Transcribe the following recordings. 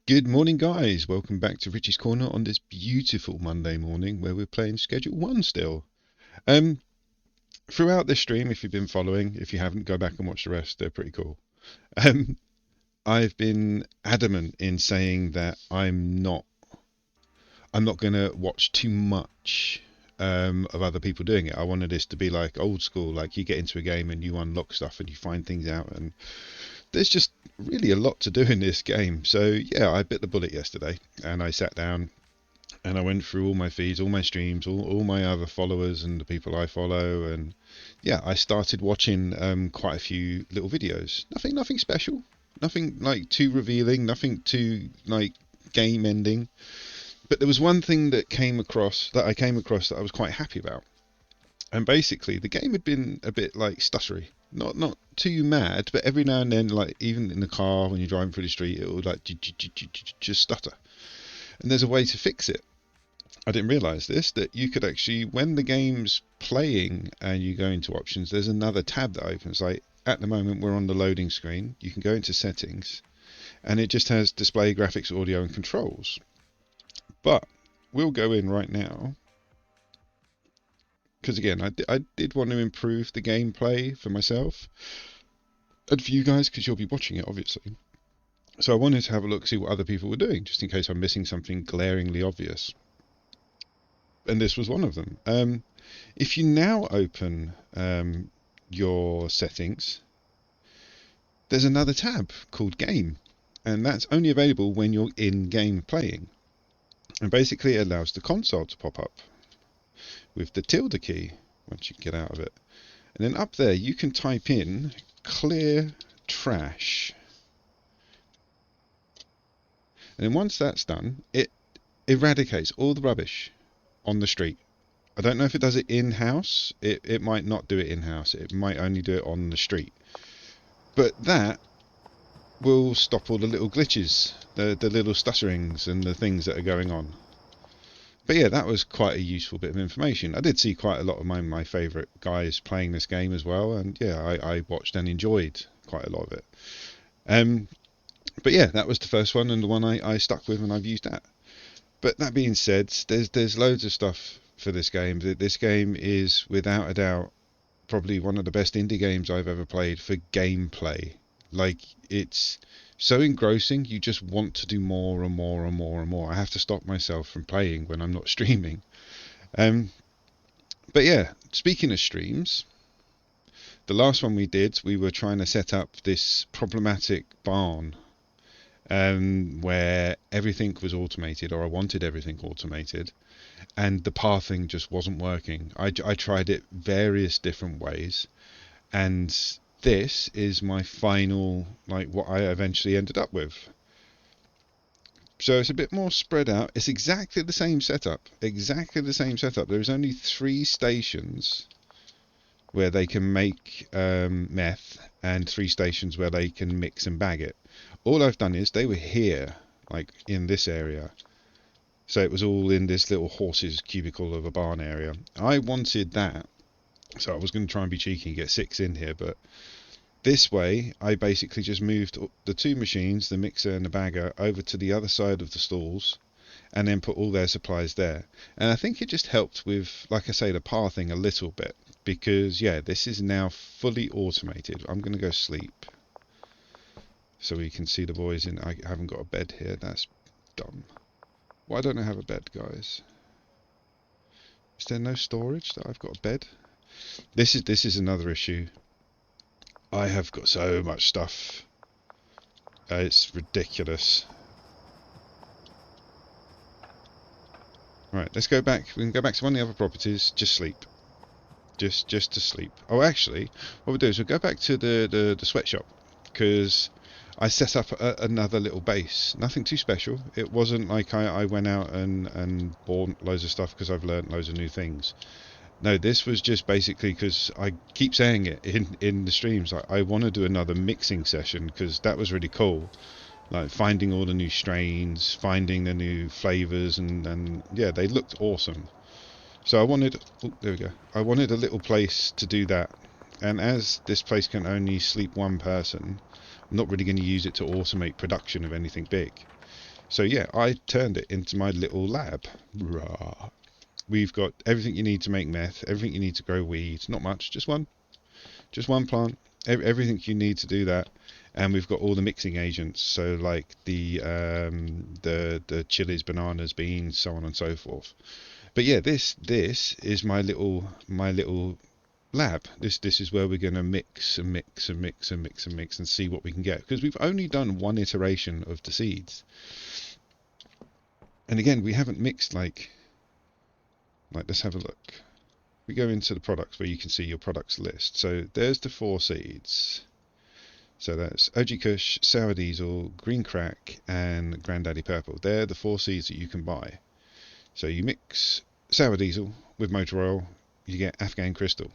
Good morning, guys. Welcome back to Richie's Corner on this beautiful Monday morning where we're playing Schedule 1 still. Um, Throughout this stream, if you've been following, if you haven't, go back and watch the rest. They're pretty cool. Um, I've been adamant in saying that I'm not going to watch too much of other people doing it. I wanted this to be like old school, like you get into a game and you unlock stuff and you find things out, and there's just really a lot to do in this game. So yeah, I bit the bullet yesterday and I sat down and I went through all my feeds, all my streams, all my other followers and the people I follow, and yeah, I started watching quite a few little videos. Nothing special, nothing like too revealing, nothing too like game ending. But there was one thing I came across that I was quite happy about, and basically the game had been a bit like stuttery. Not too mad, but every now and then, like even in the car when you're driving through the street, it would like just stutter. And there's a way to fix it. I didn't realize this, that you could actually, when the game's playing and you go into options, there's another tab that opens. Like at the moment, we're on the loading screen. You can go into settings and it just has display, graphics, audio, and controls. But we'll go in right now because, again, I did want to improve the gameplay for myself and for you guys because you'll be watching it, obviously. So I wanted to have a look, see what other people were doing, just in case I'm missing something glaringly obvious. And this was one of them. If you now open your settings, there's another tab called Game, and that's only available when you're in game playing. And basically, it allows the console to pop up with the tilde key once you get out of it. And then up there, you can type in clear trash. And then once that's done, it eradicates all the rubbish on the street. I don't know if it does it in-house. It might not do it in-house. It might only do it on the street. But that will stop all the little glitches, the little stutterings and the things that are going on. But yeah, that was quite a useful bit of information. I did see quite a lot of my favourite guys playing this game as well, and yeah, I watched and enjoyed quite a lot of it. But yeah, that was the first one and the one I stuck with, and I've used that. But that being said, there's loads of stuff for this game. This game is without a doubt probably one of the best indie games I've ever played for gameplay. Like, it's so engrossing, you just want to do more and more and more and more. I have to stop myself from playing when I'm not streaming. Um, but yeah, speaking of streams, the last one we did, we were trying to set up this problematic barn where everything was automated, or I wanted everything automated, and the pathing just wasn't working. I tried it various different ways, and this is my final, like what I eventually ended up with. So it's a bit more spread out. It's exactly the same setup. Exactly the same setup. There's only 3 stations where they can make meth, and 3 stations where they can mix and bag it. All I've done is they were here, like in this area. So it was all in this little horse's cubicle of a barn area. I wanted that. So I was going to try and be cheeky and get 6 in here, but this way I basically just moved the 2 machines, the mixer and the bagger, over to the other side of the stalls and then put all their supplies there. And I think it just helped with, like I say, the pathing a little bit, because yeah, this is now fully automated. I'm going to go sleep so we can see the boys in. I haven't got a bed here. That's dumb. Why don't I have a bed, guys? Is there no storage that I've got a bed? This is another issue. I have got so much stuff. It's ridiculous. Right, let's go back. We can go back to one of the other properties. Just sleep. Just to sleep. Oh, actually, what we'll do is we'll go back to the sweatshop, because I set up another little base. Nothing too special. It wasn't like I went out and bought loads of stuff because I've learnt loads of new things. No, this was just basically because I keep saying it in the streams. I want to do another mixing session because that was really cool. Like finding all the new strains, finding the new flavors, and yeah, they looked awesome. So I wanted, oh, there we go. I wanted a little place to do that. And as this place can only sleep 1 person, I'm not really going to use it to automate production of anything big. So yeah, I turned it into my little lab. Rah. We've got everything you need to make meth, everything you need to grow weed. Not much, just one plant. Everything you need to do that, and we've got all the mixing agents. So like the chilies, bananas, beans, so on and so forth. But yeah, this is my little lab. This is where we're going to mix and mix and mix and mix and mix and see what we can get, because we've only done one iteration of the seeds. And again, we haven't mixed like let's have a look. We go into the products where you can see your products list. So there's the 4 seeds. So that's OG Kush, Sour Diesel, Green Crack, and Granddaddy Purple. They're the 4 seeds that you can buy. So you mix Sour Diesel with Motor Oil, you get Afghan Crystal.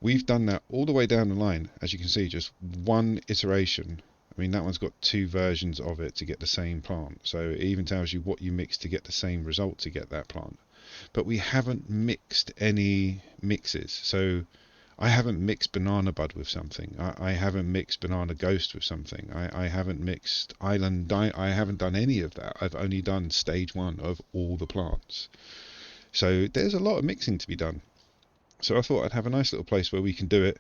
We've done that all the way down the line. As you can see, just one iteration. I mean, that one's got 2 versions of it to get the same plant. So it even tells you what you mix to get the same result to get that plant. But we haven't mixed any mixes. So I haven't mixed Banana Bud with something. I haven't mixed Banana Ghost with something. I haven't mixed Island. I haven't done any of that. I've only done stage 1 of all the plants. So there's a lot of mixing to be done. So I thought I'd have a nice little place where we can do it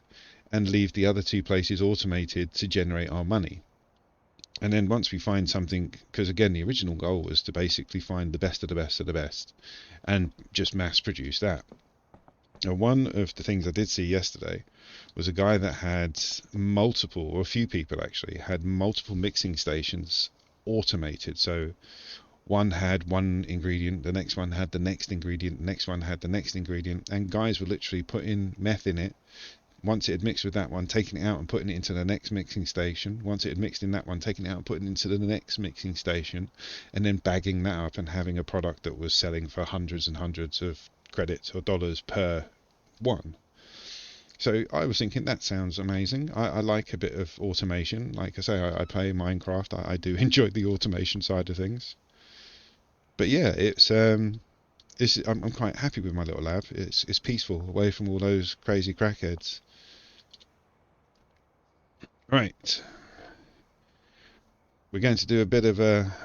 and leave the other 2 places automated to generate our money. And then once we find something, because again, the original goal was to basically find the best of the best of the best and just mass produce that. Now, one of the things I did see yesterday was a guy that had multiple, or a few people actually, had multiple mixing stations automated. So one had one ingredient, the next one had the next ingredient, the next one had the next ingredient, and guys were literally putting meth in it. Once it had mixed with that one, taking it out and putting it into the next mixing station. Once it had mixed in that one, taking it out and putting it into the next mixing station, and then bagging that up and having a product that was selling for hundreds and hundreds of credits or dollars per one. So I was thinking, that sounds amazing. I like a bit of automation. Like I say, I play Minecraft. I do enjoy the automation side of things. But yeah, I'm quite happy with my little lab. It's peaceful, away from all those crazy crackheads. Right, we're going to do a bit of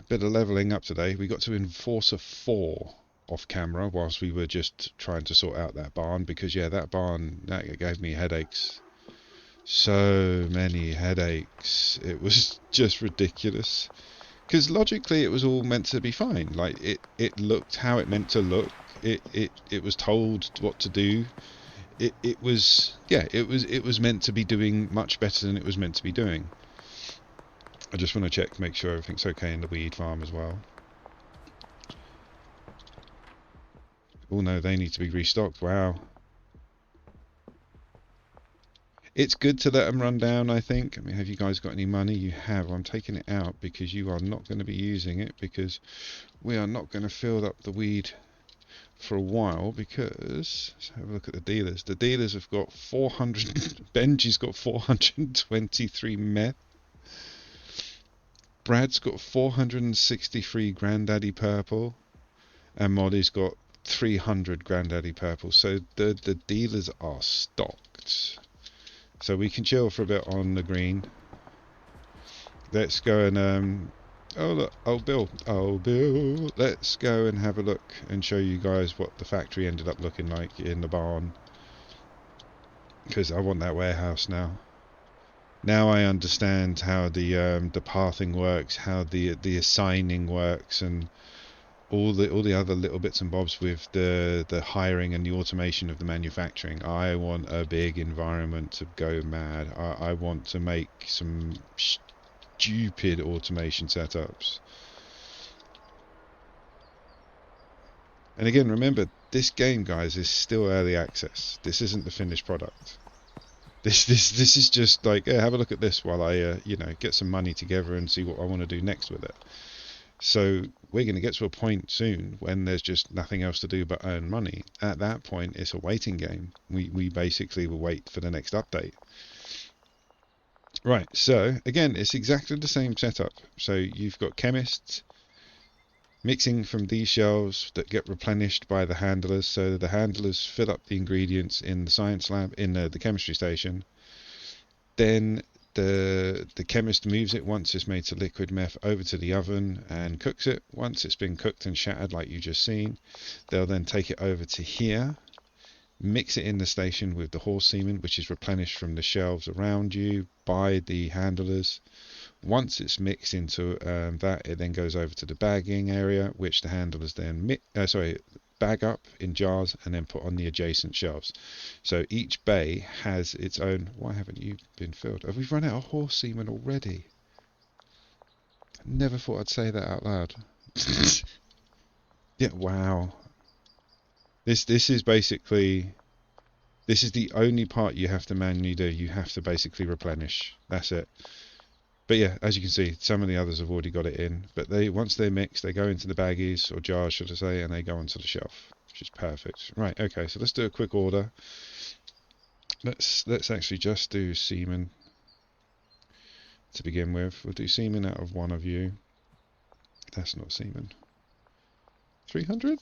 leveling up today. We got to Enforcer 4 off camera whilst we were just trying to sort out that barn, because yeah, that barn, that gave me headaches. So many headaches. It was just ridiculous. Because logically it was all meant to be fine. Like it looked how it meant to look. It was told what to do. It was meant to be doing much better than it was meant to be doing. I just want to check, make sure everything's okay in the weed farm as well. Oh no, they need to be restocked. Wow. It's good to let them run down, I think. I mean, have you guys got any money? You have. I'm taking it out because you are not going to be using it, because we are not going to fill up the weed for a while, because let's have a look at the dealers. The dealers have got 400. Benji's got 423 meth. Brad's got 463 Granddaddy Purple, and Molly's got 300 Granddaddy Purple. So the dealers are stocked. So we can chill for a bit on the green. Let's go and oh look, oh Bill, let's go and have a look and show you guys what the factory ended up looking like in the barn, because I want that warehouse now. Now I understand how the pathing works, how the assigning works, and all the other little bits and bobs with the hiring and the automation of the manufacturing. I want a big environment to go mad. I want to make some stupid automation setups. And again, remember, this game, guys, is still early access. This isn't the finished product. This is just like, have a look at this while I get some money together and see what I want to do next with it. So we're going to get to a point soon when there's just nothing else to do but earn money. At that point, it's a waiting game. We basically will wait for the next update. Right, so again, it's exactly the same setup. So you've got chemists mixing from these shelves that get replenished by the handlers. So the handlers fill up the ingredients in the science lab, in the chemistry station. Then the chemist moves it once it's made to liquid meth over to the oven and cooks it. Once it's been cooked and shattered like you just seen, they'll then take it over to here, mix it in the station with the horse semen, which is replenished from the shelves around you by the handlers. Once it's mixed into that, it then goes over to the bagging area, which the handlers then bag up in jars and then put on the adjacent shelves. So each bay has its own. Why haven't you been filled? Have we run out of horse semen already? I never thought I'd say that out loud. Yeah, wow. This is basically, this is the only part you have to manually do. You have to basically replenish. That's it. But yeah, as you can see, some of the others have already got it in. But once they're mixed, they go into the baggies, or jars should I say, and they go onto the shelf, which is perfect. Right, okay, so let's do a quick order. Let's actually just do semen to begin with. We'll do semen out of one of you. That's not semen. 300?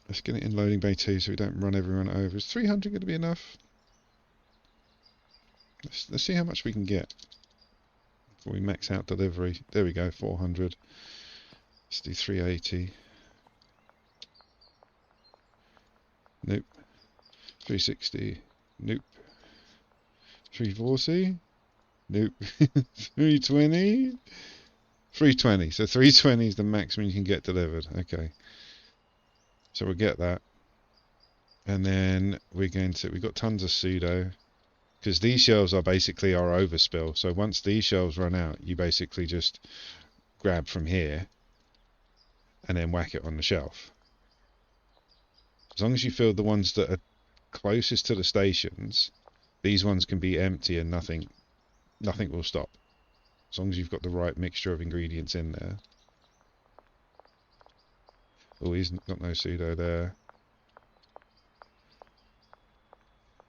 Let's get it in loading bay 2 so we don't run everyone over. Is 300 going to be enough? Let's see how much we can get before we max out delivery. There we go, 400. Let's do 380. Nope. 360. Nope. 340. Nope. 320. 320. So 320 is the maximum you can get delivered. Okay. So we'll get that. And then we've got tons of pseudo. Because these shelves are basically our overspill. So once these shelves run out, you basically just grab from here and then whack it on the shelf. As long as you fill the ones that are closest to the stations, these ones can be empty and nothing will stop. As long as you've got the right mixture of ingredients in there. Oh, he's got no pseudo there.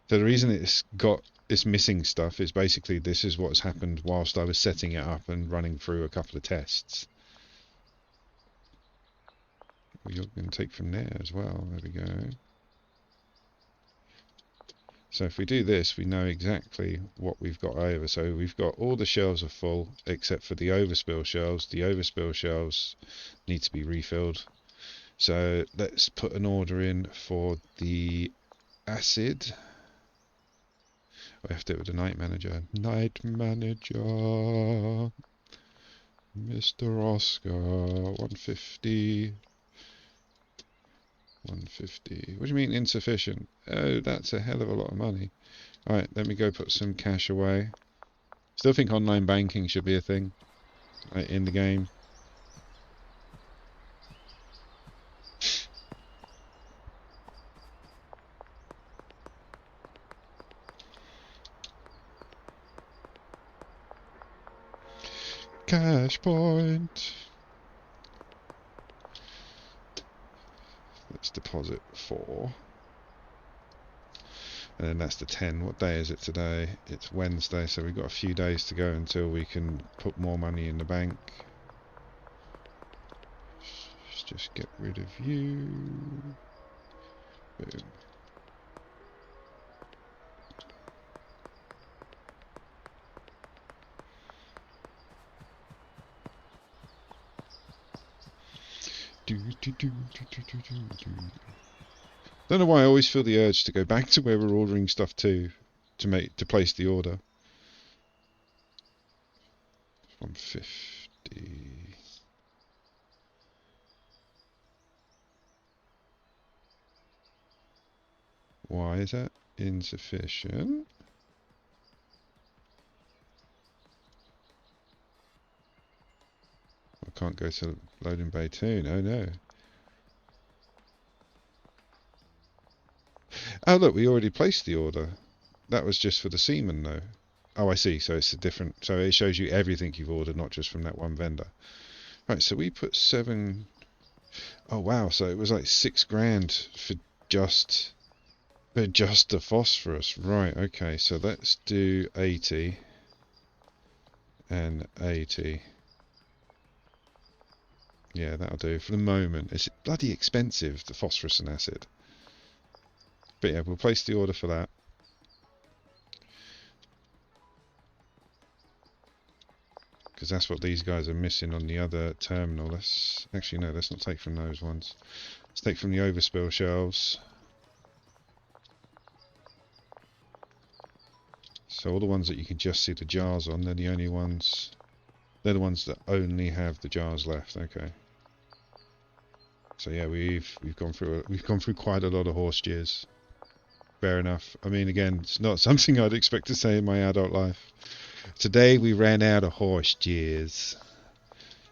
So the reason it's missing stuff is basically this is what's happened whilst I was setting it up and running through a couple of tests. Well, you're going to take from there as well. There we go. So if we do this, we know exactly what we've got over. So we've got all the shelves are full except for the overspill shelves. The overspill shelves need to be refilled. So let's put an order in for the acid. We have to do it with the night manager. Night manager, Mr. Oscar, 150. 150. What do you mean insufficient? Oh, that's a hell of a lot of money. Alright, let me go put some cash away. Still think online banking should be a thing in the game. Cash point. Let's deposit 4. And then that's the 10. What day is it today? It's Wednesday, so we've got a few days to go until we can put more money in the bank. Let's just get rid of you. Boom. Don't know why I always feel the urge to go back to where we're ordering stuff to place the order. 150. Why is that insufficient? I can't go to loading bay 2. No. Oh look, we already placed the order. That was just for the semen though. Oh, I see. So it's a different. So it shows you everything you've ordered, not just from that one vendor. Right. So we put 7. Oh wow. So it was like 6 grand for just the phosphorus. Right. Okay. So let's do 80 and 80. Yeah, that'll do for the moment. It's bloody expensive, the phosphorus and acid. But yeah, we'll place the order for that. Because that's what these guys are missing on the other terminal. Let's actually no, let's not take from those ones. Let's take from the overspill shelves. So all the ones that you can just see the jars on, they're the only ones. They're the ones that only have the jars left. Okay. So yeah, we've gone through quite a lot of horse gears. Fair enough. I mean, again, it's not something I'd expect to say in my adult life. Today we ran out of horse gears.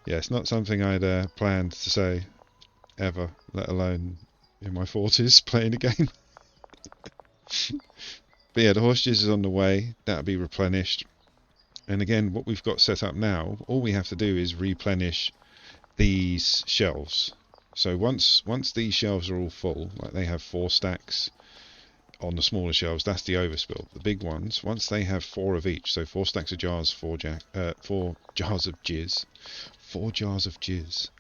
Yeah, it's not something I'd planned to say ever, let alone in my 40s playing a game. But yeah, the horse gears is on the way. That'll be replenished. And again, what we've got set up now, all we have to do is replenish these shelves. So once these shelves are all full, like they have 4 stacks on the smaller shelves, that's the overspill. The big ones, once they have 4 of each, so 4 stacks of jars, 4 jars of jizz. 4 jars of jizz.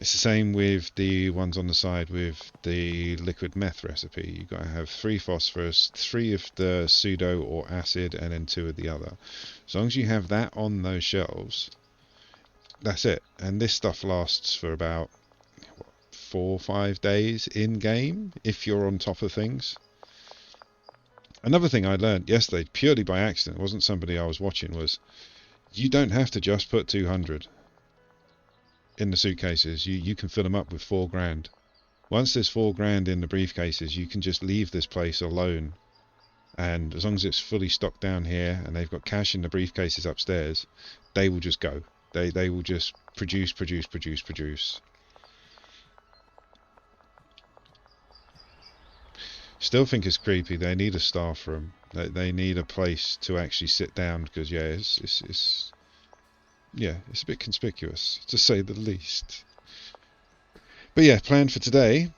It's the same with the ones on the side with the liquid meth recipe. You've got to have 3 phosphorus, 3 of the pseudo or acid, and then 2 of the other. As long as you have that on those shelves, that's it. And this stuff lasts for about 4 or 5 days in game if you're on top of things. Another thing I learned yesterday, purely by accident, it wasn't somebody I was watching, was you don't have to just put 200 in the suitcases. You can fill them up with 4 grand. Once there's 4 grand in the briefcases, you can just leave this place alone. And as long as it's fully stocked down here and they've got cash in the briefcases upstairs, they will just go. They will just produce. Still think it's creepy. They need a staff room. They need a place to actually sit down because yeah, it's a bit conspicuous to say the least. But yeah, plan for today.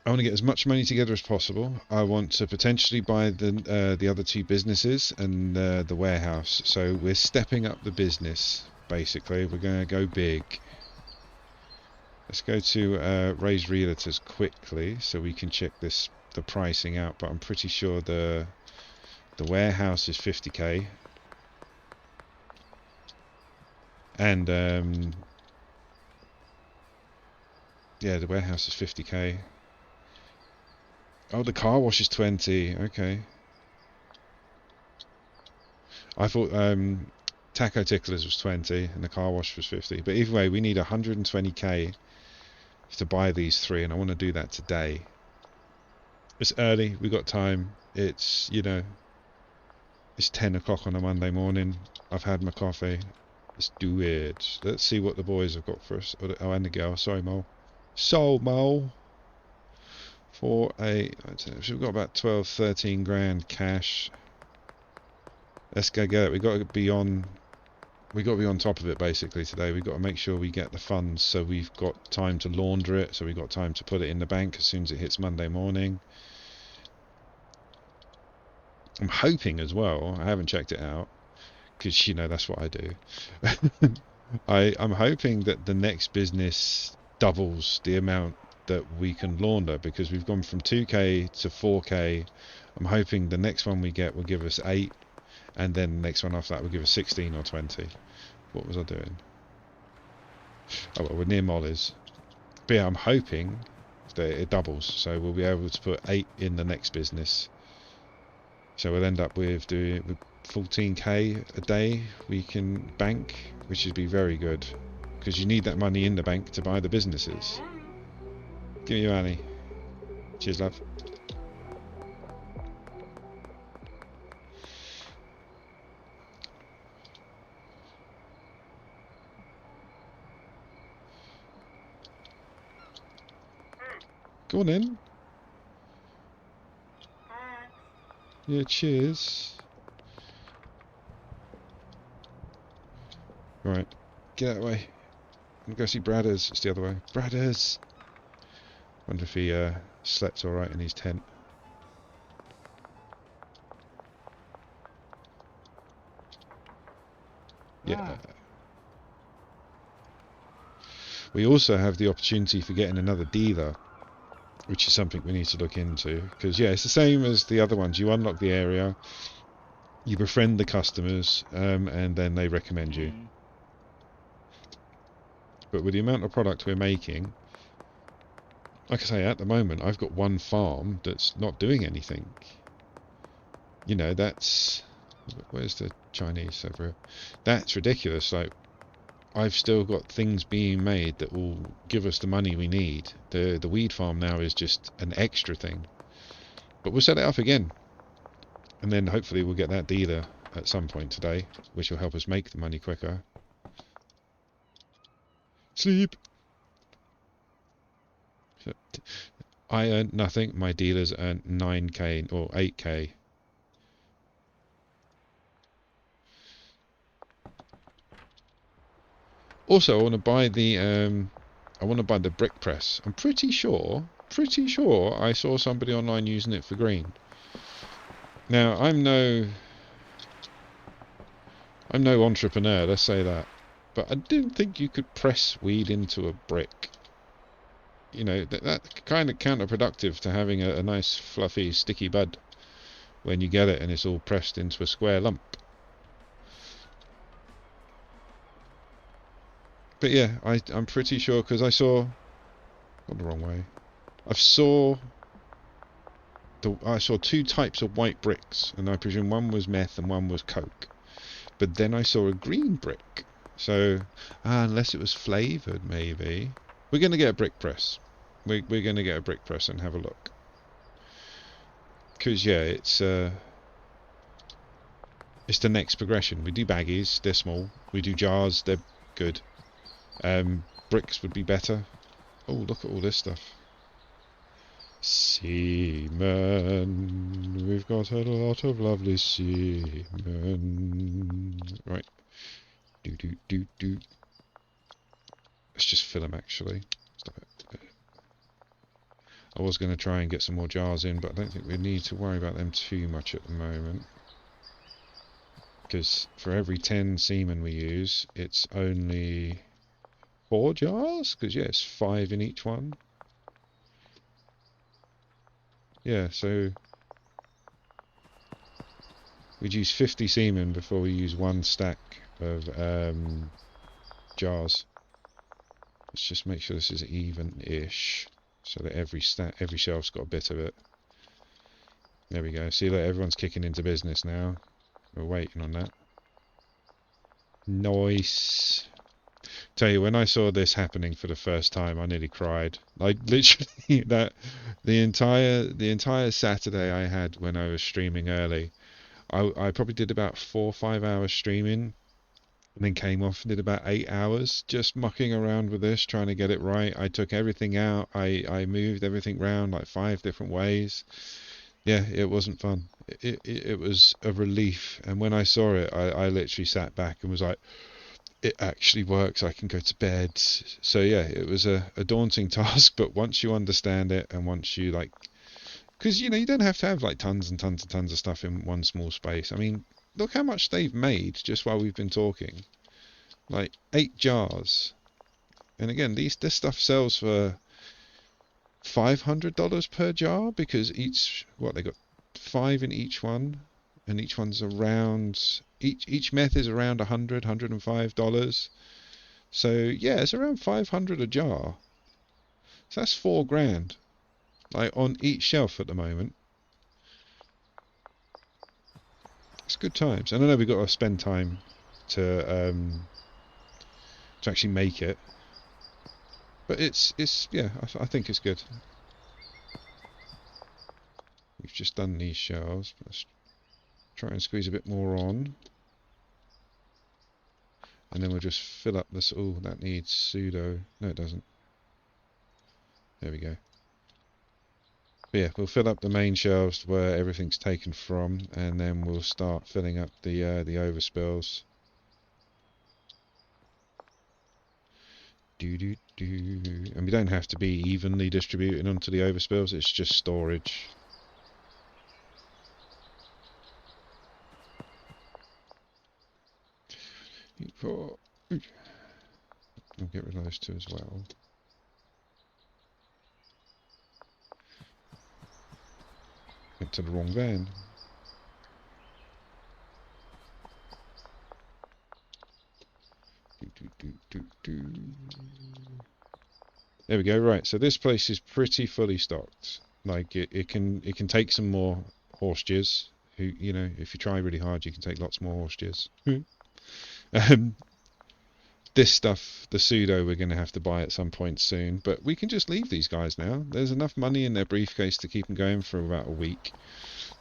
I want to get as much money together as possible. I want to potentially buy the other 2 businesses and the warehouse. So we're stepping up the business. Basically, we're going to go big. Let's go to Raise Realtors quickly so we can check the pricing out. But I'm pretty sure the warehouse is 50k, and yeah, the warehouse is 50k. Oh, the car wash is 20. Okay. I thought Taco Ticklers was 20 and the car wash was 50. But either way, we need 120k to buy these 3, and I want to do that today. It's early. We got time. It's, you know, it's 10 o'clock on a Monday morning. I've had my coffee. Let's do it. Let's see what the boys have got for us. Oh, and the girl. Sorry, Mo. So, Mo. For a... So we've got about 12, 13 grand cash. Let's go get it. We've got to be on top of it basically today. We've got to make sure we get the funds so we've got time to launder it, so we've got time to put it in the bank as soon as it hits Monday morning. I'm hoping as well, I haven't checked it out, because, you know, that's what I do. I'm hoping that the next business doubles the amount that we can launder, because we've gone from 2k to 4k. I'm hoping the next one we get will give us 8, and then the next one after that will give us 16 or 20. What was I doing? Oh, well, we're near Molly's. But yeah, I'm hoping that it doubles, so we'll be able to put 8 in the next business. So we'll end up with 14k a day we can bank, which would be very good, because you need that money in the bank to buy the businesses. Give me your Annie. Cheers, love. Go on then. Yeah, cheers. Right, get out of the way. I'm gonna go see Bradders. It's the other way. Bradders! Wonder if he slept alright in his tent. Yeah. We also have the opportunity for getting another dealer. which is something we need to look into. Because yeah, it's the same as the other ones. You unlock the area, you befriend the customers, and then they recommend you. But with the amount of product we're making, like I say, at the moment I've got one farm that's not doing anything. You know, that's... Where's the Chinese over here? That's ridiculous. Like, I've still got things being made that will give us the money we need. The weed farm now is just an extra thing. But we'll set it up again. And then hopefully we'll get that dealer at some point today, which will help us make the money quicker. Sleep! I earned nothing. My dealers earned 9k or 8k. Also, I want to buy the brick press. I'm pretty sure I saw somebody online using it for green. Now, I'm no entrepreneur, let's say that. But I didn't think you could press weed into a brick. You know, that's kind of counterproductive to having a nice, fluffy, sticky bud when you get it and it's all pressed into a square lump. But yeah, I'm pretty sure, because I saw... Gone the wrong way. I saw two types of white bricks, and I presume one was meth and one was coke. But then I saw a green brick. So, unless it was flavoured, maybe. We're going to get a brick press. We're going to get a brick press and have a look. Because, yeah, it's the next progression. We do baggies, they're small. We do jars, they're good. Bricks would be better. Oh, look at all this stuff. Seamen. We've got a lot of lovely seamen. Right. Do. Let's just fill them, actually. Stop it. I was going to try and get some more jars in, but I don't think we need to worry about them too much at the moment. Because for every 10 semen we use, it's only 4 jars? Because, yeah, it's 5 in each one. Yeah, so we'd use 50 semen before we use 1 stack of jars. Let's just make sure this is even-ish, so that every shelf's got a bit of it. There we go. See, look, everyone's kicking into business now. We're waiting on that. Nice. Tell you, when I saw this happening for the first time, I nearly cried. Like, literally, the entire Saturday I had when I was streaming early, I probably did about 4 or 5 hours streaming, and then came off and did about 8 hours just mucking around with this, trying to get it right. I took everything out. I moved everything round like 5 different ways. Yeah, it wasn't fun. It was a relief. And when I saw it, I literally sat back and was like, it actually works. I can go to bed. So yeah, it was a daunting task, but once you understand it and once you like, because you know, you don't have to have like tons and tons and tons of stuff in one small space. I mean, look how much they've made just while we've been talking. Like 8 jars. And again, this stuff sells for $500 per jar, because they got 5 in each one, and each one's around, each meth is around $105. So yeah, it's around 500 a jar. So that's 4 grand, like on each shelf at the moment. It's good times. And I know we've got to spend time to actually make it, but it's yeah, I think it's good. We've just done these shelves. Let's try and squeeze a bit more on. And then we'll just fill up this. Oh, that needs pseudo. No, it doesn't. There we go. But yeah, we'll fill up the main shelves where everything's taken from, and then we'll start filling up the overspills. And we don't have to be evenly distributing onto the overspills. It's just storage. I'll get rid of those 2 as well. Went to the wrong van. There we go. Right, so this place is pretty fully stocked. Like it can take some more horse jizz. Who, you know, if you try really hard, you can take lots more horse jizz. This stuff, the pseudo, we're going to have to buy at some point soon. But we can just leave these guys now. There's enough money in their briefcase to keep them going for about a week.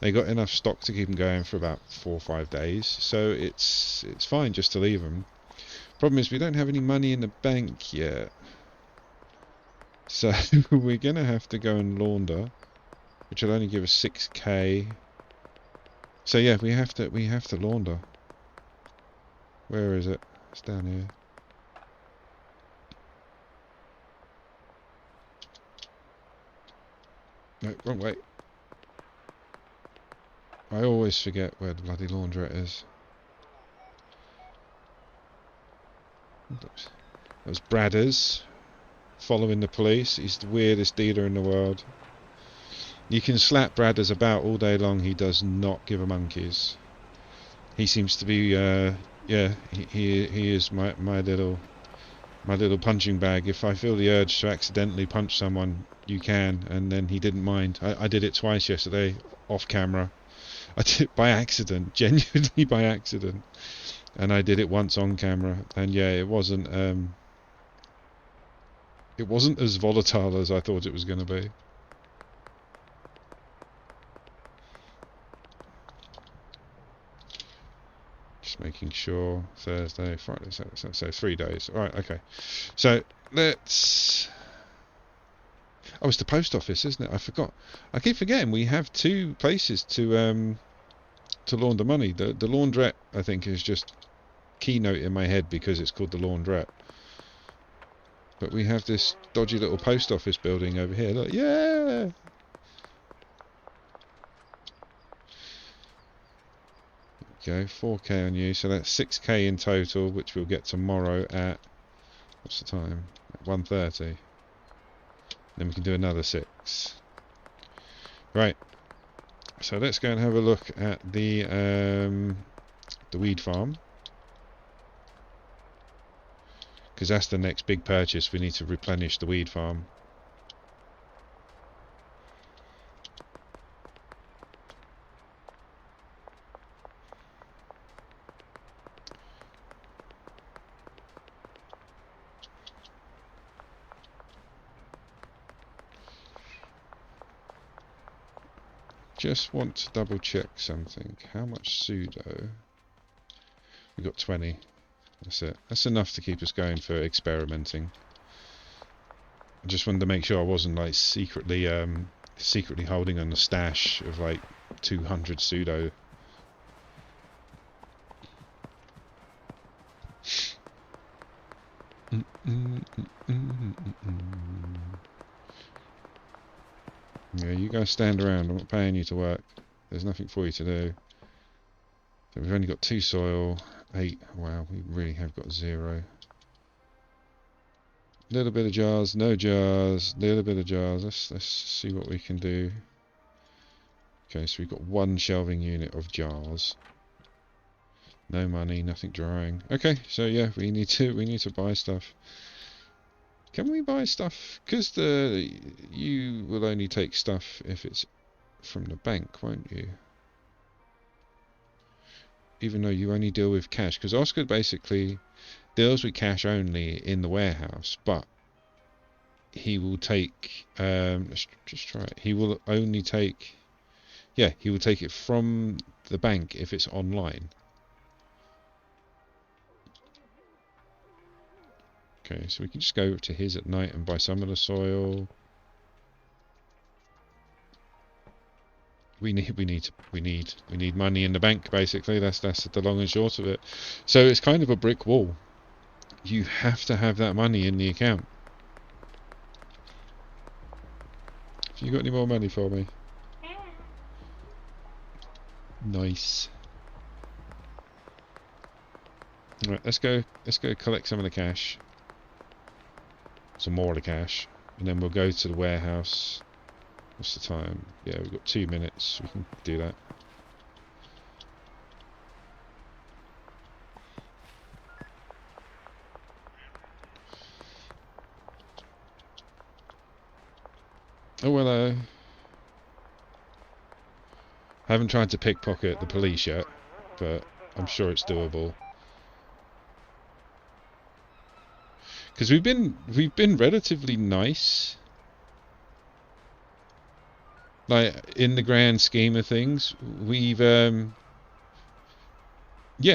They got enough stock to keep them going for about 4 or 5 days. So it's fine just to leave them. Problem is we don't have any money in the bank yet. So we're going to have to go and launder, which will only give us 6k. So yeah, we have to launder. Where is it? It's down here. No, wrong way. I always forget where the bloody laundrette is. That was Bradders following the police. He's the weirdest dealer in the world. You can slap Bradders about all day long. He does not give a monkeys. He seems to be, yeah, he is my little punching bag. If I feel the urge to accidentally punch someone, you can, and then he didn't mind. I did it twice yesterday, off camera. I did it by accident, genuinely by accident. And I did it once on camera, and yeah, it wasn't as volatile as I thought it was going to be. Just making sure. Thursday, Friday, Saturday, so 3 days. All right, okay. So let's. Oh, it's the post office, isn't it? I forgot. I keep forgetting we have 2 places to launder money. The laundrette, I think, is just keynote in my head because it's called the laundrette. But we have this dodgy little post office building over here. Look, yeah. Okay, 4k on you, so that's 6k in total, which we'll get tomorrow at, what's the time? At 1:30. Then we can do another 6. Right. So let's go and have a look at the weed farm, because that's the next big purchase. We need to replenish the weed farm. Just want to double check something. How much pseudo? We got 20. That's it. That's enough to keep us going for experimenting. I just wanted to make sure I wasn't like secretly holding on a stash of like 200 pseudo. Yeah, you guys stand around. I'm not paying you to work. There's nothing for you to do. So we've only got 2 soil, 8. Wow, we really have got 0. Little bit of jars, no jars, little bit of jars. Let's see what we can do. Okay, so we've got 1 shelving unit of jars. No money, nothing drying. Okay, so yeah, we need to buy stuff. Can we buy stuff? Because you will only take stuff if it's from the bank, won't you? Even though you only deal with cash, because Oscar basically deals with cash only in the warehouse, but he will take. Let's just try it. He will only take. Yeah, he will take it from the bank if it's online. Okay, so we can just go to his at night and buy some of the soil. We need money in the bank, basically. That's the long and short of it. So it's kind of a brick wall. You have to have that money in the account. Have you got any more money for me? Nice. Right, let's go collect some of the cash. Some more of the cash. And then we'll go to the warehouse What's the time? Yeah, we've got 2 minutes. We can do that. Oh, hello. I haven't tried to pickpocket the police yet, but I'm sure it's doable. Because we've been relatively nice. Like, in the grand scheme of things, we've yeah,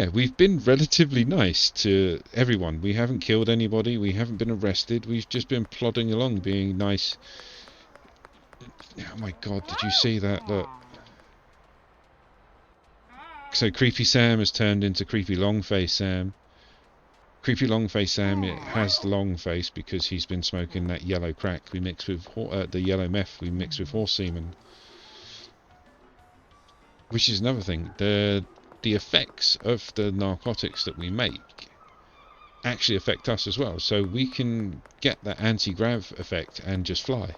we've been relatively nice to everyone. We haven't killed anybody, we haven't been arrested, we've just been plodding along being nice. Oh my god, did you see that? Look. So Creepy Sam has turned into Creepy Longface Sam. Creepy Longface Sam, it has long face because he's been smoking that yellow crack we mixed with the yellow meth we mixed with horse semen. Which is another thing. The effects of the narcotics that we make actually affect us as well. So we can get that anti-grav effect and just fly.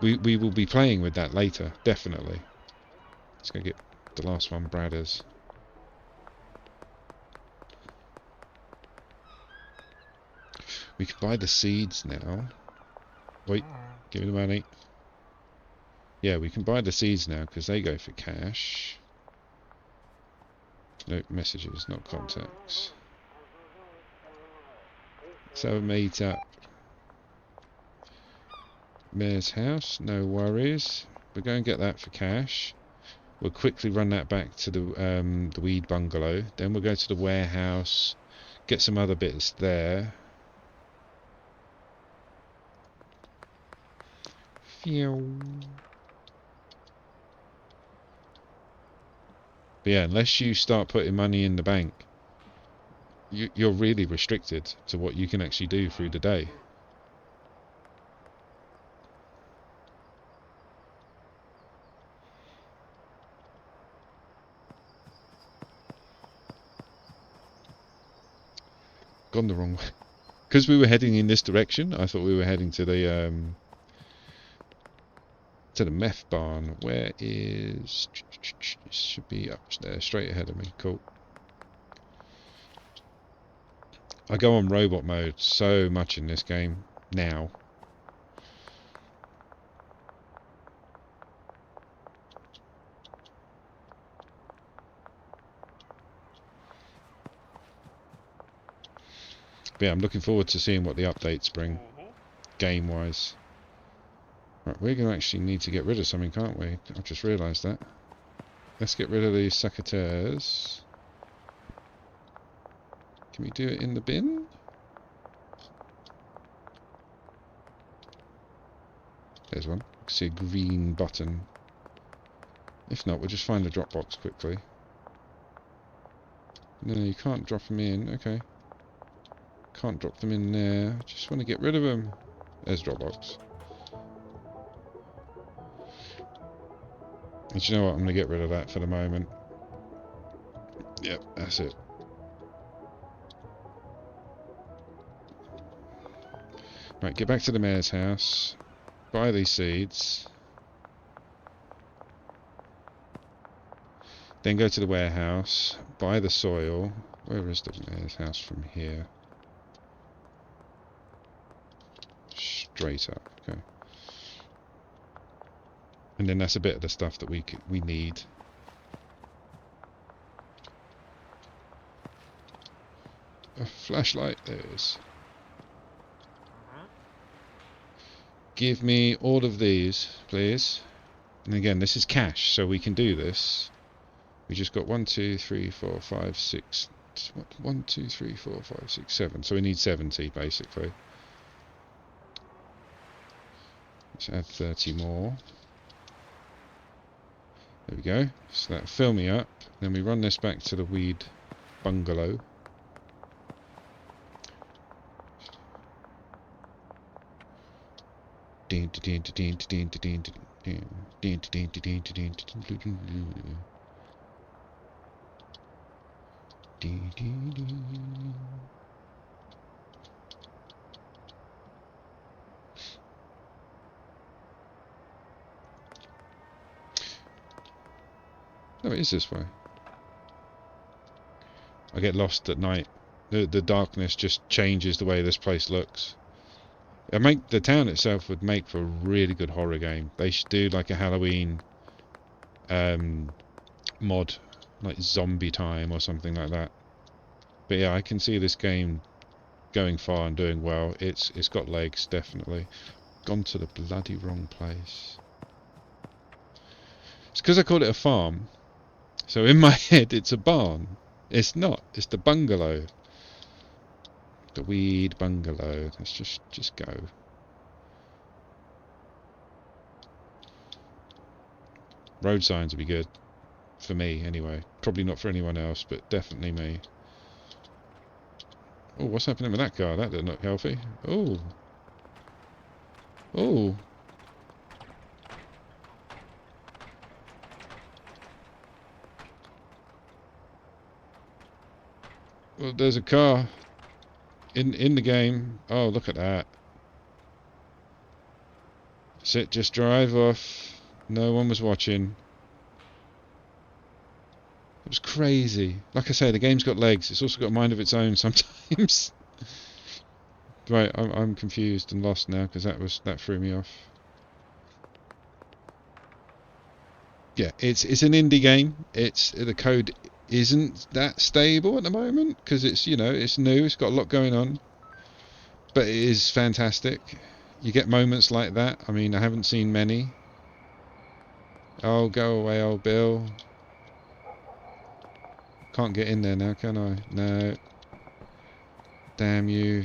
We will be playing with that later, definitely. Let's go get the last one, Bradders. We can buy the seeds now. Wait, give me the money. Yeah, we can buy the seeds now because they go for cash. No messages, not contacts. So meet up. Mayor's house, no worries. We'll go and get that for cash. We'll quickly run that back to the weed bungalow. Then we'll go to the warehouse, get some other bits there. Phew. But yeah, unless you start putting money in the bank, you're really restricted to what you can actually do through the day. Gone the wrong way. Because we were heading in this direction, I thought we were heading to the meth barn. Where is... It should be up there, straight ahead of me. Cool. I go on robot mode so much in this game now. But yeah, I'm looking forward to seeing what the updates bring, game-wise. Right, we're going to actually need to get rid of something, can't we? I've just realised that. Let's get rid of these secateurs. Can we do it in the bin? There's one. I can see a green button. If not, we'll just find the drop box quickly. No, you can't drop them in. Okay. Can't drop them in there. Just want to get rid of them. There's Dropbox. And you know what? I'm going to get rid of that for the moment. Yep, that's it. Right, get back to the mayor's house. Buy these seeds. Then go to the warehouse. Buy the soil. Where is the mayor's house from here? Straight up. Okay. And then that's a bit of the stuff that we need. A flashlight, there it is. Give me all of these, please. And again, this is cash, so we can do this. We just got 1, 2, 3, 4, 5, 6. 1, 2, 3, 4, 5, 6, 7. So we need 70 basically. Let's add 30 more. There we go. So that'll fill me up. Then we run this back to the weed bungalow. No, it is this way. I get lost at night. The darkness just changes the way this place looks. The town itself would make for a really good horror game. They should do like a Halloween mod, like Zombie Time or something like that. But yeah, I can see this game going far and doing well. It's got legs, definitely. Gone to the bloody wrong place. It's because I called it a farm. So in my head, it's a barn. It's not. It's the bungalow. The weed bungalow. Let's just go. Road signs would be good. For me, anyway. Probably not for anyone else, but definitely me. Oh, what's happening with that car? That didn't look healthy. Oh. Oh. Well, there's a car in the game. Oh, look at that. Sit, just drive off. No one was watching. It was crazy. Like I say, the game's got legs. It's also got a mind of its own sometimes. Right, I'm confused and lost now because that threw me off. Yeah, it's an indie game. The code isn't that stable at the moment because it's it's new. It's got a lot going on, but it is fantastic. You get moments like that. I mean, I haven't seen many. Oh, go away, old Bill. Can't get in there now, can I? No. Damn you.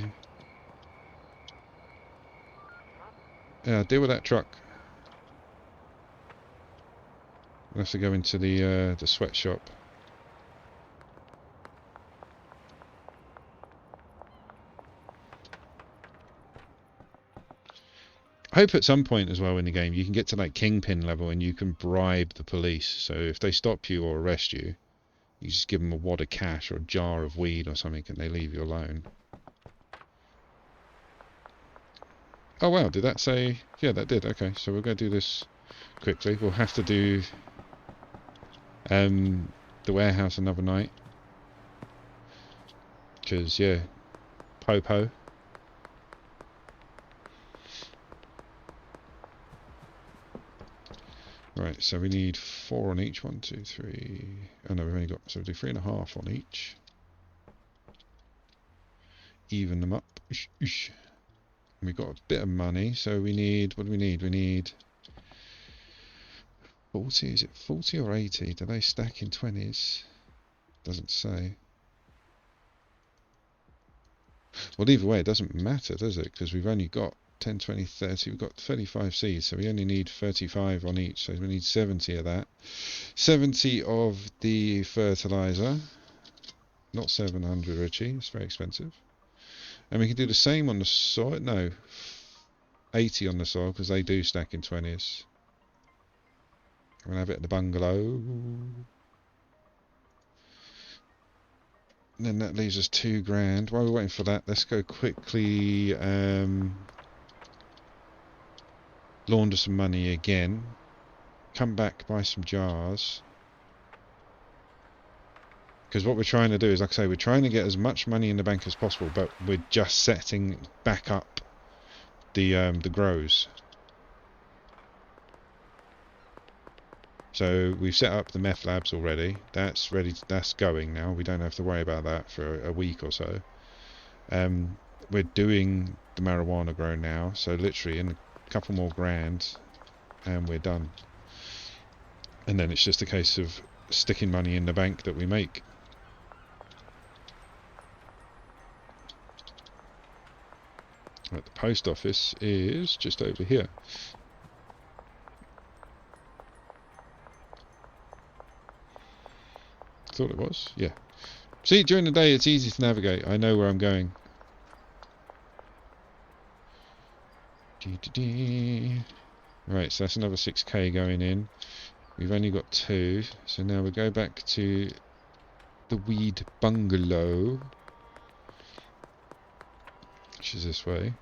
Yeah, deal with that truck. We'll have to go into the sweatshop. I hope at some point as well in the game you can get to like Kingpin level and you can bribe the police. So if they stop you or arrest you, you just give them a wad of cash or a jar of weed or something and they leave you alone. Oh wow, did that say... Yeah, that did. Okay, so we're going to do this quickly. We'll have to do the warehouse another night. Because, yeah, po-po. Right, so we need 4 on each. 1, 2, 3... Oh no, we've only got... So we'll do 3.5 on each. Even them up. We've got a bit of money, so we need... What do we need? We need... 40, is it 40 or 80? Do they stack in 20s? Doesn't say. Well, either way, it doesn't matter, does it? Because we've only got 10, 20, 30. We've got 35 seeds, so we only need 35 on each. So we need 70 of that. 70 of the fertilizer. Not 700, Richie. It's very expensive. And we can do the same on the soil. No, 80 on the soil, because they do stack in 20s. We'll have it at the bungalow. And then that leaves us 2 grand. While we're waiting for that, let's go quickly launder some money again. Come back, buy some jars. Because what we're trying to do is, like I say, we're trying to get as much money in the bank as possible, but we're just setting back up the grows. So we've set up the meth labs already. That's ready. That's going now. We don't have to worry about that for a week or so. We're doing the marijuana grow now. So literally in a couple more grand, and we're done. And then it's just a case of sticking money in the bank that we make. Right, the post office is just over here. Thought it was, yeah. See, during the day it's easy to navigate. I know where I'm going. Right, so that's another 6k going in. We've only got 2, so now we'll go back to the weed bungalow, which is this way,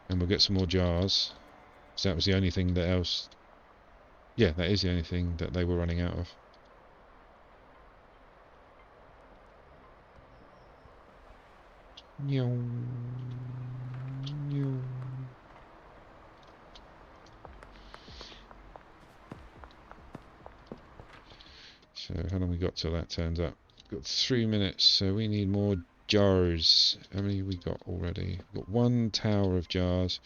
and we'll get some more jars. So that was the only thing that else... Yeah, that is the only thing that they were running out of. Meow. Meow. So how long we got till that turns up? Got 3 minutes, so we need more jars. How many we got already? We've got one tower of jars.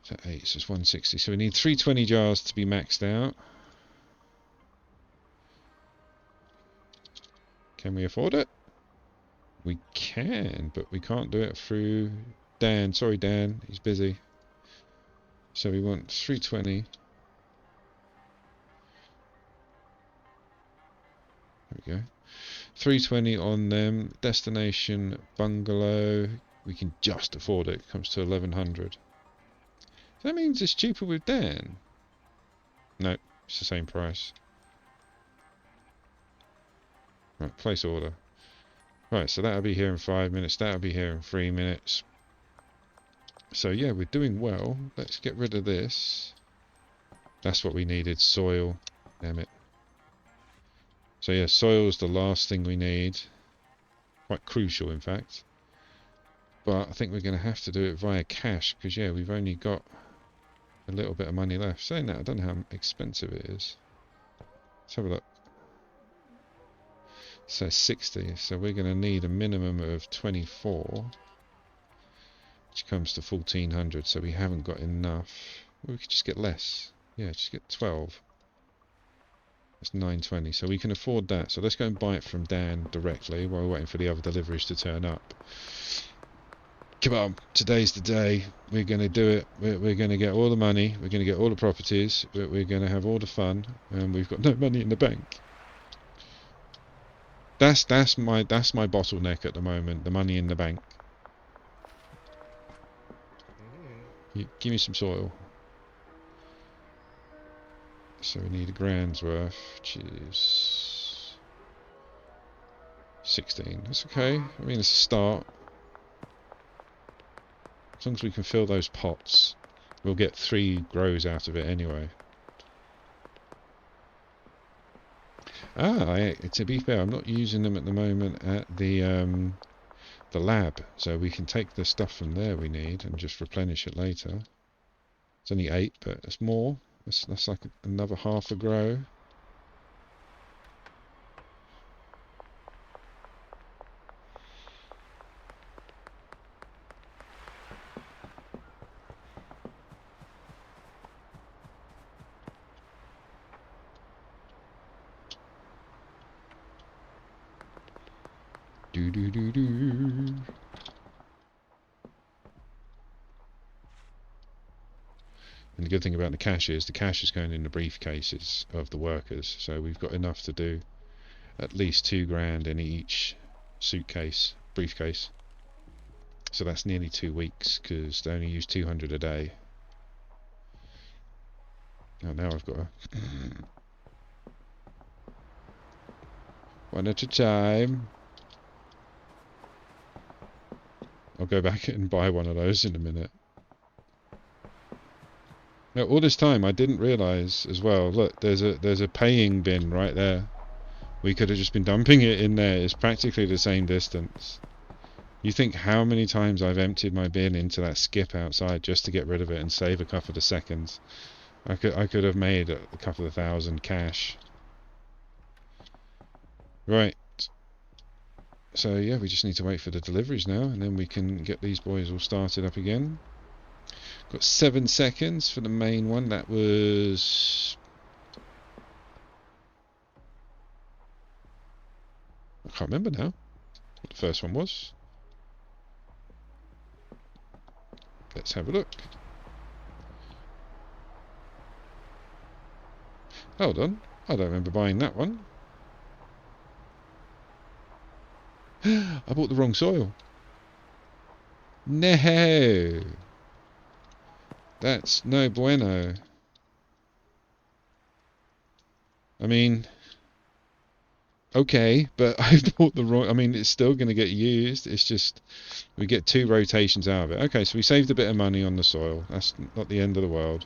So 8, so it's 160. So we need 320 jars to be maxed out. Can we afford it? We can, but we can't do it through Dan. Sorry, Dan, he's busy. So we want 320. There we go. 320 on them. Destination bungalow. We can just afford it. It comes to 1100. So that means it's cheaper with Dan. No, it's the same price. Right, place order. Right, so that'll be here in 5 minutes. That'll be here in 3 minutes. So yeah, we're doing well. Let's get rid of this. That's what we needed. Soil. Damn it. So yeah, soil is the last thing we need. Quite crucial, in fact. But I think we're going to have to do it via cash, because yeah, we've only got a little bit of money left. Saying that, I don't know how expensive it is. Let's have a look. So 60, so we're going to need a minimum of 24, which comes to 1400, so we haven't got enough. Well, we could just get less. Yeah, just get 12. That's 920, so we can afford that. So let's go and buy it from Dan directly while we're waiting for the other deliveries to turn up. Come on, today's the day. We're going to do it. We're going to get all the money. We're going to get all the properties. We're going to have all the fun, and we've got no money in the bank. That's my bottleneck at the moment. The money in the bank. Give me some soil. So we need a grand's worth, which is 16. That's okay. I mean, it's a start. As long as we can fill those pots, we'll get 3 grows out of it anyway. To be fair, I'm not using them at the moment at the lab, so we can take the stuff from there we need and just replenish it later. It's only 8, but it's more. That's like another half a grow. Do do do do. And the good thing about the cash is going in the briefcases of the workers, so we've got enough to do at least 2 grand in each briefcase. So that's nearly 2 weeks, because they only use 200 a day. Oh, now I've got a one at a time. I'll go back and buy one of those in a minute. Now, all this time I didn't realise as well. Look, there's a paying bin right there. We could have just been dumping it in there. It's practically the same distance. You think how many times I've emptied my bin into that skip outside just to get rid of it and save a couple of seconds. I could have made a couple of thousand cash. Right. So yeah, we just need to wait for the deliveries now, and then we can get these boys all started up again. Got 7 seconds for the main one. That was... I can't remember now what the first one was. Let's have a look. Hold on. I don't remember buying that one. I bought the wrong soil. No. That's no bueno. I mean, okay, but I bought the wrong... I mean, it's still going to get used. It's just we get 2 rotations out of it. Okay, so we saved a bit of money on the soil. That's not the end of the world.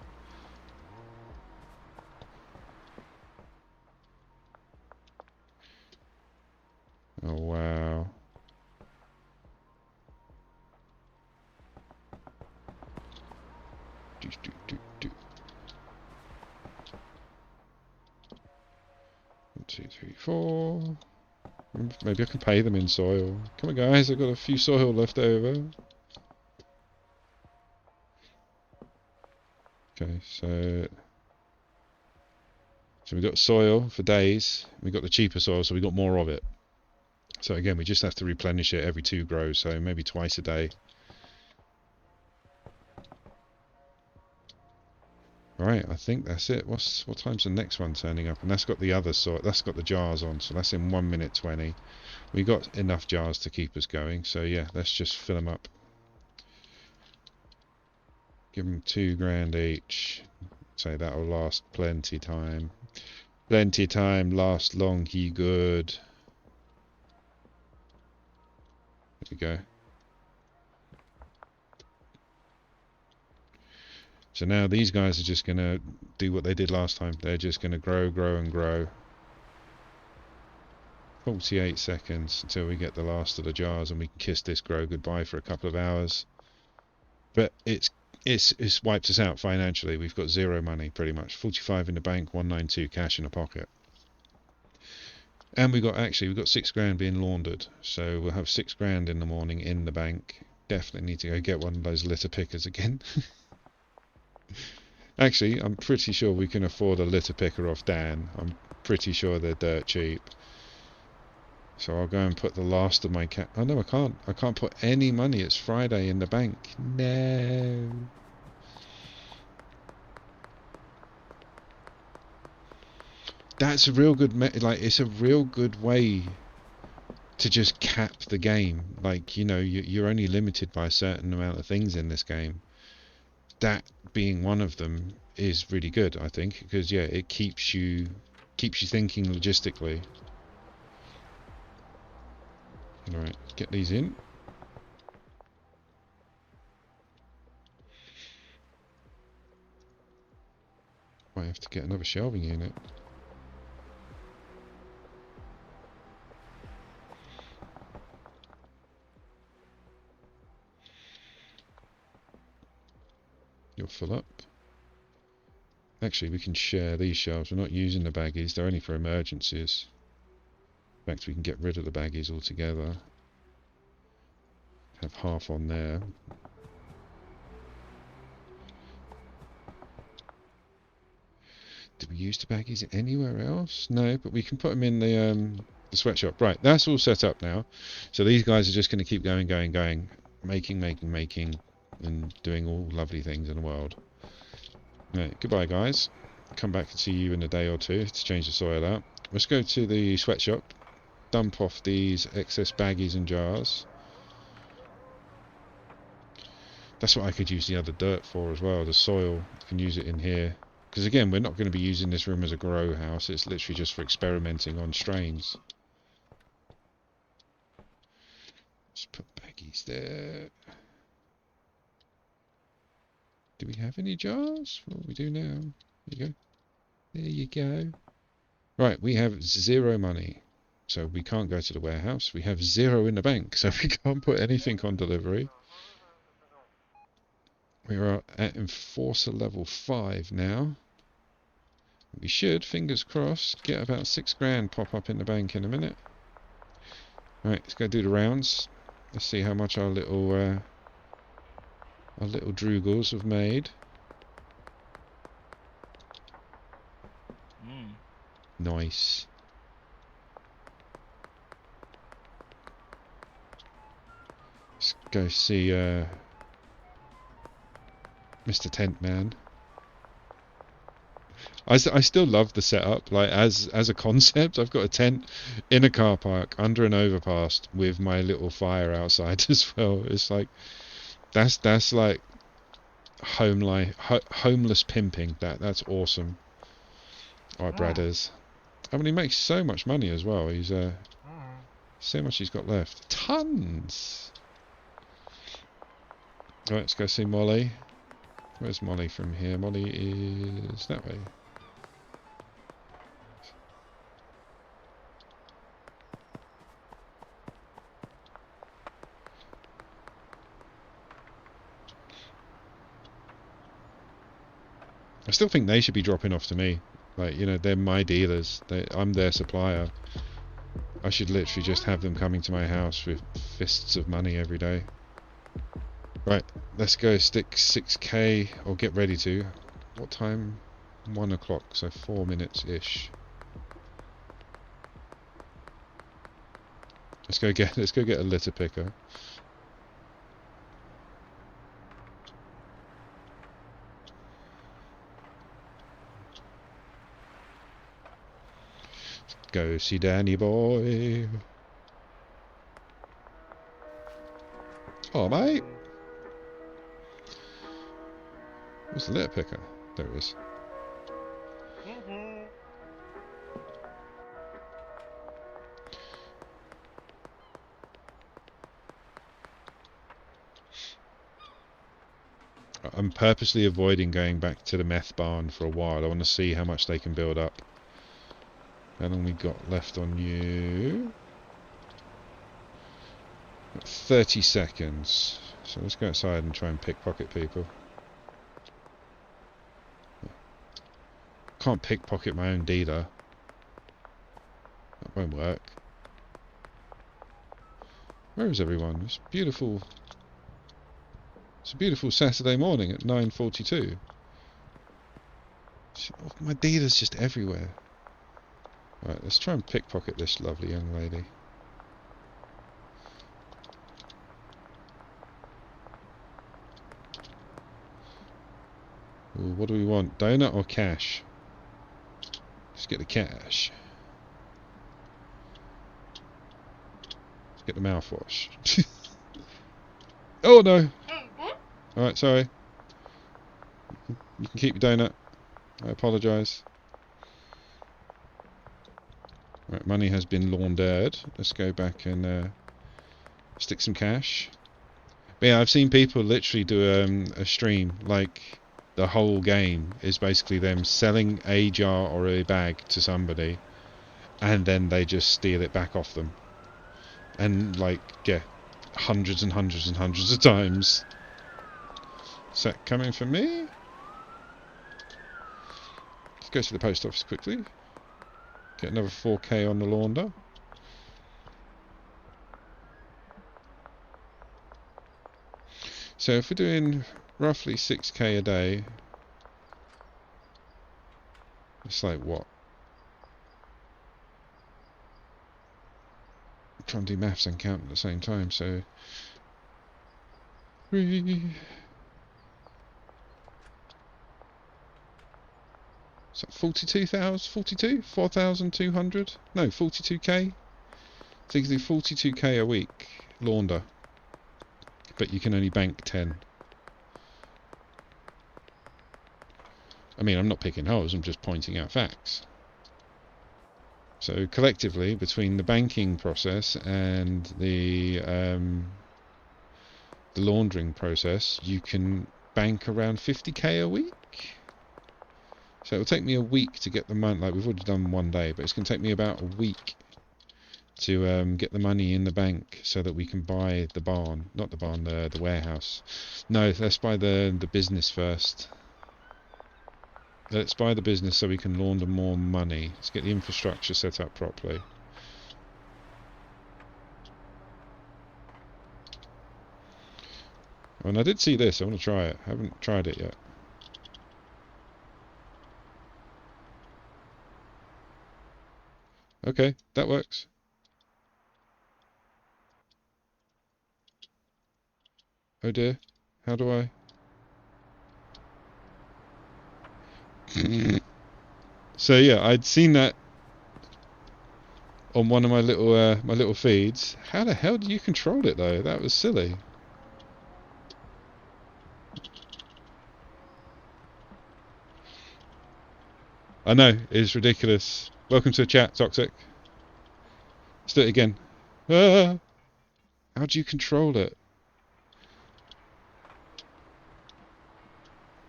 Oh, wow. One, two, three, four. Maybe I can pay them in soil. Come on, guys, I've got a few soil left over. Okay, so we got soil for days. We got the cheaper soil, so we got more of it. So again, we just have to replenish it every 2 grows, so maybe twice a day. Right, I think that's it. What time's the next one turning up? And that's got the other sort. That's got the jars on, so that's in 1 minute 20. We got enough jars to keep us going. So yeah, let's just fill them up. Give them 2 grand each. So that'll last plenty time. Plenty time. Last long. He good. There we go. So now these guys are just going to do what they did last time. They're just going to grow, grow, and grow. 48 seconds until we get the last of the jars and we can kiss this grow goodbye for a couple of hours. But it's wiped us out financially. We've got 0 money pretty much. 45 in the bank, 192 cash in the pocket. And we've got 6 grand being laundered. So we'll have 6 grand in the morning in the bank. Definitely need to go get one of those litter pickers again. Actually, I'm pretty sure we can afford a litter picker off Dan. I'm pretty sure they're dirt cheap. So I'll go and put the last of my Oh no, I can't. I can't put any money. It's Friday in the bank. No. That's a real good it's a real good way to just cap the game. Like, you know, you're only limited by a certain amount of things in this game. That being one of them is really good, I think, because yeah, it keeps you thinking logistically. Alright, get these in. Might have to get another shelving unit. You'll fill up. Actually, we can share these shelves. We're not using the baggies. They're only for emergencies. In fact, we can get rid of the baggies altogether. Have half on there. Did we use the baggies anywhere else? No, but we can put them in the sweatshop. Right, that's all set up now. So these guys are just going to keep going, making, and doing all lovely things in the world. Right, goodbye, guys. Come back and see you in a day or two to change the soil out. Let's go to the sweatshop, dump off these excess baggies and jars. That's what I could use the other dirt for as well, the soil. I can use it in here. Because again, we're not going to be using this room as a grow house. It's literally just for experimenting on strains. Let's put baggies there. Do we have any jars? What do we do now? There you go. There you go. Right, we have 0 money. So we can't go to the warehouse. We have 0 in the bank, so we can't put anything on delivery. We are at Enforcer level 5 now. We should, fingers crossed, get about 6 grand pop up in the bank in a minute. Right, let's go do the rounds. Let's see how much our little Droogles have made. Nice. Let's go see Mr. Tent Man. I still love the setup. Like as a concept, I've got a tent in a car park under an overpass with my little fire outside as well. It's like that's like homeless pimping. That's awesome. Alright, Bradders. I mean, he makes so much money as well. He's so much he's got left. Tons. Right, let's go see Molly. Where's Molly from here? Molly is that way. I still think they should be dropping off to me. Like, you know, they're my dealers. I'm their supplier. I should literally just have them coming to my house with fists of money every day. Right, let's go stick 6k, or get ready to. What time? 1 o'clock, so 4 minutes-ish. Let's go get a litter picker. Go see Danny boy. Oh, mate. Where's the litter picker? There it is. I'm purposely avoiding going back to the meth barn for a while. I want to see how much they can build up. How long we got left on you? 30 seconds. So let's go outside and try and pickpocket people. Can't pickpocket my own dealer. That won't work. Where is everyone? It's beautiful. It's a beautiful Saturday morning at 9:42. Oh, my dealer's just everywhere. Right, let's try and pickpocket this lovely young lady. Ooh, what do we want? Donut or cash? Let's get the cash. Let's get the mouthwash. Oh no! Alright, sorry. You can keep your donut. I apologise. Right, money has been laundered. Let's go back and stick some cash. But yeah, I've seen people literally do a stream, like the whole game is basically them selling a jar or a bag to somebody, and then they just steal it back off them. And like, yeah, hundreds and hundreds and hundreds of times. Is that coming for me? Let's go to the post office quickly. Get another 4k on the launder. So if we're doing roughly 6k a day, it's like what? I'm trying to do maths and count at the same time, so... 3... So 42,000? 42? 4,200? No, 42k? So you can do 42k a week, launder. But you can only bank 10. I mean, I'm not picking holes, I'm just pointing out facts. So collectively, between the banking process and the laundering process, you can bank around 50k a week. So it'll take me a week to get the money. Like, we've already done 1 day, but it's going to take me about a week to get the money in the bank so that we can buy the barn. Not the barn, the warehouse. No, let's buy the business first. Let's buy the business so we can launder more money. Let's get the infrastructure set up properly. Oh, and I did see this. I want to try it. I haven't tried it yet. Okay, that works. Oh dear. How do I... So yeah, I'd seen that on one of my little feeds. How the hell do you control it though? That was silly. I know, it's ridiculous. Welcome to the chat, Toxic. Let's do it again. Ah! How do you control it?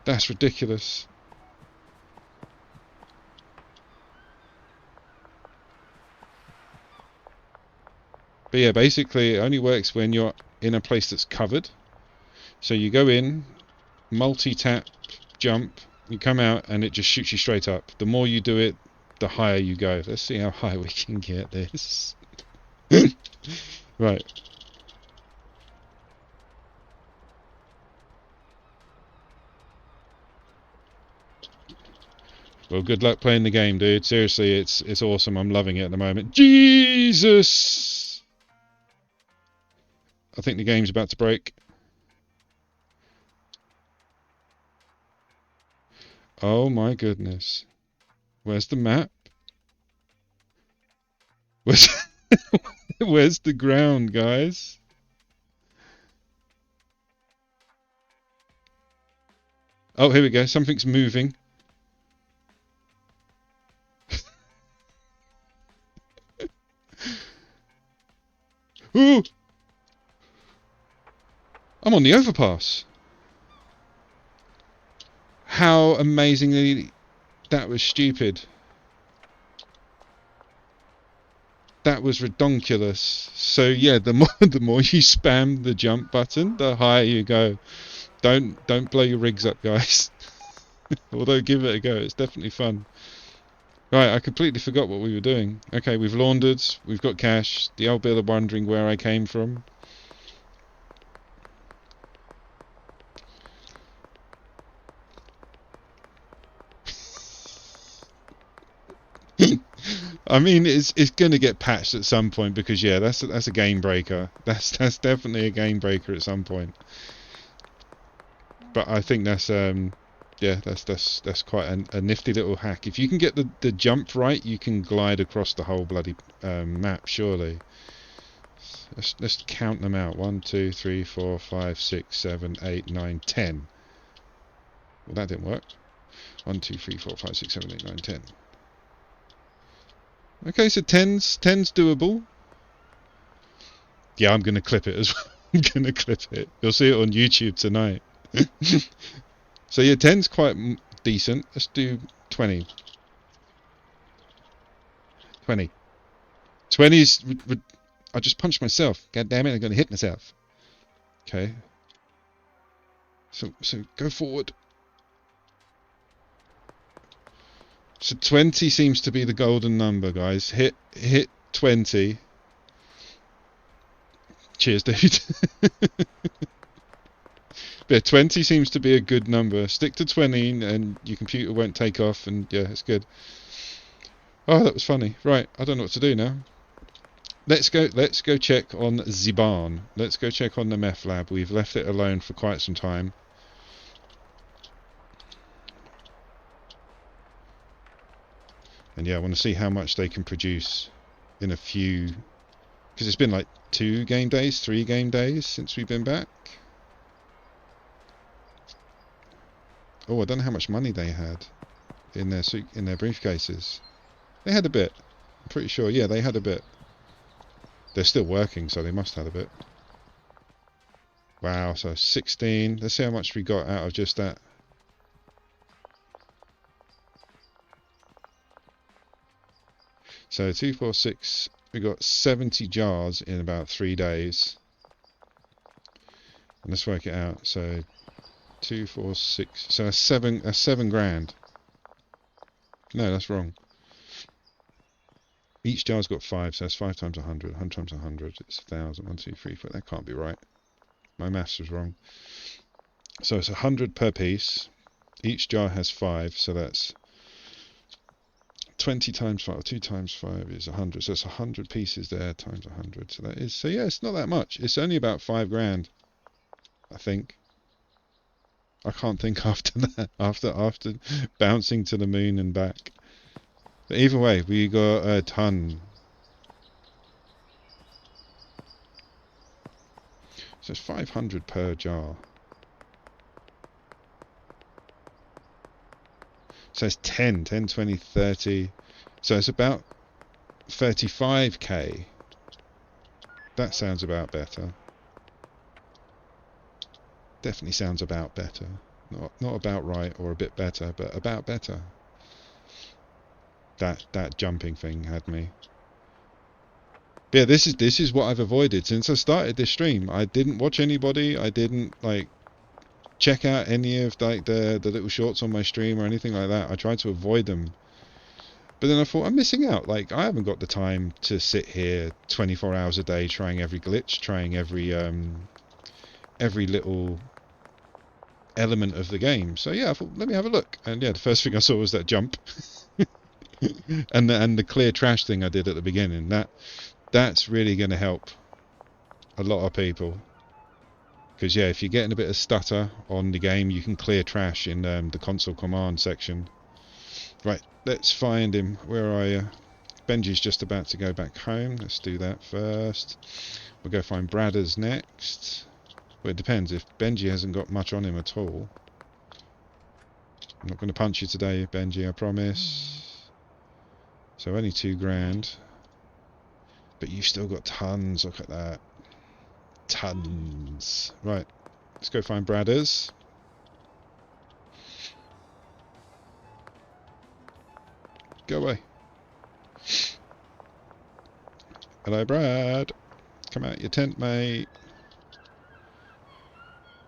That's ridiculous. But yeah, basically it only works when you're in a place that's covered. So you go in, multi-tap, jump, You come out and it just shoots you straight up. The more you do it, the higher you go. Let's see how high we can get this. Right. Well, good luck playing the game, dude. Seriously, it's awesome. I'm loving it at the moment. Jesus! I think the game's about to break. Oh my goodness. Where's the map? Where's, where's the ground, guys? Oh, here we go. Something's moving. Ooh! I'm on the overpass. How amazingly that was stupid. That was redonkulous. So yeah, the more you spam the jump button, the higher you go. Don't blow your rigs up, guys. Although give it a go, it's definitely fun. Right, I completely forgot what we were doing. Okay, we've laundered, we've got cash. The old Bill are wondering where I came from. I mean, it's going to get patched at some point because yeah, that's a game breaker. That's definitely a game breaker at some point. But I think that's yeah, that's quite a nifty little hack. If you can get the jump right, you can glide across the whole bloody map. Surely. Let's count them out. 1, 2, 3, 4, 5, 6, 7, 8, 9, 10. Well, that didn't work. 1, 2, 3, 4, 5, 6, 7, 8, 9, 10. Okay, so 10's doable. Yeah, I'm gonna clip it as well. I'm gonna clip it. You'll see it on YouTube tonight. So yeah, 10's quite decent. Let's do 20. 20. 20's... I just punched myself. God damn it, I'm gonna hit myself. Okay. So go forward. So 20 seems to be the golden number, guys. Hit 20. Cheers, dude. Yeah, 20 seems to be a good number. Stick to 20 and your computer won't take off, and yeah, it's good. Oh, that was funny. Right, I don't know what to do now. Let's go check on the barn. Let's go check on the meth lab. We've left it alone for quite some time. And yeah, I want to see how much they can produce in a few... Because it's been like 2 game days, 3 game days since we've been back. Oh, I don't know how much money they had in their briefcases. They had a bit. I'm pretty sure. Yeah, they had a bit. They're still working, so they must have a bit. Wow, so 16. Let's see how much we got out of just that. So 2, 4, 6. We got 70 jars in about 3 days. And let's work it out. So 2, 4, 6. So that's 7 grand. No, that's wrong. Each jar's got 5, so that's 5 times 100. 100 times 100, it's 1,000. 1, 2, 3, 4. That can't be right. My maths was wrong. So it's 100 per piece. Each jar has 5, so that's 20 times 5, or 2 times 5 is 100. So it's 100 pieces there times 100. So that is, so yeah, it's not that much. It's only about 5 grand, I think. I can't think after that, after bouncing to the moon and back. But either way, we got a ton. So it's 500 per jar. So it's 10, 20, 30. So it's about 35k. That sounds about better. Definitely sounds about better. Not about right or a bit better, but about better. That jumping thing had me. But yeah, this is what I've avoided since I started this stream. I didn't watch anybody. I didn't like check out any of like the little shorts on my stream or anything like that. I try to avoid them. But then I thought, I'm missing out. Like, I haven't got the time to sit here 24 hours a day trying every glitch, trying every little element of the game. So yeah, I thought, let me have a look. And yeah, the first thing I saw was that jump. and the clear trash thing I did at the beginning. That's really going to help a lot of people. Because yeah, if you're getting a bit of stutter on the game, you can clear trash in the console command section. Right, let's find him. Where are you? Benji's just about to go back home. Let's do that first. We'll go find Bradders next. Well, it depends. If Benji hasn't got much on him at all. I'm not going to punch you today, Benji, I promise. So only $2,000. But you've still got tons. Look at that. Tons. Right, let's go find Bradders. Go away. Hello, Brad. Come out your tent, mate.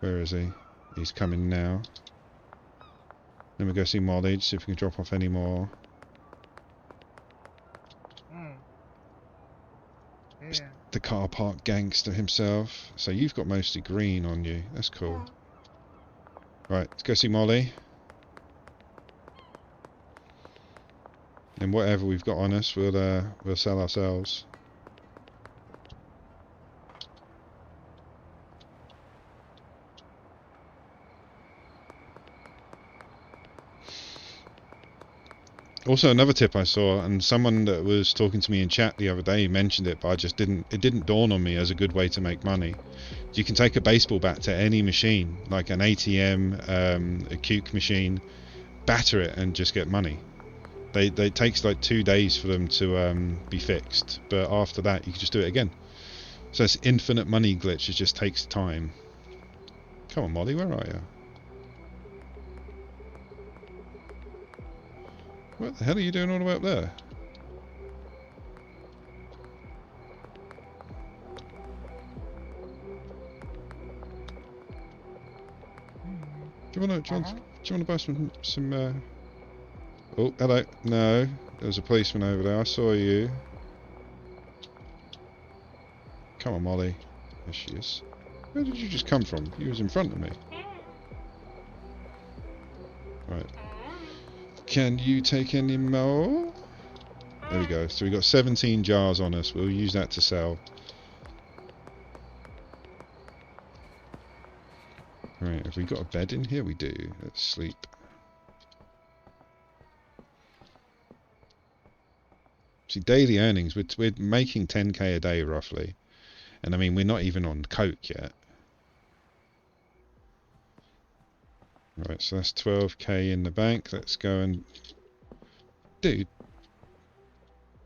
Where is he? He's coming now. Then we go see Molly, see if we can drop off any more. Yeah. The car park gangster himself. So you've got mostly green on you. That's cool. Right, let's go see Molly. And whatever we've got on us, we'll sell ourselves. Also, another tip I saw, and someone that was talking to me in chat the other day mentioned it, but it didn't dawn on me as a good way to make money. You can take a baseball bat to any machine, like an ATM, a Cuke machine, batter it and just get money. It takes like 2 days for them to be fixed, but after that you can just do it again. So it's infinite money glitch, it just takes time. Come on, Molly, where are you? What the hell are you doing all the way up there? Do you want to buy some Oh, hello. No, there was a policeman over there. I saw you. Come on, Molly. There she is. Where did you just come from? You was in front of me. Right. Can you take any more? There we go. So we got 17 jars on us. We'll use that to sell. Right, have we got a bed in here? We do. Let's sleep. See, daily earnings, we're making 10k a day roughly. And I mean, we're not even on coke yet. Right, so that's 12k in the bank. Let's go and... Dude.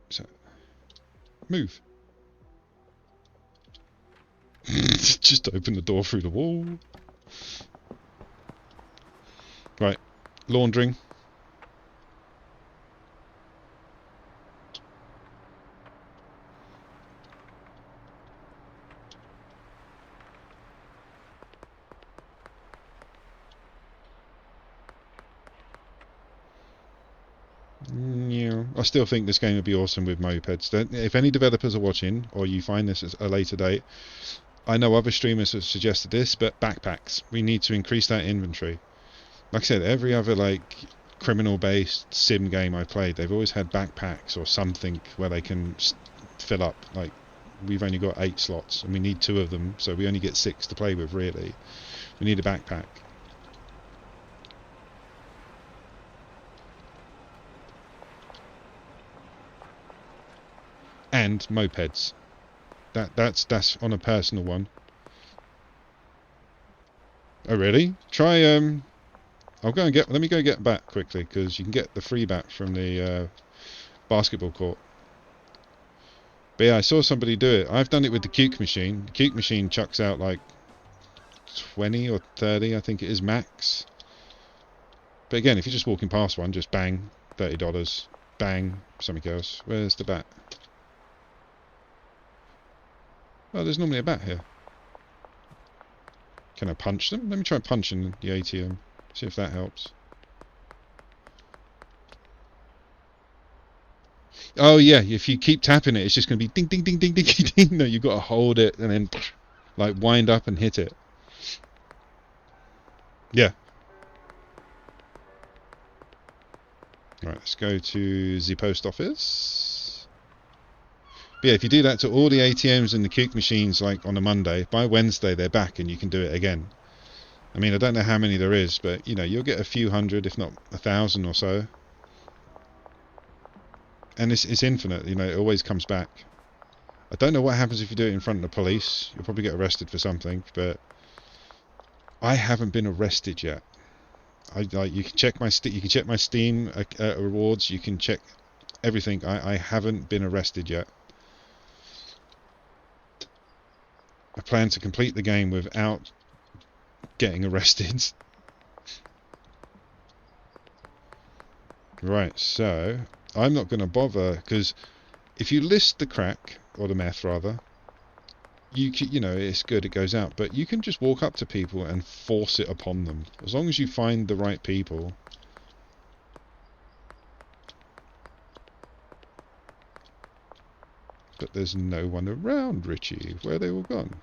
So... Move. Just open the door through the wall. Right, laundering. Yeah, I still think this game would be awesome with mopeds. If any developers are watching, or you find this at a later date, I know other streamers have suggested this, but backpacks. We need to increase that inventory. Like I said, every other like criminal-based sim game I played, they've always had backpacks or something where they can fill up. Like, we've only got 8 slots, and we need 2 of them, so we only get 6 to play with, really. We need a backpack. And mopeds. That's on a personal one. Oh really? Try I'll go and get. Let me go get a bat quickly, because you can get the free bat from the basketball court. But yeah, I saw somebody do it. I've done it with the Cuke machine. The Cuke machine chucks out like 20 or 30, I think it is max. But again, if you're just walking past one, just bang, $30, bang, something else. Where's the bat? Oh, there's normally a bat here. Can I punch them? Let me try punching the ATM. See if that helps. Oh yeah, if you keep tapping it, it's just going to be ding, ding, ding, ding, ding, ding, ding. No, you've got to hold it and then like wind up and hit it. Yeah. Right, let's go to the post office. But yeah, if you do that to all the ATMs and the Coke machines like on a Monday, by Wednesday they're back and you can do it again. I mean, I don't know how many there is, but you know, you'll get a few hundred, if not 1,000 or so. And it's infinite, you know, it always comes back. I don't know what happens if you do it in front of the police. You'll probably get arrested for something, but I haven't been arrested yet. You can check my Steam rewards. You can check everything. I haven't been arrested yet. I plan to complete the game without getting arrested. Right, so I'm not going to bother, because if you list the crack, or the meth rather, you know, it's good, it goes out, but you can just walk up to people and force it upon them, as long as you find the right people. But there's no one around, Richie. Where are they all gone?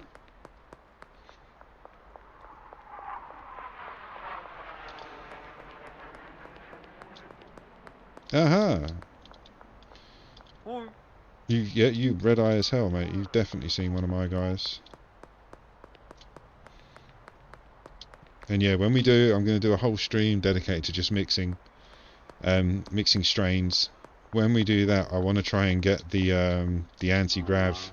Aha! You red eye as hell, mate. You've definitely seen one of my guys. And yeah, when we do, I'm going to do a whole stream dedicated to just mixing strains. When we do that, I want to try and get the anti-grav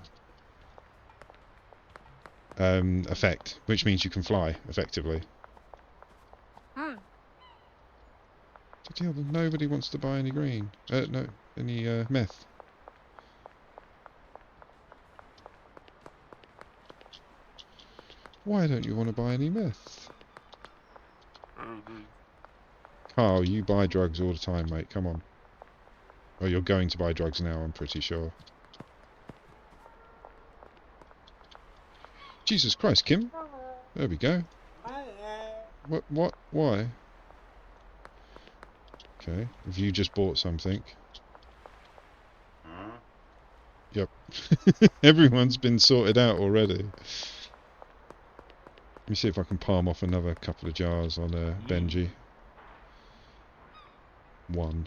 effect, which means you can fly effectively. Hell, nobody wants to buy any green. No, any meth. Why don't you want to buy any meth? Carl, you buy drugs all the time, mate. Come on. Well, you're going to buy drugs now, I'm pretty sure. Jesus Christ, Kim. There we go. What? Why? Okay. Have you just bought something? Yep. Everyone's been sorted out already. Let me see if I can palm off another couple of jars on Benji. One.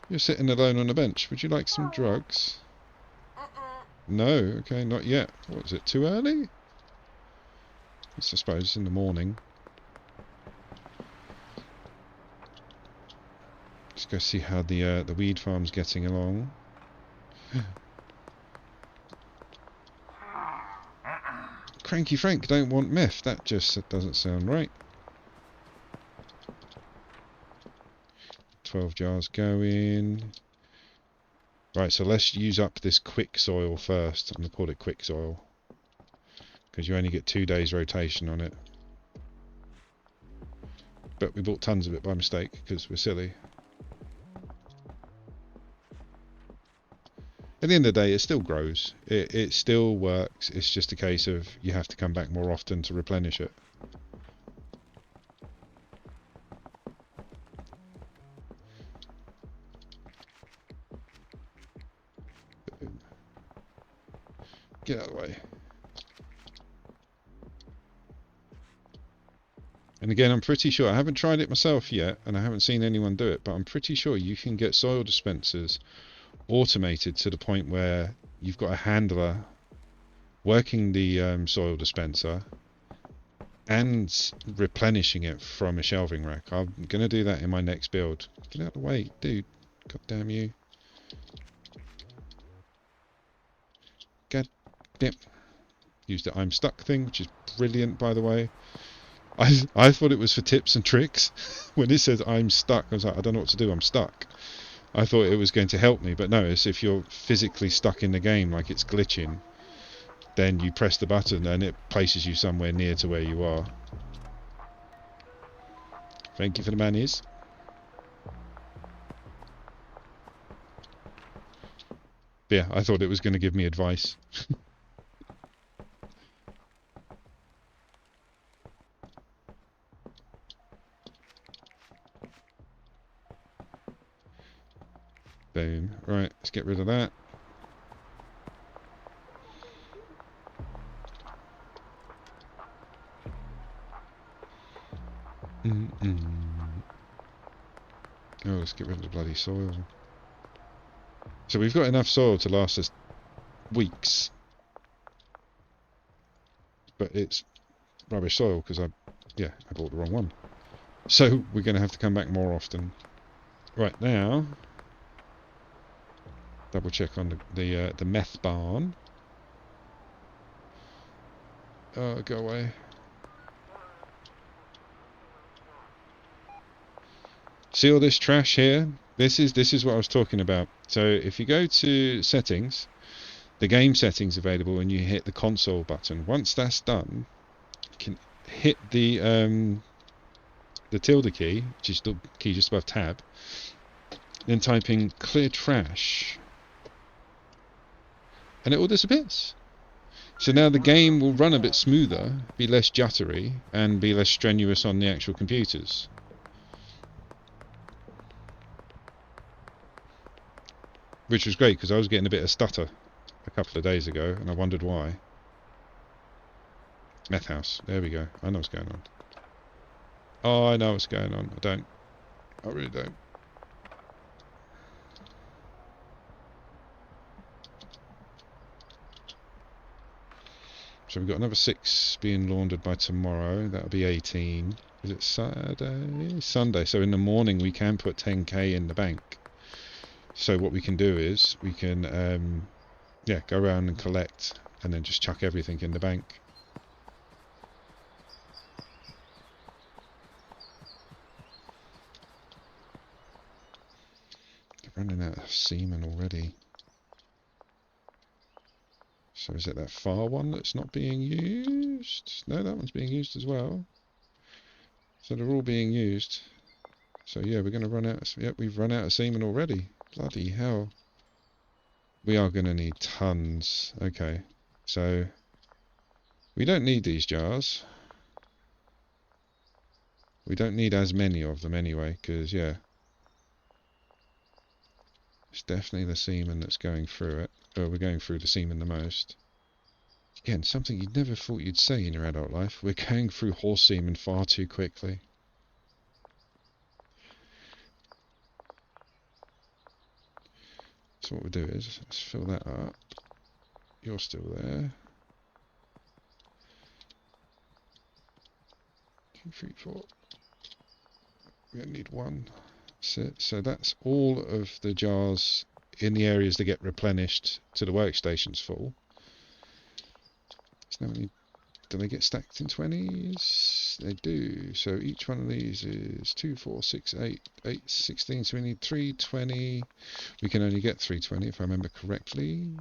You're sitting alone on a bench. Would you like some drugs? No? Okay, not yet. What is it, too early? I suppose in the morning. Let's go see how the weed farm's getting along. Cranky Frank don't want meth. That just doesn't sound right. 12 jars going. Right, so let's use up this quick soil first. I'm going to call it quick soil, because you only get 2 days rotation on it. But we bought tons of it by mistake, because we're silly. At the end of the day, it still grows. It still works. It's just a case of you have to come back more often to replenish it. Get out of the way. And again, I'm pretty sure, I haven't tried it myself yet, and I haven't seen anyone do it, but I'm pretty sure you can get soil dispensers automated to the point where you've got a handler working the soil dispenser and replenishing it from a shelving rack. I'm going to do that in my next build. Get out of the way, dude. God damn you. God damn. Used the I'm stuck thing, which is brilliant, by the way. I thought it was for tips and tricks. When it says I'm stuck, I was like, I don't know what to do, I'm stuck. I thought it was going to help me, but no, it's if you're physically stuck in the game, like it's glitching, then you press the button and it places you somewhere near to where you are. Thank you for the manis. But yeah, I thought it was going to give me advice. Boom. Right, let's get rid of that. Oh, let's get rid of the bloody soil. So we've got enough soil to last us weeks. But it's rubbish soil because I bought the wrong one. So we're going to have to come back more often. Right now, double check on the meth barn. Oh, go away. See all this trash here? This is what I was talking about. So if you go to settings, the game settings available, and you hit the console button. Once that's done, you can hit the tilde key, which is the key just above tab, then type in clear trash, and it all disappears. So now the game will run a bit smoother, be less jittery, and be less strenuous on the actual computers. Which was great, because I was getting a bit of stutter a couple of days ago, and I wondered why. Meth house. There we go. I know what's going on. Oh, I know what's going on. I don't. I really don't. So we've got another 6 being laundered by tomorrow. That'll be 18. Is it Saturday? Sunday. So in the morning we can put 10k in the bank. So what we can do is we can, go around and collect, and then just chuck everything in the bank. They're running out of semen already. So is it that far one that's not being used? No, that one's being used as well. So they're all being used. So yeah, we're going to run out. Yep, we've run out of semen already. Bloody hell. We are going to need tons. Okay, so we don't need these jars. We don't need as many of them anyway, because yeah, it's definitely the semen that's going through it. We're going through the semen the most. Again, something you'd never thought you'd say in your adult life. We're going through horse semen far too quickly. So what we do is, let's fill that up. You're still there. 2, 3, 4. We only need one. So that's all of the jars in the areas that get replenished to the workstations full. So now we need, do they get stacked in 20s? They do. So each one of these is 2, 4, 6, 8, 8, 16. So we need 320. We can only get 320 if I remember correctly.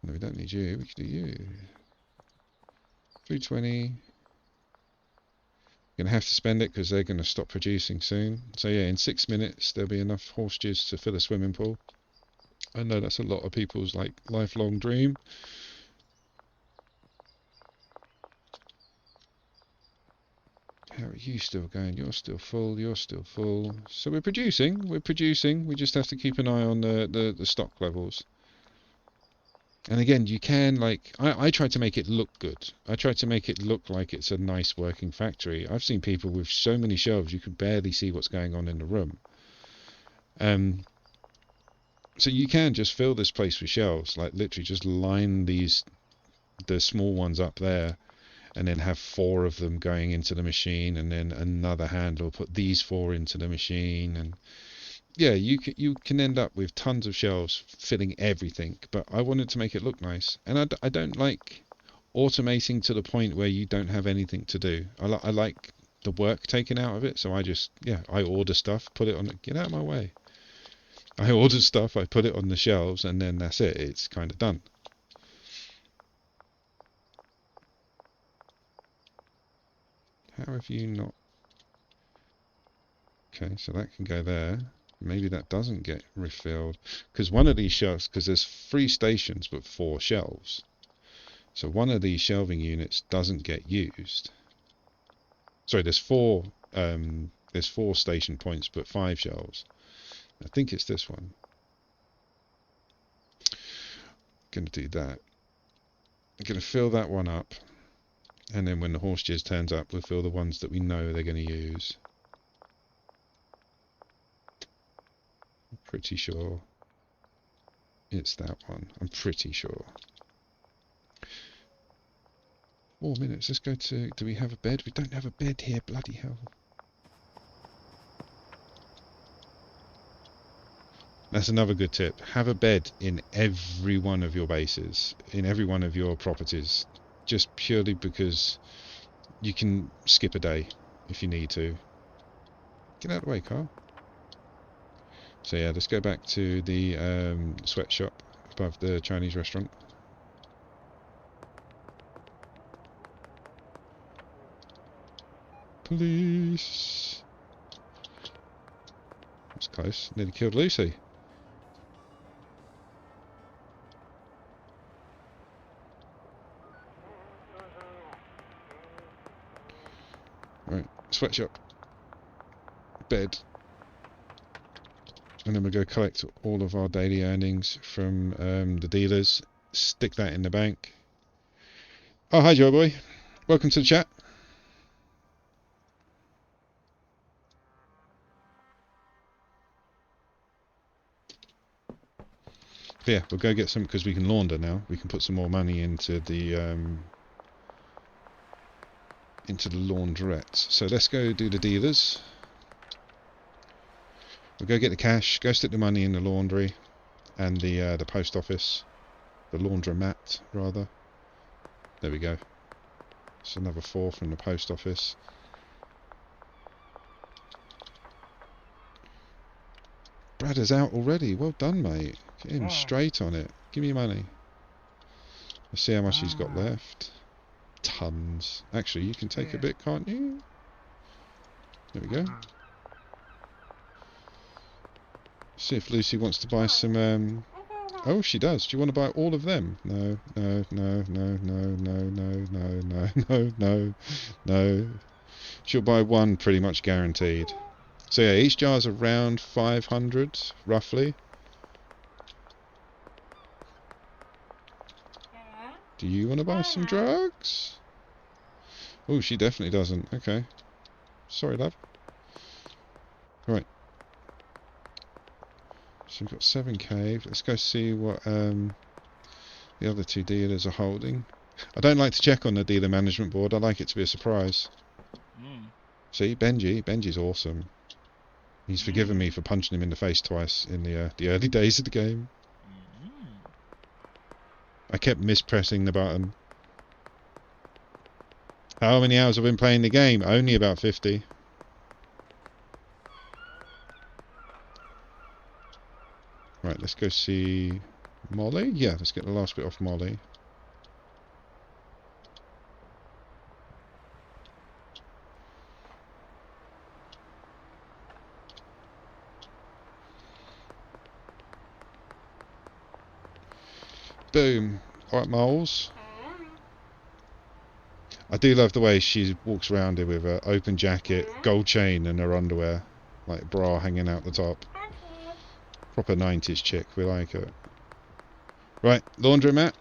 No, we don't need you. We can do you. 320. Going to have to spend it because they're going to stop producing soon. So yeah, in 6 minutes there'll be enough horse jizz to fill a swimming pool. I know that's a lot of people's like lifelong dream. How are you still going? You're still full. You're still full. So we're producing. We're producing. We just have to keep an eye on the stock levels. And again, you can, like, I try to make it look good. I try to make it look like it's a nice working factory. I've seen people with so many shelves you could barely see what's going on in the room. So you can just fill this place with shelves, like literally just line the small ones up there, and then have 4 of them going into the machine, and then another handler put these 4 into the machine, and yeah, you can end up with tons of shelves filling everything. But I wanted to make it look nice, and I don't like automating to the point where you don't have anything to do. I like the work taken out of it, so I order stuff, put it on. Get out of my way. I order stuff, I put it on the shelves, and then that's it. It's kind of done. How have you not Okay, so that can go there. Maybe that doesn't get refilled. Because one of these shelves, because there's 3 stations but 4 shelves. So one of these shelving units doesn't get used. Sorry, there's 4 station points but 5 shelves. I think it's this one. Gonna do that. I'm gonna fill that one up. And then when the horse jizz turns up, we'll fill the ones that we know they're gonna use. I'm pretty sure it's that one. I'm pretty sure. 4 minutes. Let's go to... Do we have a bed? We don't have a bed here. Bloody hell. That's another good tip. Have a bed in every one of your bases. In every one of your properties. Just purely because you can skip a day if you need to. Get out of the way, Carl. So yeah, let's go back to the sweatshop above the Chinese restaurant. Police! That's close. Nearly killed Lucy. Right, sweatshop. Bed. And then we'll go collect all of our daily earnings from the dealers. Stick that in the bank. Oh, hi, Joe Boy. Welcome to the chat. But yeah, we'll go get some, because we can launder now. We can put some more money into the laundrette. So let's go do the dealers. We'll go get the cash. Go stick the money in the laundry and the post office, the laundromat rather. There we go. It's another 4 from the post office. Brad is out already. Well done, mate. Get him straight on it. Give me your money. Let's see how much he's got left. Tons. Actually, you can take a bit, can't you? There we go. See if Lucy wants to buy some... Oh, she does. Do you want to buy all of them? No, no, no, no, no, no, no, no, no, no, no, no. She'll buy one pretty much guaranteed. So yeah, each jar's around 500, roughly. Do you want to buy some drugs? Oh, she definitely doesn't. Okay. Sorry, love. Right. So we've got 7k. Let's go see what the other 2 dealers are holding. I don't like to check on the dealer management board. I like it to be a surprise. See, Benji's awesome. He's forgiven me for punching him in the face twice in the early days of the game. I kept mispressing the button. How many hours have I been playing the game? Only about 50. Right, let's go see Molly. Yeah, let's get the last bit off Molly. Boom. Alright, Moles. I do love the way she walks around here with her open jacket, gold chain and her underwear. Like bra hanging out the top. Proper 90s chick, we like it. Right, laundromat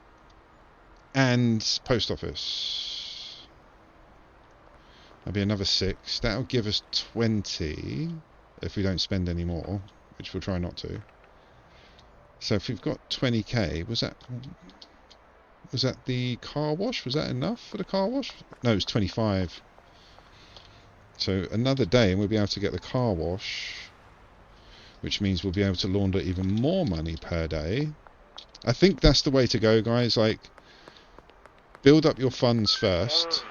and post office. That'll be another 6. That'll give us 20 if we don't spend any more, which we'll try not to. So if we've got 20k, was that the car wash? Was that enough for the car wash? No, it was 25. So another day and we'll be able to get the car wash, which means we'll be able to launder even more money per day. I think that's the way to go, guys. Like, build up your funds first.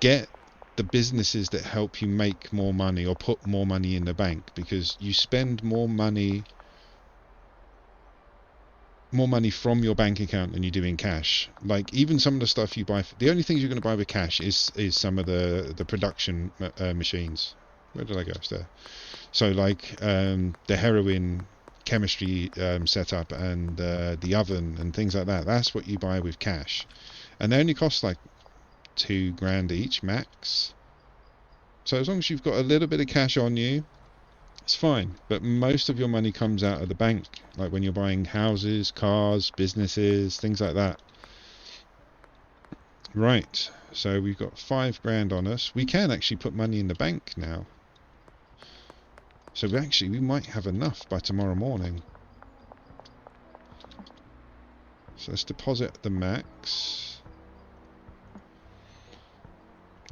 Get the businesses that help you make more money or put more money in the bank, because you spend more money from your bank account than you do in cash. Like, even some of the stuff you buy, the only things you're going to buy with cash is some of the production machines. Where did I go? It's there. So like the heroin chemistry setup and the oven and things like that. That's what you buy with cash, and they only cost like £2 each max. So as long as you've got a little bit of cash on you, it's fine. But most of your money comes out of the bank, like when you're buying houses, cars, businesses, things like that. Right. So we've got £5 on us. We can actually put money in the bank now. So we might have enough by tomorrow morning. So let's deposit the max.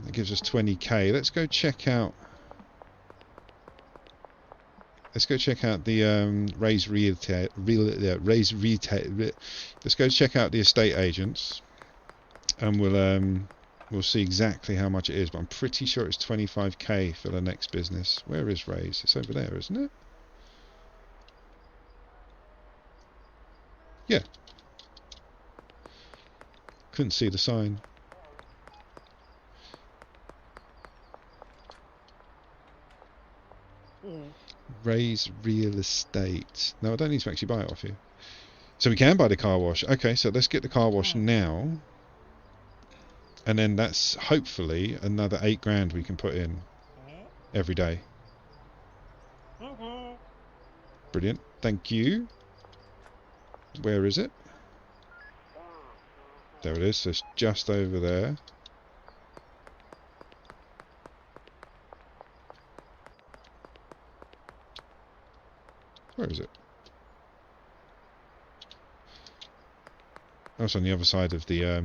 That gives us 20k. Let's go check out the Raise Retail. Let's go check out the estate agents, and we'll see exactly how much it is. But I'm pretty sure it's 25k for the next business. Where is Raise? It's over there, isn't it? Yeah. Couldn't see the sign. Raise Real Estate. No, I don't need to actually buy it off you. So we can buy the car wash. Okay, so let's get the car wash now. And then that's hopefully another £8 we can put in every day. Brilliant. Thank you. Where is it? There it is. So it's just over there. Where is it? Oh, it's on the other side of the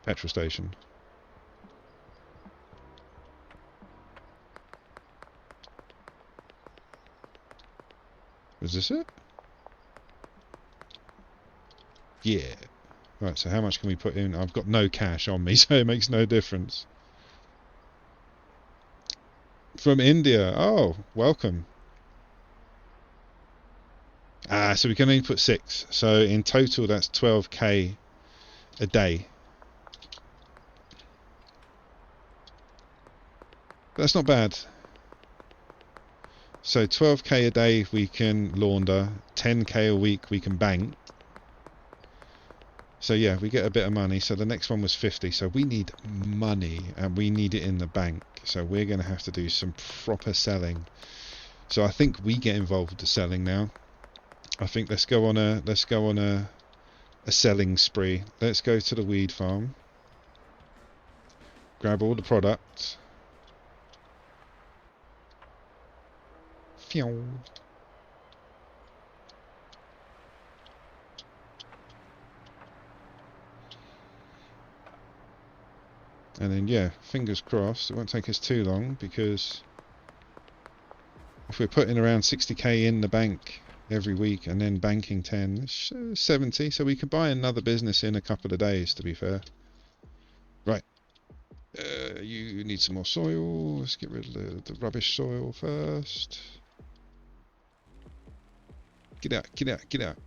petrol station. Is this it? Yeah. Right, so how much can we put in? I've got no cash on me, so it makes no difference. From India. Oh, welcome. So we can only put 6. So in total, that's 12k a day. That's not bad. So 12k a day we can launder, 10k a week we can bank. So yeah, we get a bit of money. So the next one was 50. So we need money, and we need it in the bank. So we're going to have to do some proper selling. So I think we get involved with the selling now. I think let's go on a selling spree. Let's go to the weed farm. Grab all the products. Phew. And then yeah, fingers crossed it won't take us too long, because if we're putting around 60k in the bank every week and then banking 10, 70, so we could buy another business in a couple of days, to be fair. Right. You need some more soil. Let's get rid of the rubbish soil first. Get out, get out, get out.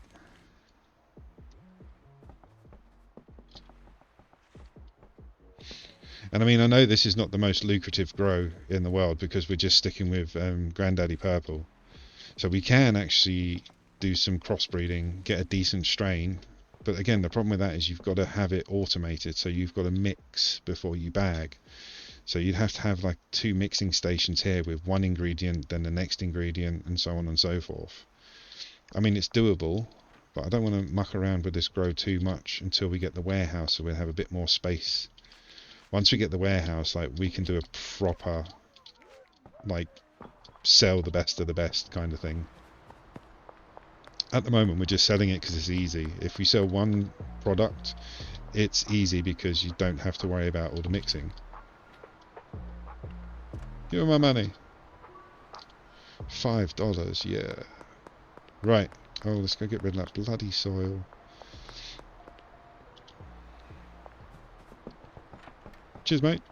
And I mean, I know this is not the most lucrative grow in the world, because we're just sticking with Granddaddy Purple. So we can actually do some crossbreeding, get a decent strain. But again, the problem with that is you've got to have it automated. So you've got to mix before you bag. So you'd have to have like 2 mixing stations here with one ingredient, then the next ingredient, and so on and so forth. I mean, it's doable, but I don't want to muck around with this grow too much until we get the warehouse, so we'll have a bit more space. Once we get the warehouse, like, we can do a proper, like, sell the best of the best kind of thing. At the moment, we're just selling it because it's easy. If we sell one product, it's easy because you don't have to worry about all the mixing. Give me my money. $5, yeah. Right. Oh, let's go get rid of that bloody soil. Cheers, mate.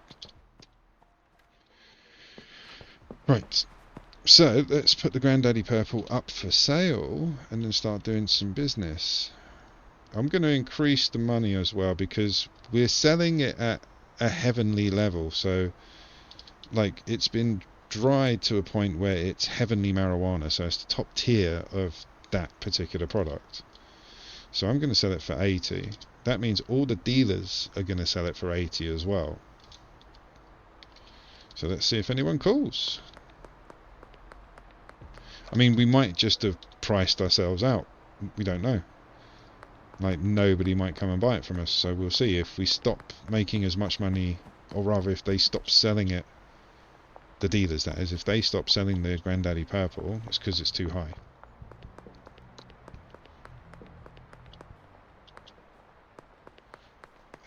Right. So, let's put the Granddaddy Purple up for sale and then start doing some business. I'm going to increase the money as well, because we're selling it at a heavenly level. So, like, it's been dried to a point where it's heavenly marijuana, so it's the top tier of that particular product. So I'm going to sell it for 80. That means all the dealers are going to sell it for 80 as well. So let's see if anyone calls. I mean, we might just have priced ourselves out. We don't know. Like, nobody might come and buy it from us, so we'll see. If we stop making as much money, or rather if they stop selling it, the dealers that is, if they stop selling the Granddaddy Purple, it's because it's too high.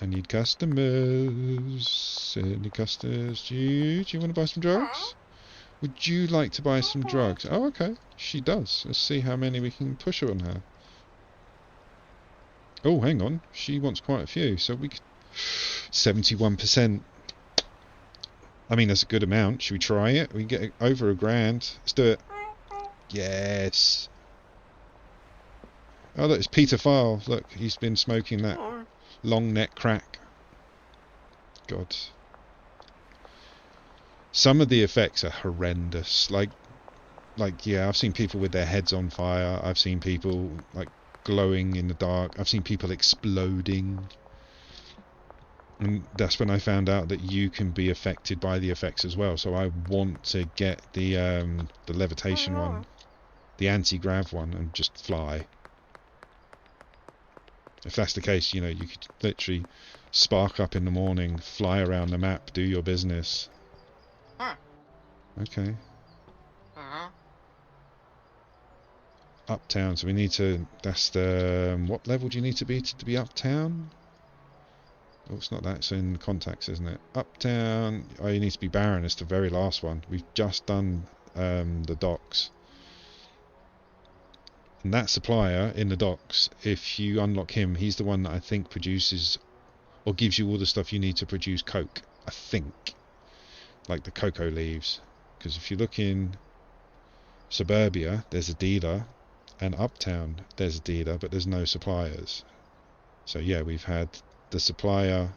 I need customers. Any customers? Do you want to buy some drugs? Would you like to buy some drugs? Oh, okay. She does. Let's see how many we can push on her. Oh, hang on. She wants quite a few, so we could... 71%. I mean, that's a good amount. Should we try it? We can get over $1,000. Let's do it. Yes. Oh, look, it's Peter File. Look, he's been smoking that long neck crack. God. Some of the effects are horrendous. Like, yeah, I've seen people with their heads on fire. I've seen people, like, glowing in the dark. I've seen people exploding. And that's when I found out that you can be affected by the effects as well. So I want to get the levitation one, the anti-grav one, and just fly. If that's the case, you know, you could literally spark up in the morning, fly around the map, do your business. Okay. Uptown, so we need to... That's the... what level do you need to be uptown? Oh, it's not that, it's in contacts, isn't it? Uptown... Oh, you need to be Baron, it's the very last one. We've just done the docks. And that supplier in the docks, if you unlock him, he's the one that I think produces... or gives you all the stuff you need to produce coke. I think. Like the cocoa leaves. Because if you look in Suburbia, there's a dealer, and Uptown, there's a dealer, but there's no suppliers. So yeah, we've had the supplier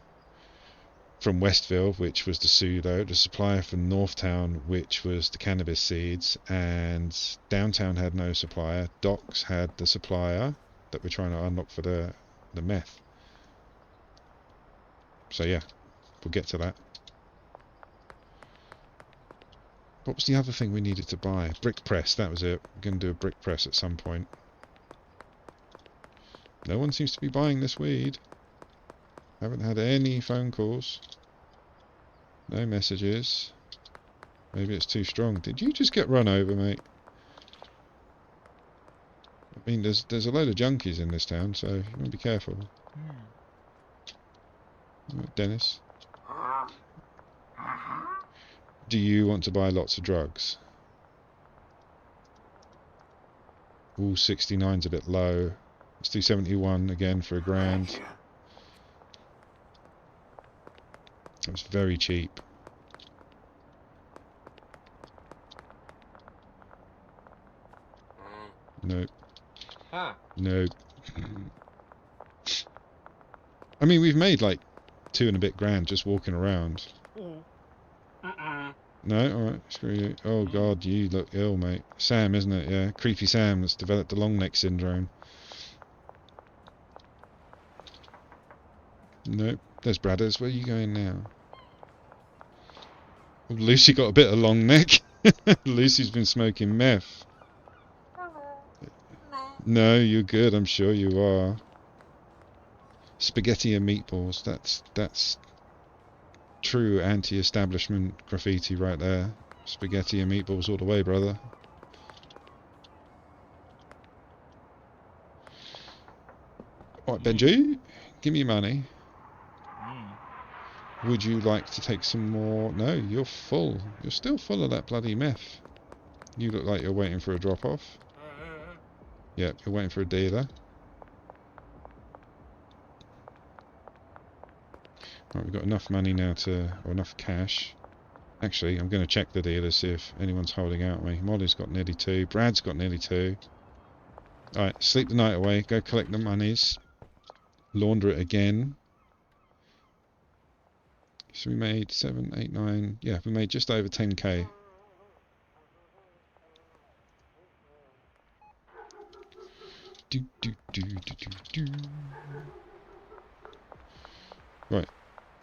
from Westville, which was the pseudo, the supplier from Northtown, which was the cannabis seeds, and Downtown had no supplier. Docks had the supplier that we're trying to unlock for the meth. So yeah, we'll get to that. What was the other thing we needed to buy? Brick press, that was it. We're going to do a brick press at some point. No one seems to be buying this weed. Haven't had any phone calls. No messages. Maybe it's too strong. Did you just get run over, mate? I mean, there's a load of junkies in this town, so you want to be careful. Dennis? Do you want to buy lots of drugs? Ooh, 69's a bit low. Let's do 71 again for $1,000. That's very cheap. Nope. Nope. I mean, we've made like $2 and a bit grand just walking around. No? Alright, screw you. Oh god, you look ill, mate. Sam, isn't it? Yeah. Creepy Sam that's developed the long neck syndrome. Nope. There's Bradders. Where are you going now? Oh, Lucy got a bit of long neck. Lucy's been smoking meth. No, you're good. I'm sure you are. Spaghetti and meatballs. That's true anti-establishment graffiti right there. Spaghetti and meatballs all the way, brother. Alright, Benji, give me money. Would you like to take some more? No, you're full. You're still full of that bloody meth. You look like you're waiting for a drop-off. Yep, you're waiting for a dealer. Right, we've got enough money now or enough cash. Actually, I'm going to check the dealers, see if anyone's holding out me. Molly's got nearly 2. Brad's got nearly 2. Alright, sleep the night away. Go collect the monies. Launder it again. So we made 7, 8, 9... Yeah, we made just over 10k. Right,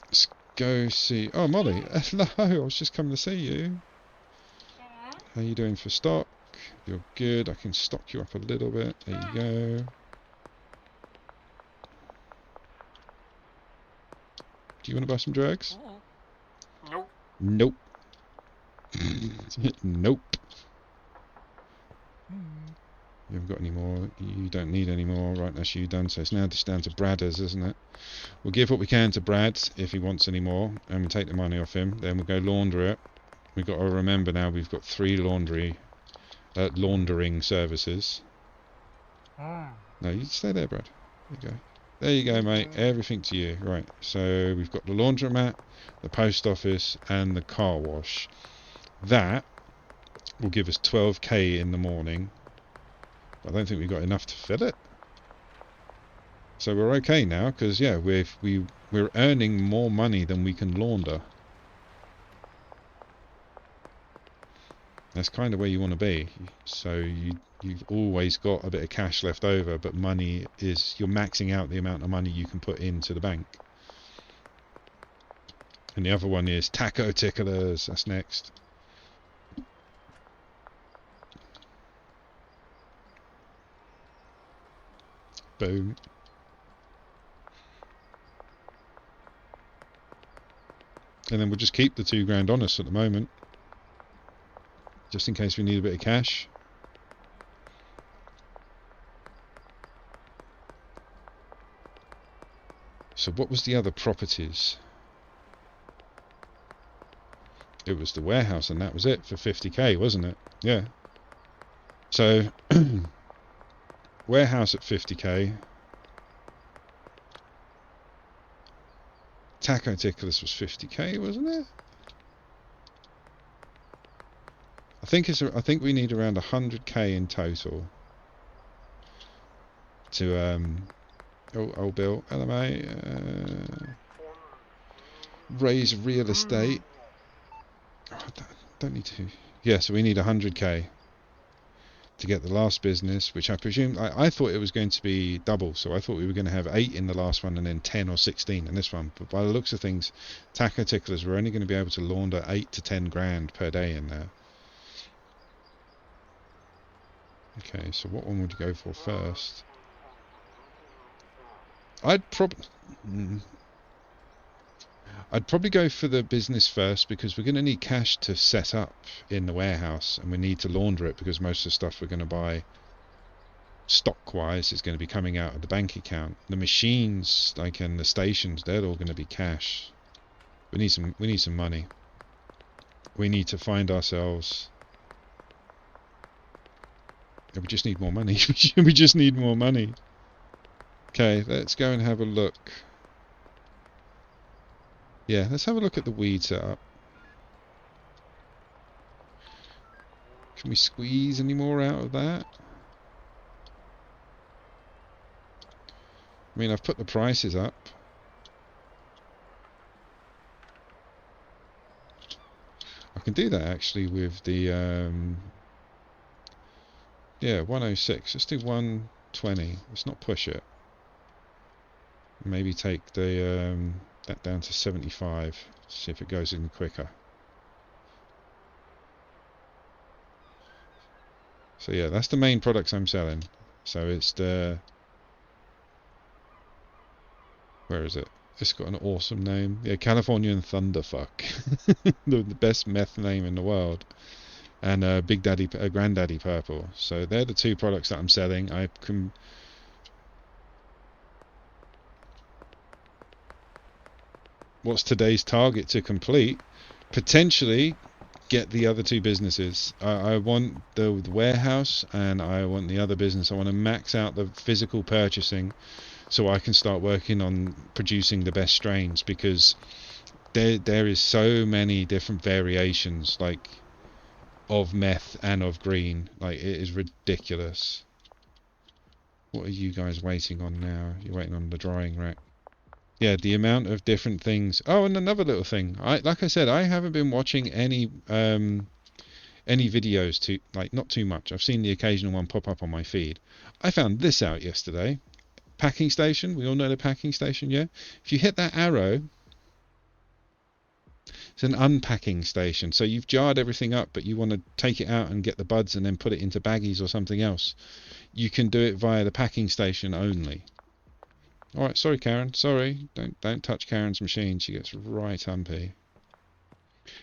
let's go see. Oh, Molly, hello. I was just coming to see you. How you doing for stock? You're good. I can stock you up a little bit. There you go. Do you want to buy some drugs? Nope. Nope. Nope. You haven't got any more. You don't need any more. Right, that's you done. So it's now just down to Bradders, isn't it? We'll give what we can to Brad if he wants any more, and we'll take the money off him. Then we'll go launder it. We've got to remember now we've got 3 laundering services. No, you stay there, Brad. There you go. There you go, mate. Everything to you. Right, so we've got the laundromat, the post office, and the car wash. That will give us 12k in the morning. I don't think we've got enough to fill it. So we're okay now, because yeah, we're earning more money than we can launder. That's kind of where you want to be. So you've always got a bit of cash left over, but money is, you're maxing out the amount of money you can put into the bank. And the other one is taco ticklers. That's next. Boom. And then we'll just keep the 2 grand on us at the moment, just in case we need a bit of cash. So what was the other properties? It was the warehouse, and that was it for 50k, wasn't it? Yeah. So warehouse at 50k. Taco ticklers was 50k, wasn't it? I think we need around 100k in total to old Bill, LMA, raise real estate. Oh, I don't need to. Yeah, so we need 100k to get the last business, which I presume, I thought it was going to be double, so I thought we were going to have 8 in the last one and then 10 or 16 in this one. But by the looks of things, taco ticklers, we're only going to be able to launder 8 to 10 grand per day in there. Okay, so what one would you go for first? I'd probably go for the business first, because we're going to need cash to set up in the warehouse, and we need to launder it because most of the stuff we're going to buy stock-wise is going to be coming out of the bank account. The machines, like in the stations, they're all going to be cash. We need some money. We need to find ourselves. We just need more money. We just need more money. Okay, let's go and have a look. Yeah, let's have a look at the weed setup. Can we squeeze any more out of that? I mean, I've put the prices up. I can do that actually with the yeah, 106. Let's do 120. Let's not push it. Maybe take the that down to 75. See if it goes in quicker. So yeah, that's the main products I'm selling. So it's the, where is it? It's got an awesome name. Yeah, Californian Thunderfuck. the best meth name in the world. And Big Daddy, Granddaddy Purple. So they're the 2 products that I'm selling. I can. What's today's target to complete? Potentially get the other 2 businesses. I want the warehouse, and I want the other business. I want to max out the physical purchasing so I can start working on producing the best strains, because there is so many different variations, like, of meth and of green. Like, it is ridiculous. What are you guys waiting on now? You're waiting on the drying rack. Yeah, the amount of different things. Oh, and another little thing. Like I said, I haven't been watching any any videos too, like, not too much. I've seen the occasional one pop up on my feed. I found this out yesterday. Packing station. We all know the packing station, yeah? If you hit that arrow, it's an unpacking station. So you've jarred everything up, but you want to take it out and get the buds and then put it into baggies or something else. You can do it via the packing station only. All right, sorry, Karen. Sorry, don't touch Karen's machine. She gets right humpy.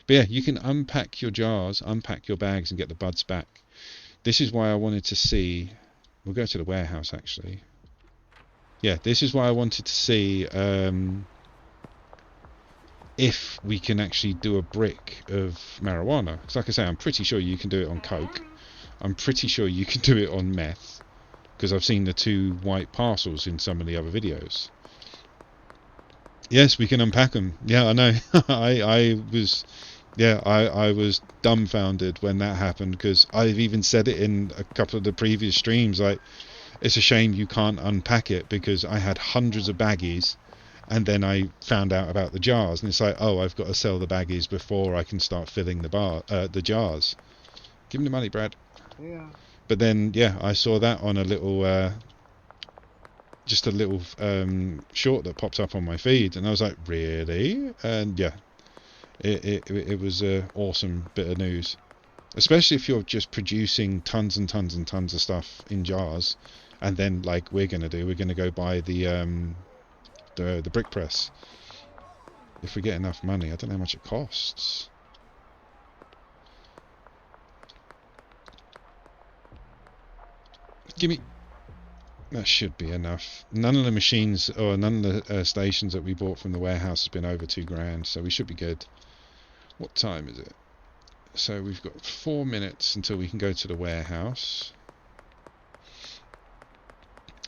But yeah, you can unpack your jars, unpack your bags, and get the buds back. This is why I wanted to see. We'll go to the warehouse actually. Yeah, this is why I wanted to see if we can actually do a brick of marijuana. Because like I say, I'm pretty sure you can do it on coke. I'm pretty sure you can do it on meth. Because I've seen the 2 white parcels in some of the other videos. Yes, we can unpack them. Yeah, I know. I was dumbfounded when that happened, because I've even said it in a couple of the previous streams. Like, it's a shame you can't unpack it, because I had hundreds of baggies, and then I found out about the jars, and it's like, oh, I've got to sell the baggies before I can start filling the jars. Give me the money, Brad. Yeah. But then, yeah, I saw that on a little, just a little short that popped up on my feed, and I was like, really? And yeah, it was an awesome bit of news, especially if you're just producing tons and tons and tons of stuff in jars, and then like we're gonna go buy the brick press if we get enough money. I don't know how much it costs. Give me. That should be enough. None of the machines or none of the stations that we bought from the warehouse has been over $2,000, so we should be good. What time is it? So we've got 4 minutes until we can go to the warehouse.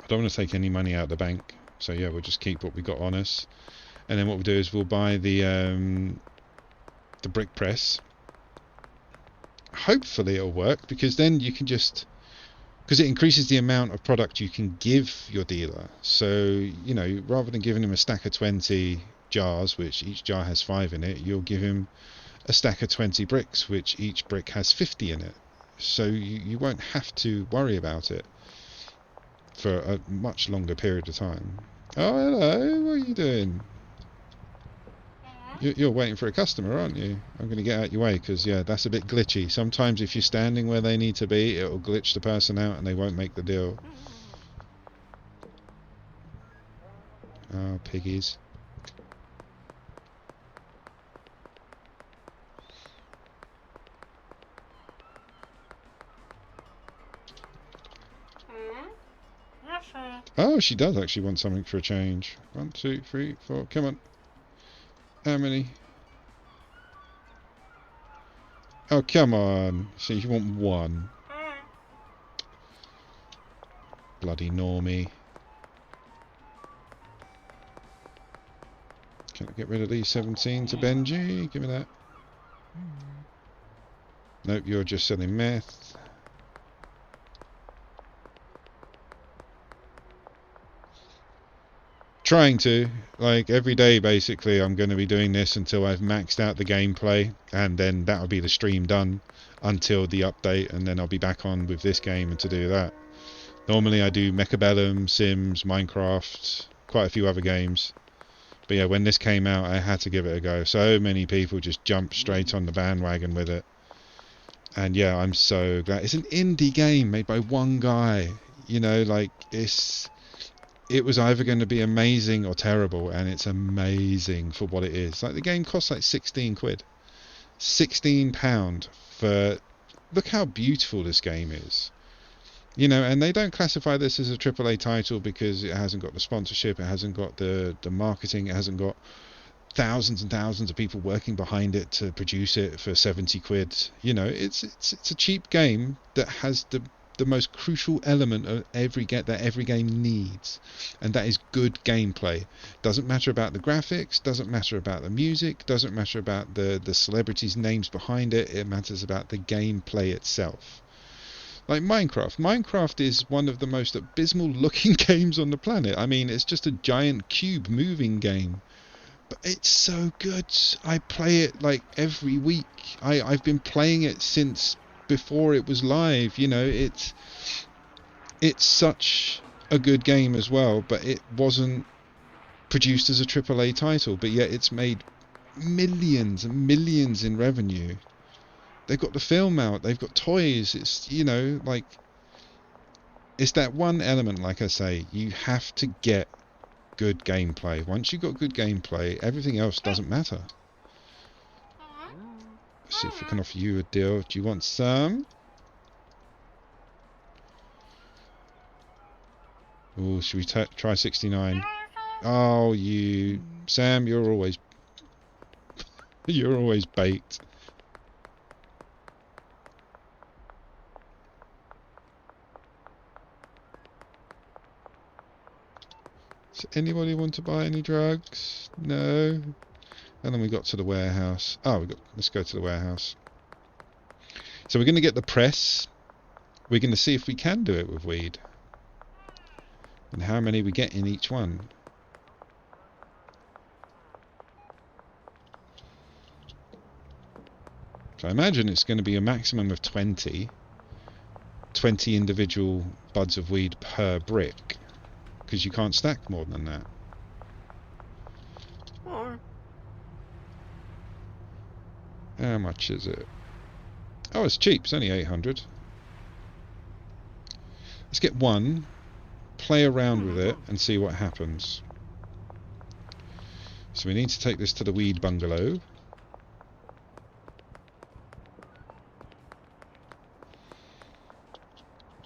I don't want to take any money out of the bank, so yeah, we'll just keep what we got on us. And then what we'll do is we'll buy the brick press. Hopefully it'll work, because then you can just, because it increases the amount of product you can give your dealer. So, you know, rather than giving him a stack of 20 jars, which each jar has 5 in it, you'll give him a stack of 20 bricks, which each brick has 50 in it. So you won't have to worry about it for a much longer period of time. Oh, hello, what are you doing? You're waiting for a customer, aren't you? I'm going to get out your way, because yeah, that's a bit glitchy. Sometimes if you're standing where they need to be, it'll glitch the person out and they won't make the deal. Oh, piggies. Oh, she does actually want something for a change. 1, 2, 3, 4. Come on. How many? Oh, come on. So you want 1. Bloody normie. Can I get rid of these 17 to Benji? Give me that. Nope, you're just selling meth. Trying to, like, every day basically I'm going to be doing this until I've maxed out the gameplay, and then that'll be the stream done until the update, and then I'll be back on with this game and to do that. Normally I do Mechabellum, Sims, Minecraft, quite a few other games. But yeah, when this came out I had to give it a go. So many people just jumped straight on the bandwagon with it. And yeah, I'm so glad. It's an indie game made by one guy. You know, like, it was either going to be amazing or terrible, and it's amazing for what it is. Like, the game costs like 16 quid. £16 for... Look how beautiful this game is. You know, and they don't classify this as a AAA title because it hasn't got the sponsorship, it hasn't got the marketing, it hasn't got thousands and thousands of people working behind it to produce it for 70 quid. You know, it's a cheap game that has the most crucial element of every game needs, and that is good gameplay. Doesn't matter about the graphics, doesn't matter about the music, doesn't matter about the celebrities' names behind it. It matters about the gameplay itself. Like Minecraft is one of the most abysmal looking games on the planet. I mean, it's just a giant cube moving game, but it's so good. I play it like every week. I've been playing it since before it was live. You know, it's such a good game as well, but it wasn't produced as a AAA title, but yet it's made millions and millions in revenue. They've got the film out, they've got toys. It's, you know, like, it's that one element, like I say, you have to get good gameplay. Once you've got good gameplay, everything else doesn't matter. Let's see if we can offer you a deal. Do you want some? Oh, should we try 69? Oh, you... Sam, you're always... You're always baked. Does anybody want to buy any drugs? No. And then we got to the warehouse. Oh, let's go to the warehouse. So we're going to get the press. We're going to see if we can do it with weed. And how many we get in each one. So I imagine it's going to be a maximum of 20 individual buds of weed per brick, because you can't stack more than that. How much is it? Oh, it's cheap. It's only 800. Let's get one, play around with it, and see what happens. So we need to take this to the weed bungalow.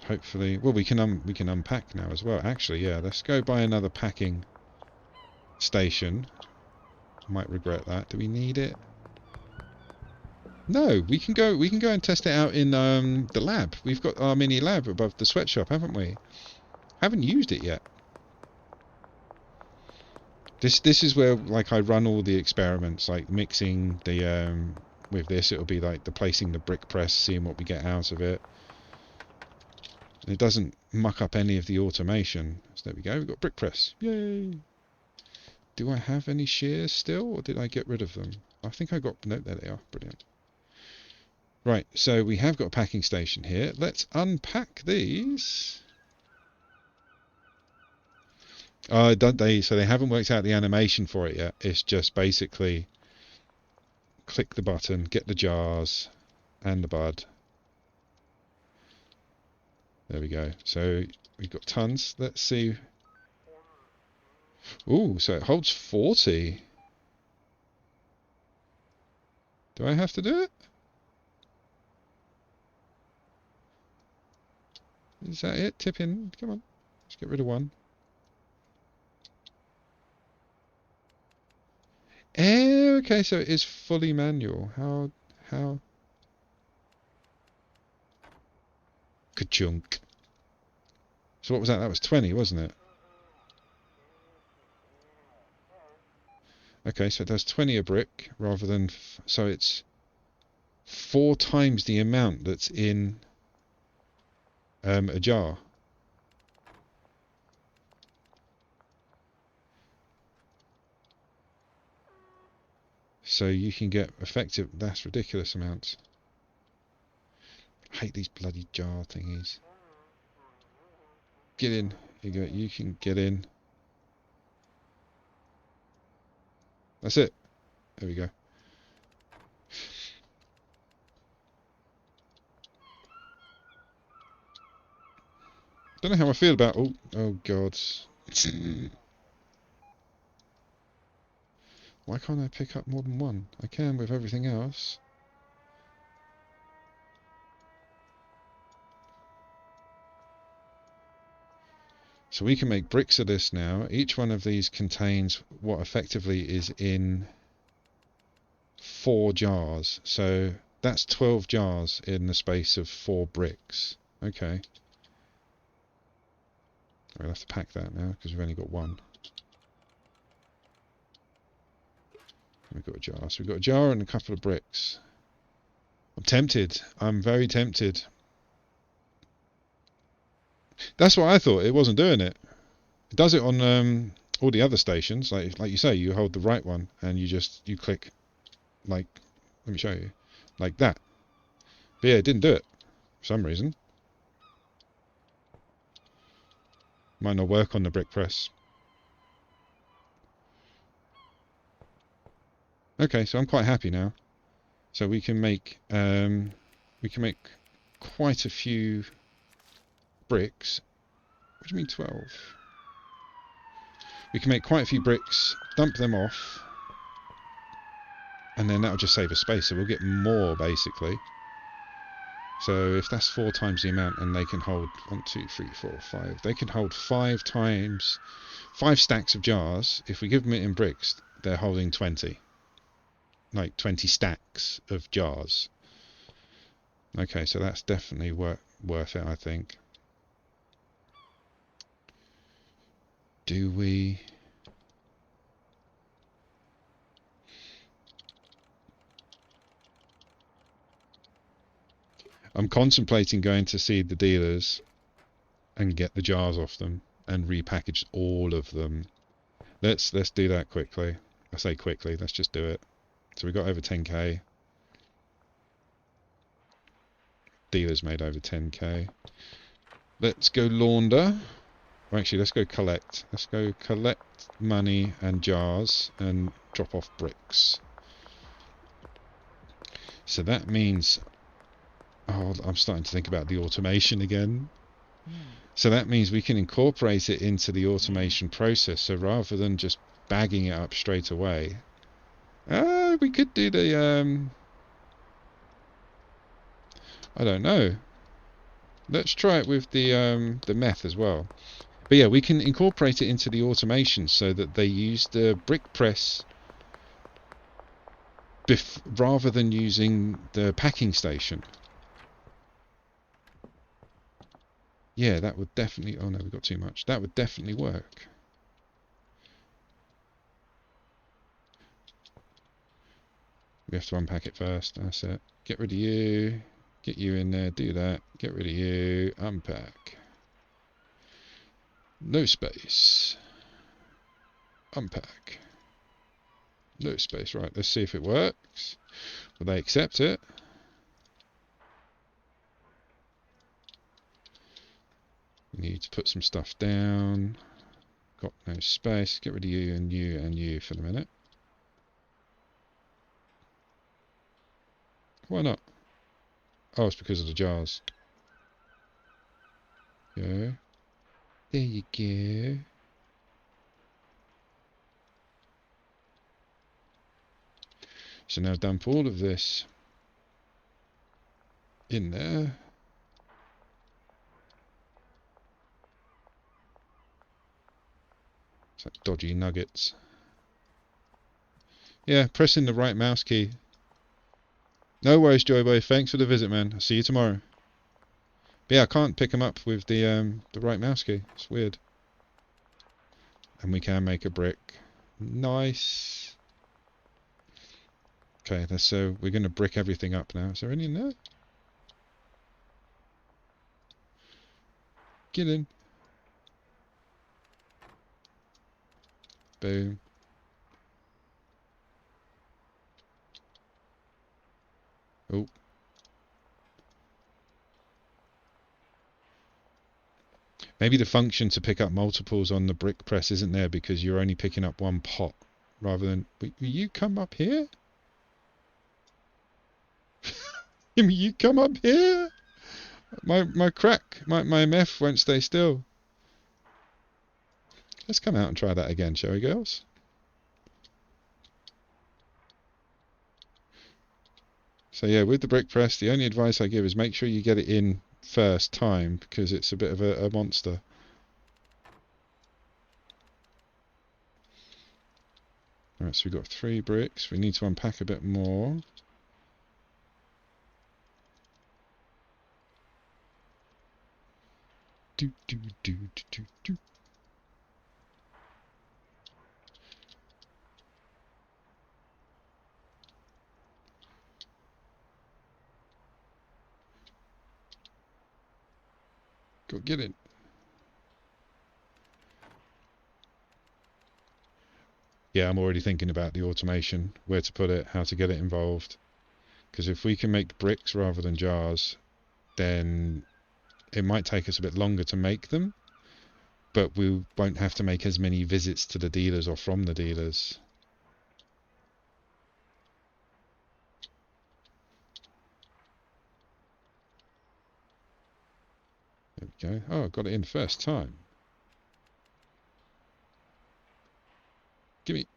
Hopefully, well, we can unpack now as well. Actually, yeah, let's go buy another packing station. Might regret that. Do we need it? No, we can go and test it out in the lab. We've got our mini lab above the sweatshop, haven't we? Haven't used it yet. This is where, like, I run all the experiments, like mixing the with this. It'll be like the placing the brick press, seeing what we get out of it. It doesn't muck up any of the automation. So there we go, we've got brick press. Yay! Do I have any shears still, or did I get rid of them? I think I got... No, there they are. Brilliant. Right, so we have got a packing station here. Let's unpack these. Don't they? So they haven't worked out the animation for it yet. It's just basically click the button, get the jars and the bud. There we go. So we've got tons. Let's see. Ooh, so it holds 40. Do I have to do it? Is that it? Tip in. Come on. Let's get rid of one. Okay, so it is fully manual. How? Ka-chunk. So what was that? That was 20, wasn't it? Okay, so it does 20 a brick rather than... So it's 4 times the amount that's in a jar. So you can get effective... That's ridiculous amounts. I hate these bloody jar thingies. Get in. You can get in. That's it. There we go. Don't know how I feel about... Oh God. Why can't I pick up more than one? I can with everything else. So we can make bricks of this now. Each one of these contains what effectively is in 4 jars. So that's 12 jars in the space of 4 bricks. Okay. I'll have to pack that now because we've only got one. We've got a jar. So we've got a jar and a couple of bricks. I'm tempted. I'm very tempted. That's what I thought. It wasn't doing it. It does it on all the other stations. Like you say, you hold the right one and you click, like, let me show you, like that. But yeah, it didn't do it. For some reason. Might not work on the brick press. Okay, so I'm quite happy now. So we can make quite a few bricks. What do you mean 12? We can make quite a few bricks, dump them off, and then that'll just save us space, so we'll get more basically. So if that's 4 times the amount, and they can hold 1, 2, 3, 4, 5, they can hold 5 stacks of jars. If we give them it in bricks, they're holding 20. Like 20 stacks of jars. Okay, so that's definitely worth it, I think. Do we... I'm contemplating going to see the dealers and get the jars off them and repackage all of them. Let's do that quickly. I say quickly, let's just do it. So we got over 10k. Dealers made over 10k. Let's go launder. Or actually, let's go collect. Let's go collect money and jars and drop off bricks. So that means... Oh, I'm starting to think about the automation again. So that means we can incorporate it into the automation process. So rather than just bagging it up straight away, we could do the... I don't know. Let's try it with the meth as well. But yeah, we can incorporate it into the automation so that they use the brick press rather than using the packing station. Yeah, that would definitely... Oh no, we got too much. That would definitely work. We have to unpack it first. That's it. Get rid of you. Get you in there. Do that. Get rid of you. Unpack. No space. Unpack. No space. Right, let's see if it works. Will they accept it? We need to put some stuff down. Got no space. Get rid of you and you and you for the minute. Why not? Oh, it's because of the jars. Go. There you go. So now dump all of this in there. It's like dodgy nuggets. Yeah, pressing the right mouse key. No worries, Joyboy. Thanks for the visit, man. I'll see you tomorrow. But yeah, I can't pick them up with the right mouse key. It's weird. And we can make a brick. Nice. Okay, so we're going to brick everything up now. Is there any in there? Get in. Boom. Oh. Maybe the function to pick up multiples on the brick press isn't there because you're only picking up one pot rather than... Will you come up here? Will you come up here? My MF won't stay still. Let's come out and try that again, shall we, girls? So yeah, with the brick press, the only advice I give is make sure you get it in first time because it's a bit of a monster. Alright, so we've got 3 bricks. We need to unpack a bit more. Do, do, do, do, do, do. Go get it. Yeah, I'm already thinking about the automation, where to put it, how to get it involved. Because if we can make bricks rather than jars, then it might take us a bit longer to make them, but we won't have to make as many visits to the dealers or from the dealers. There we go. Oh, I got it in first time. Gimme.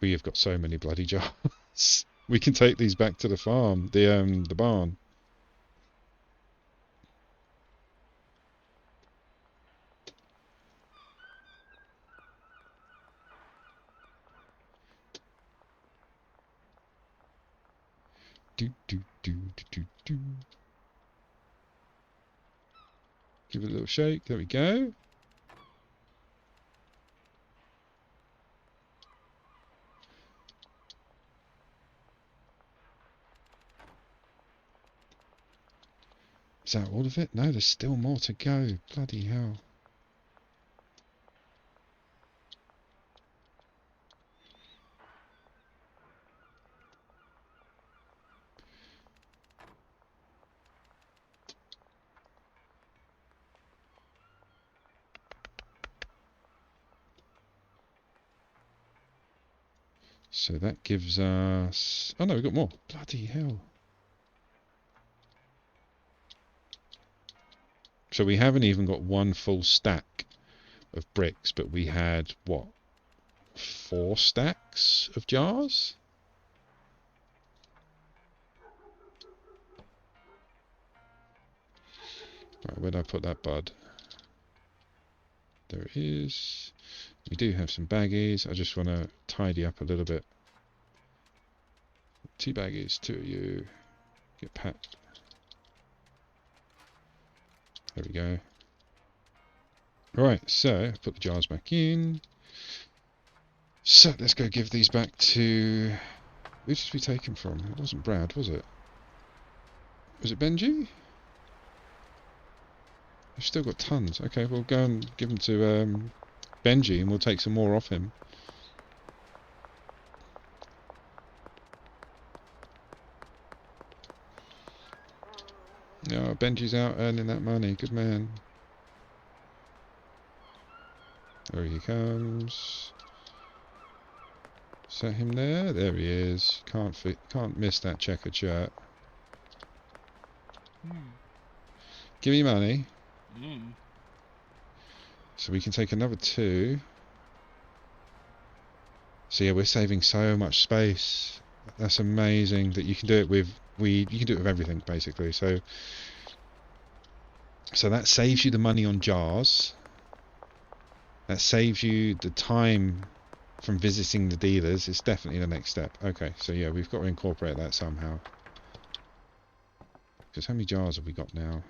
We have got so many bloody jars. We can take these back to the farm, the barn. Do do do do do do. Give it a little shake. There we go. Is that all of it? No, there's still more to go. Bloody hell. So that gives us... Oh no, we've got more. Bloody hell. So we haven't even got one full stack of bricks, but we had, what, 4 stacks of jars? Right, where'd I put that bud? There it is. We do have some baggies. I just want to tidy up a little bit. 2 baggies, 2 of you. Get packed. There we go. Right, so put the jars back in. So let's go give these back to... Who did we take them from? It wasn't Brad, was it? Was it Benji? We've still got tons. Okay, we'll go and give them to Benji and we'll take some more off him. Oh, Benji's out earning that money. Good man. There he comes. Is that him there? There he is. Can't miss that checkered shirt. Give me money. So we can take another 2. So yeah, we're saving so much space. That's amazing that you can do it with you can do it with everything basically. So that saves you the money on jars. That saves you the time from visiting the dealers. It's definitely the next step. Okay, so yeah, we've got to incorporate that somehow. Because how many jars have we got now?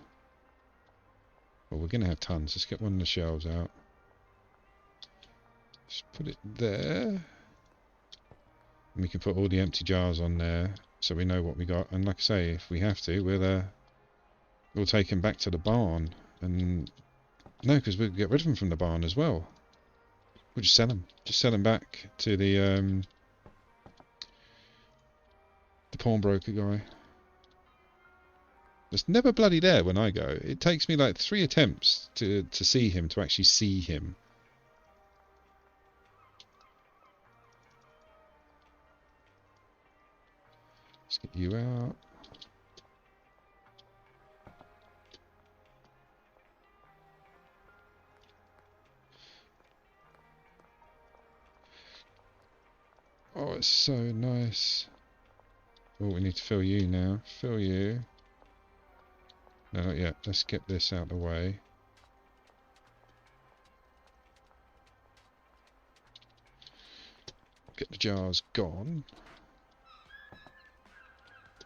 Well, we're going to have tons. Let's get one of the shelves out. Just put it there. And we can put all the empty jars on there so we know what we got. And like I say, if we have to, we'll take them back to the barn. And no, because we'll get rid of them from the barn as well. We'll just sell them. Just sell them back to the pawnbroker guy. It's never bloody there when I go. It takes me like 3 attempts to see him, to actually see him. Let's get you out. Oh, it's so nice. Oh, we need to fill you now. Fill you. No, not yet. Let's get this out of the way. Get the jars gone.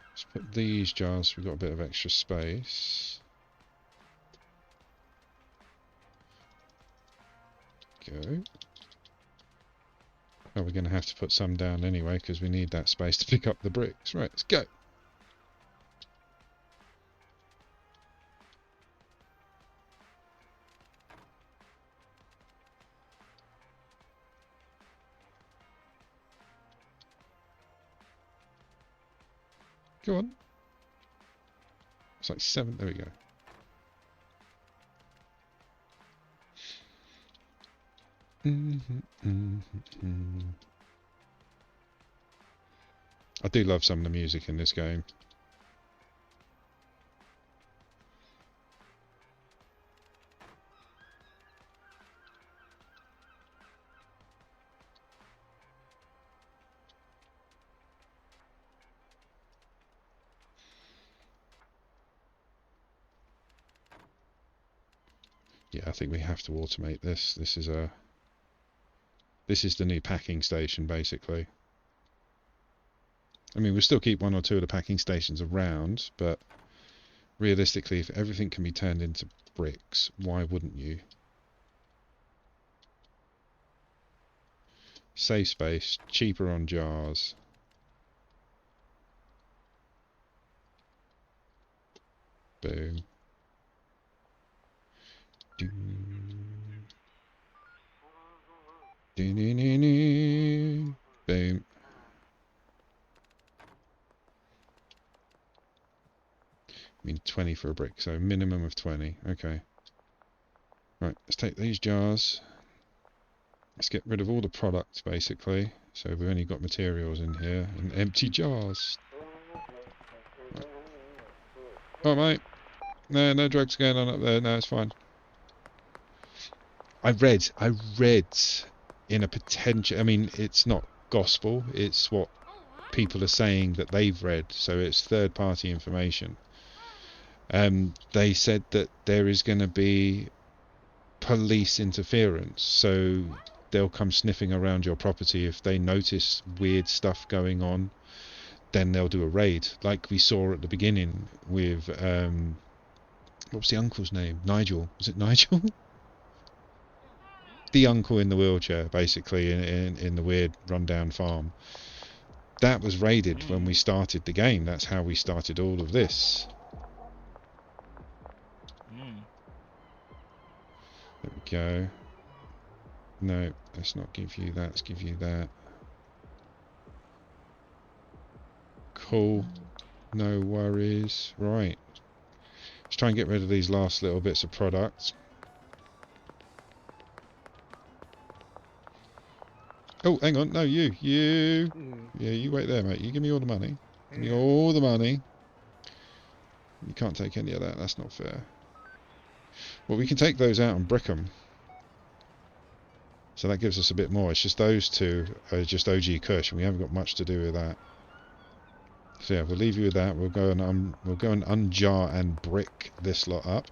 Let's put these jars so we've got a bit of extra space. Go. Oh, we're going to have to put some down anyway because we need that space to pick up the bricks. Right, let's go. Go on. It's like 7. There we go. I do love some of the music in this game. Yeah, I think we have to automate this. This is the new packing station, basically. I mean, we'll still keep 1 or 2 of the packing stations around, but realistically, if everything can be turned into bricks, why wouldn't you? Save space, cheaper on jars. Boom. Boom. I mean 20 for a brick, so minimum of 20. Okay. Right, let's take these jars. Let's get rid of all the products, basically. So we've only got materials in here and empty jars. Right. Oh, mate. No drugs going on up there. No, it's fine. I read in a potential... I mean, it's not gospel. It's what people are saying that they've read. So it's third-party information. They said that there is going to be police interference. So they'll come sniffing around your property if they notice weird stuff going on. Then they'll do a raid, like we saw at the beginning with what was the uncle's name? Nigel. Was it Nigel? The uncle in the wheelchair, basically, in the weird rundown farm. That was raided when we started the game. That's how we started all of this. There we go. No, let's not give you that. Let's give you that. Cool. No worries. Right. Let's try and get rid of these last little bits of product. Oh, hang on. No, you. Yeah, you wait there, mate. You give me all the money. Give me all the money. You can't take any of that. That's not fair. Well, we can take those out and brick them. So that gives us a bit more. It's just those two are just OG Kush, and we haven't got much to do with that. So yeah, we'll leave you with that. We'll go and unjar and brick this lot up.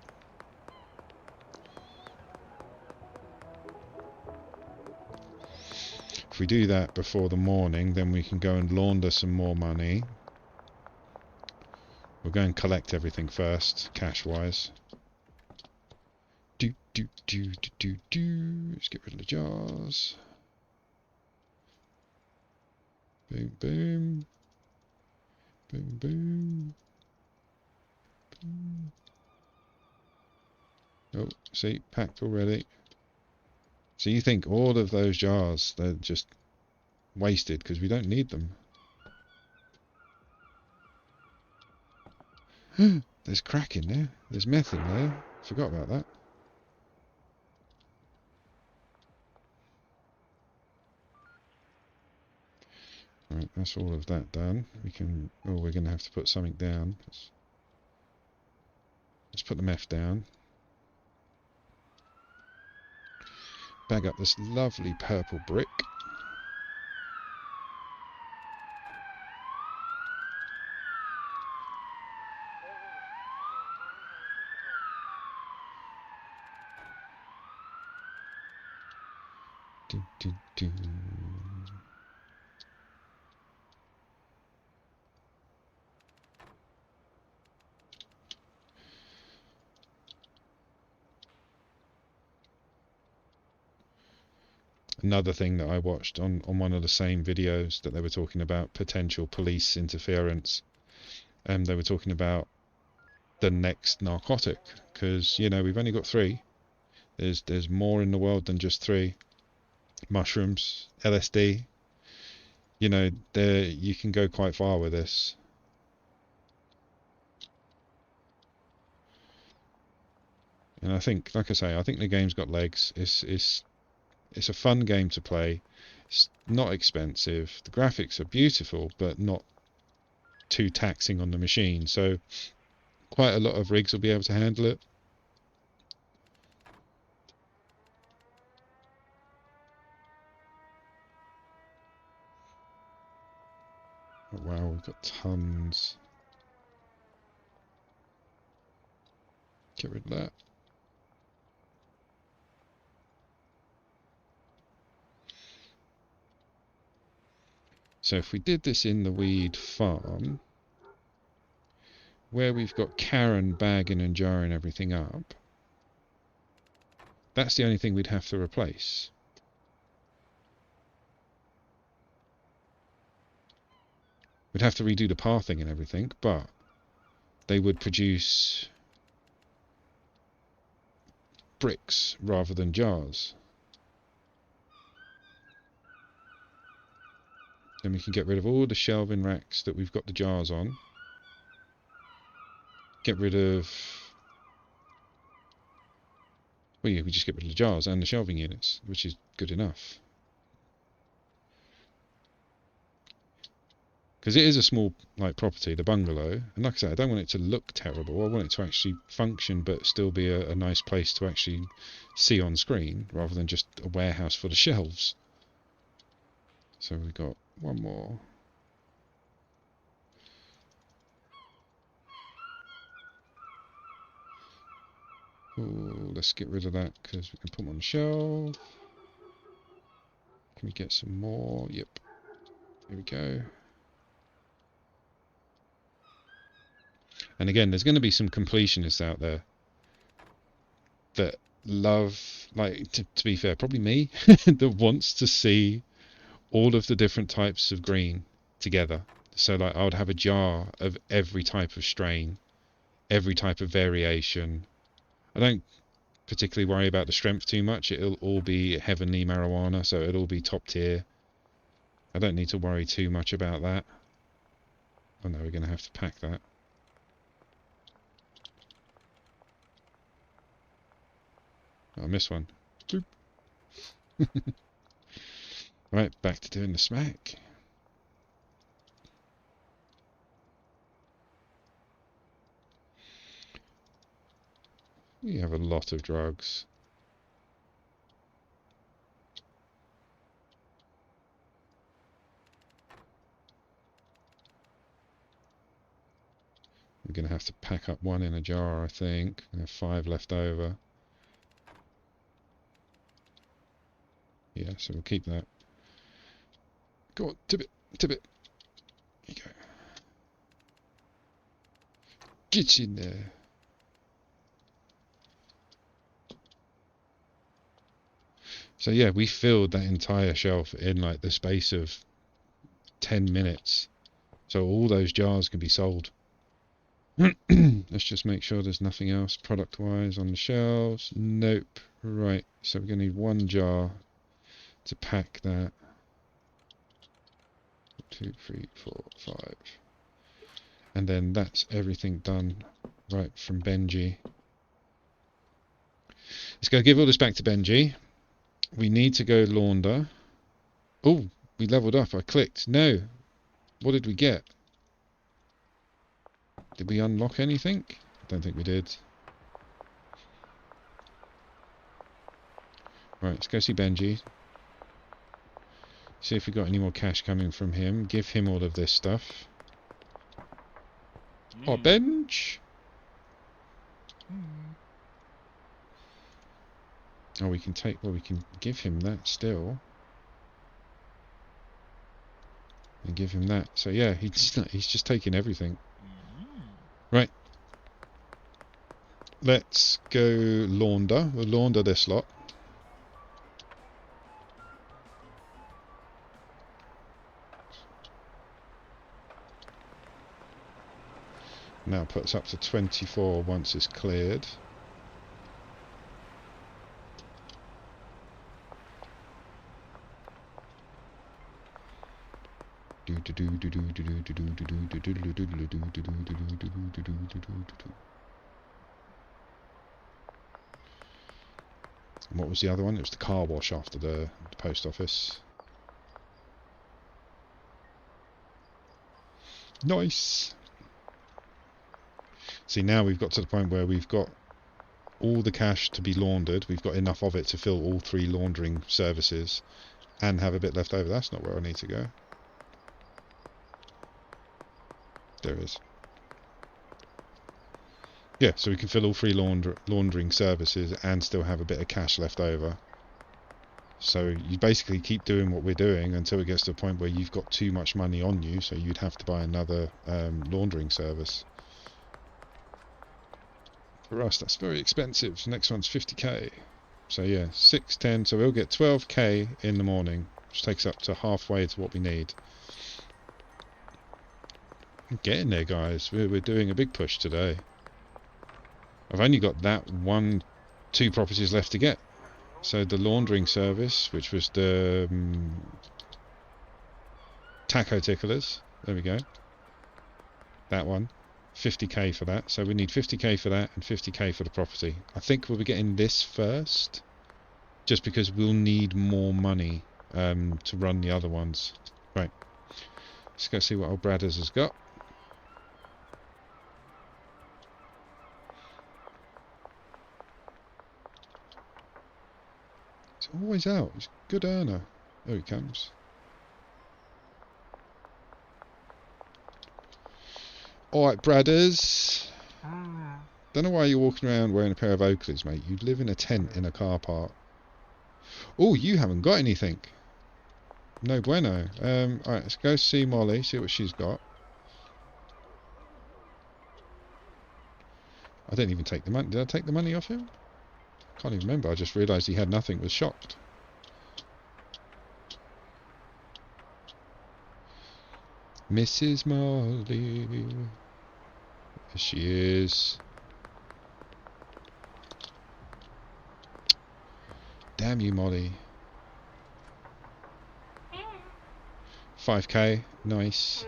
If we do that before the morning, then we can go and launder some more money. We'll go and collect everything first, cash-wise. Let's get rid of the jars. Boom, boom. Boom, boom. Boom. Oh, see, packed already. So you think all of those jars, they're just wasted because we don't need them. There's crack in there. There's meth in there. Forgot about that. Right, that's all of that done. We can... Oh, we're going to have to put something down. Let's put the meth down. Bag up this lovely purple brick. Do, do, do. Another thing that I watched on one of the same videos that they were talking about potential police interference, they were talking about the next narcotic, because you know we've only got 3. There's more in the world than just 3. Mushrooms, LSD. You know, you can go quite far with this. And I think, like I say, I think the game's got legs. It's a fun game to play. It's not expensive. The graphics are beautiful, but not too taxing on the machine. So quite a lot of rigs will be able to handle it. Oh, wow, we've got tons. Get rid of that. So if we did this in the weed farm, where we've got Karen bagging and jarring everything up, that's the only thing we'd have to replace. We'd have to redo the pathing and everything, but they would produce bricks rather than jars. Then we can get rid of all the shelving racks that we've got the jars on. Get rid of... well, yeah, we just get rid of the jars and the shelving units, which is good enough. Because it is a small property, the bungalow, and like I said, I don't want it to look terrible. I want it to actually function, but still be a nice place to actually see on screen, rather than just a warehouse full of shelves. So we've got one more. Ooh, let's get rid of that because we can put them on the shelf. Can we get some more? Yep. Here we go. And again, there's going to be some completionists out there that love, to be fair, probably me, that wants to see all of the different types of green together. So I would have a jar of every type of strain, every type of variation. I don't particularly worry about the strength too much. It'll all be heavenly marijuana, so it'll all be top tier. I don't need to worry too much about that. Oh no, we're going to have to pack that. Oh, I missed one. Boop. Right, back to doing the smack. We have a lot of drugs. We're going to have to pack up one in a jar, I think. We have 5 left over. Yeah, so we'll keep that. Go on, tip it, tip it. There you go. Get in there. So yeah, we filled that entire shelf in like the space of 10 minutes. So all those jars can be sold. Let's just make sure there's nothing else product-wise on the shelves. Nope. Right, so we're going to need 1 jar to pack that. 2, 3, 4, 5. And then that's everything done right from Benji. Let's go give all this back to Benji. We need to go launder. Oh, we leveled up. I clicked. No. What did we get? Did we unlock anything? I don't think we did. Right, let's go see Benji. See if we got any more cash coming from him. Give him all of this stuff. Oh, Benj! Oh, we can take... well, we can give him that still. And give him that. So yeah, he's just taking everything. Right. Let's go launder. We'll launder this lot. Now puts up to 24 once it's cleared. And what was the other one? It was the car wash after the post office. Nice! See, now we've got to the point where we've got all the cash to be laundered. We've got enough of it to fill all 3 laundering services and have a bit left over. That's not where I need to go. There it is. Yeah, so we can fill all 3 laundering services and still have a bit of cash left over. So you basically keep doing what we're doing until it gets to a point where you've got too much money on you, so you'd have to buy another laundering service. For us, that's very expensive. The next one's 50k. So yeah, 6, 10, so we'll get 12k in the morning, which takes up to halfway to what we need. I'm getting there, guys. We're doing a big push today. I've only got that 2 properties left to get. So the laundering service, which was the taco ticklers, there we go. That one, 50k for that. So we need 50k for that and 50k for the property. I think we'll be getting this first, just because we'll need more money to run the other ones. Right, let's go see what old Bradders has got. He's always out. He's a good earner. There he comes. Alright, Bradders. Don't know why you're walking around wearing a pair of Oakleys, mate. You live in a tent in a car park. Oh, you haven't got anything. No bueno. Alright, let's go see Molly, see what she's got. I didn't even take the money. Did I take the money off him? Can't even remember. I just realised he had nothing. Was shocked. Mrs. Molly. There she is. Damn you, Molly. 5k. Nice.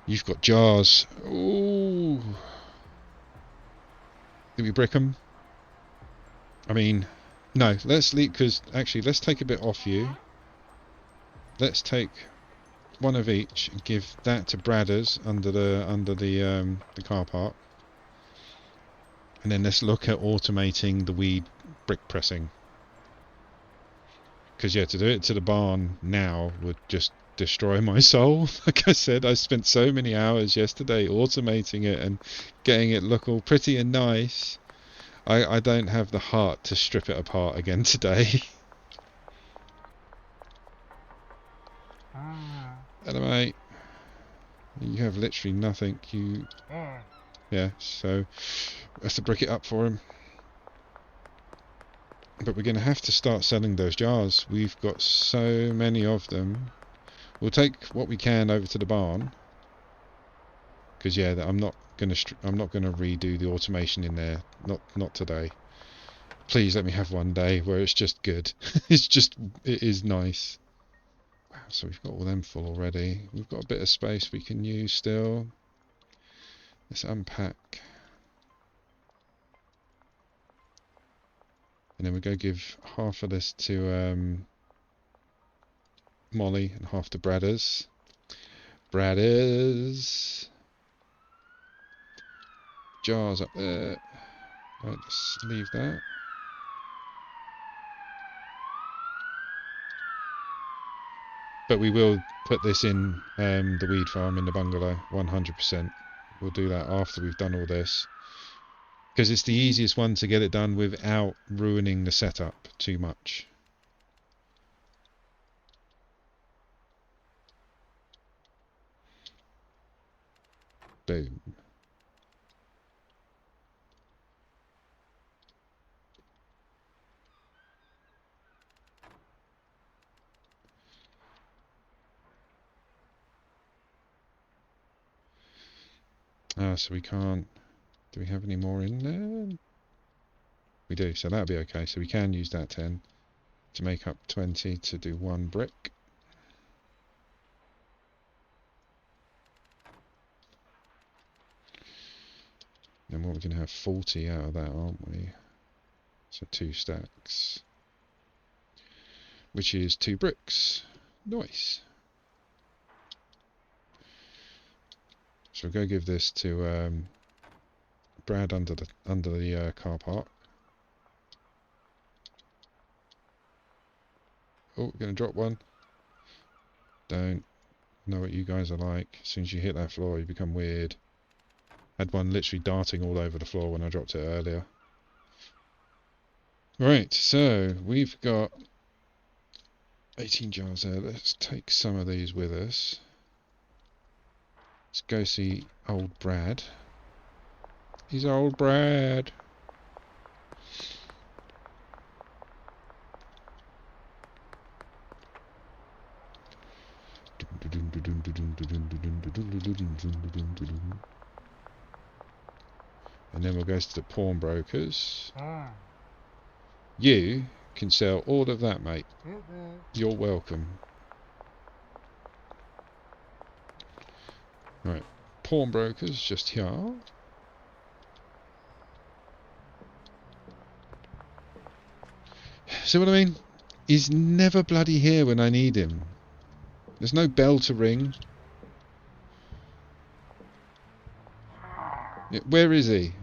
You've got jars. Ooh. Did we brick them? I mean, no. Let's leave, because actually, let's take a bit off you. Let's take one of each and give that to Bradders under the car park. And then let's look at automating the weed brick pressing. Because yeah, to do it to the barn now would just destroy my soul. Like I said, I spent so many hours yesterday automating it and getting it look all pretty and nice. I don't have the heart to strip it apart again today. Hello, mate. You have literally nothing. Yeah, so we have to brick it up for him. But we're going to have to start selling those jars. We've got so many of them. We'll take what we can over to the barn. Because yeah, I'm not going to redo the automation in there. Not today. Please let me have one day where it's just good. It is nice. Wow, so we've got all them full already. We've got a bit of space we can use still. Let's unpack. And then we go give half of this to Molly and half to Bradders. Bradders. Jars up there. Right, let's leave that. But we will put this in the weed farm in the bungalow, 100%. We'll do that after we've done all this. Because it's the easiest one to get it done without ruining the setup too much. Boom. So we can't... Do we have any more in there? We do, so that'll be okay. So we can use that 10 to make up 20 to do 1 brick. And what we're going to have 40 out of that, aren't we? So 2 stacks, which is 2 bricks. Nice. So we'll go give this to Brad under the car park. Oh, we're gonna drop one. Don't know what you guys are like. As soon as you hit that floor, you become weird. Had one literally darting all over the floor when I dropped it earlier. Right, so we've got 18 jars there. Let's take some of these with us. Let's go see old Brad. He's old Brad. And then we'll go to the pawnbrokers. You can sell all of that, mate. You're welcome. Right, pawnbrokers just here. See what I mean? He's never bloody here when I need him. There's no bell to ring. Yeah, where is he?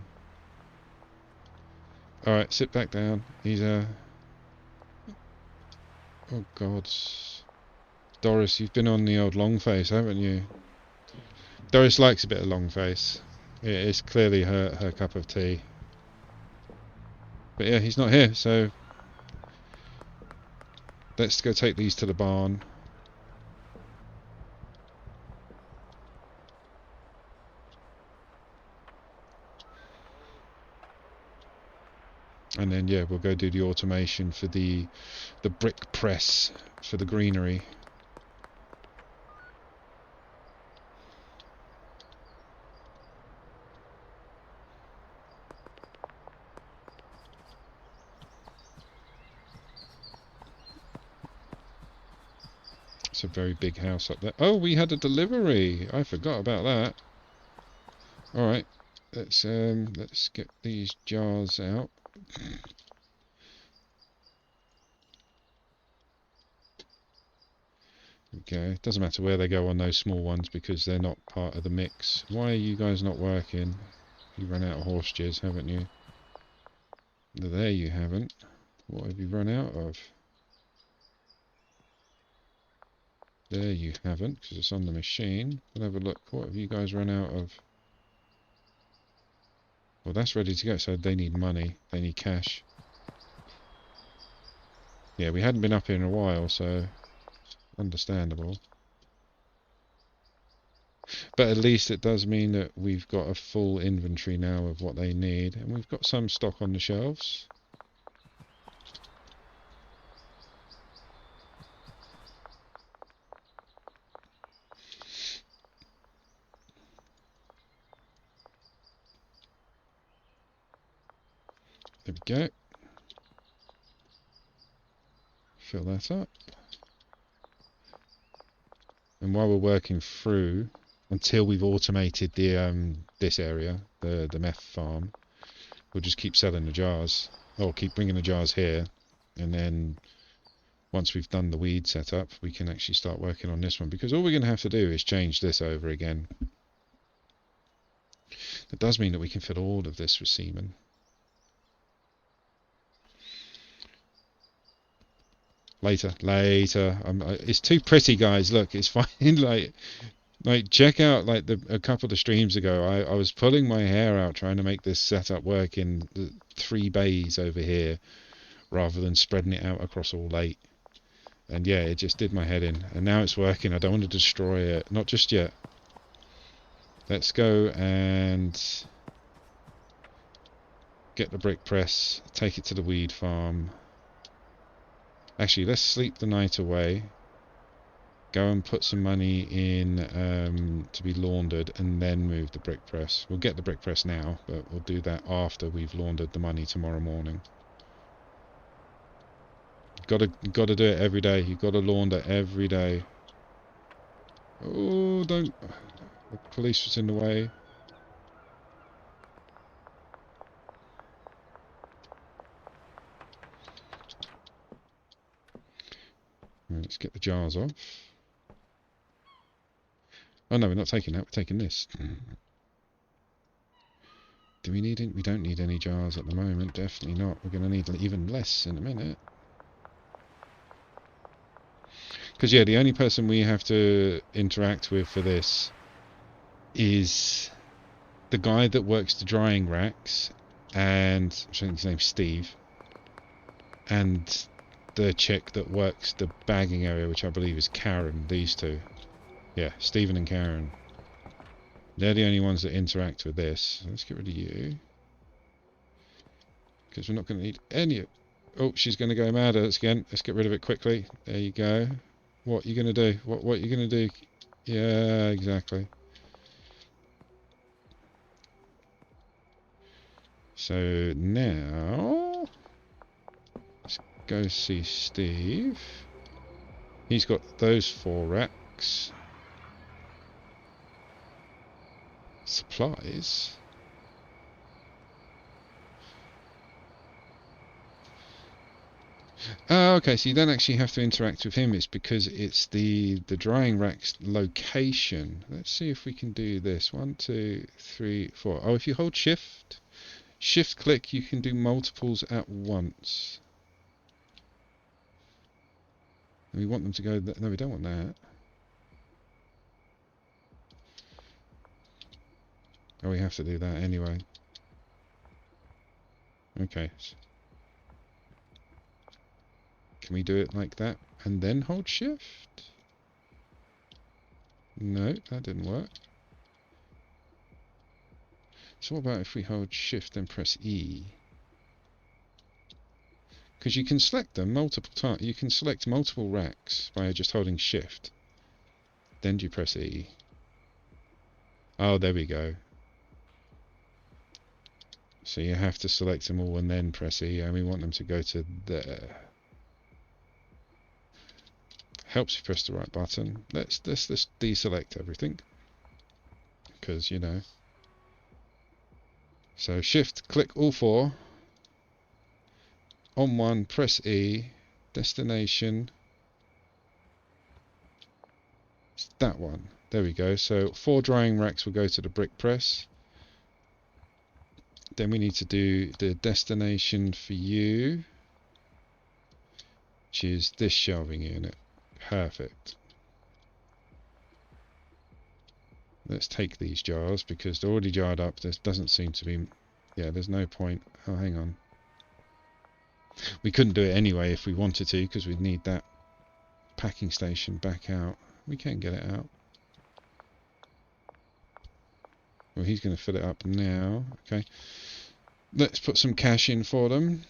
Alright, sit back down. He's oh God. Doris, you've been on the old long face, haven't you? Doris likes a bit of long face. Yeah, it's clearly her cup of tea. But yeah, he's not here, so let's go take these to the barn. And then yeah, we'll go do the automation for the brick press for the greenery. It's a very big house up there. Oh, we had a delivery. I forgot about that. All right, let's get these jars out. Okay, doesn't matter where they go on those small ones because they're not part of the mix. Why are you guys not working? You run out of horse jizz, haven't you? There you haven't. What have you run out of? There you haven't, because it's on the machine. We'll have a look. What have you guys run out of? Well, that's ready to go, so they need money. They need cash. Yeah, we hadn't been up here in a while, so understandable. But at least it does mean that we've got a full inventory now of what they need, and we've got some stock on the shelves. There we go. Fill that up. And while we're working through, until we've automated the this area, the meth farm, we'll just keep selling the jars, or keep bringing the jars here, and then once we've done the weed setup, we can actually start working on this one, because all we're going to have to do is change this over again. That does mean that we can fill all of this with semen. Later. It's too pretty, guys. Look, it's fine. Like check out like a couple of streams ago. I was pulling my hair out trying to make this setup work in the 3 bays over here, rather than spreading it out across all 8. And yeah, it just did my head in. And now it's working. I don't want to destroy it. Not just yet. Let's go and get the brick press. Take it to the weed farm. Actually, let's sleep the night away. Go and put some money in to be laundered, and then move the brick press. We'll get the brick press now, but we'll do that after we've laundered the money tomorrow morning. Gotta do it every day. You've got to launder every day. Oh, don't! The police was in the way. let's get the jars off. Oh no, we're not taking that, we're taking this. Do we need it? We don't need any jars at the moment, definitely not. We're going to need even less in a minute. Because yeah, the only person we have to interact with for this is the guy that works the drying racks, and I think his name's Steve, and the chick that works the bagging area, which I believe is Karen. These two, yeah, Stephen and Karen. They're the only ones that interact with this. So let's get rid of you, because we're not going to need any. Oh, she's going to go mad at us again. Let's get rid of it quickly. There you go. What are you going to do? What are you going to do? Yeah, exactly. So now let's go see Steve. He's got those 4 racks. Supplies. Oh, okay, so you don't actually have to interact with him. It's because it's the drying rack's location. Let's see if we can do this. 1, 2, 3, 4. Oh, if you hold shift click, you can do multiples at once. And we want them to go... No, we don't want that. Oh, we have to do that anyway. Okay. Can we do it like that and then hold shift? No, that didn't work. So what about if we hold shift and press E? Because you can select them multiple times. You can select multiple racks by just holding shift. Then you press E. Oh, there we go. So you have to select them all and then press E, and we want them to go to there. Helps if you press the right button. Let's deselect everything, because you know. So shift click all 4. On one, press E. Destination. It's that one. There we go. So 4 drying racks will go to the brick press. Then we need to do the destination for you, which is this shelving unit. Perfect. Let's take these jars because they're already jarred up. There doesn't seem to be... Yeah, there's no point. Oh, hang on. We couldn't do it anyway if we wanted to, because we'd need that packing station back out. We can get it out. Well, he's going to fill it up now. Okay. Let's put some cash in for them.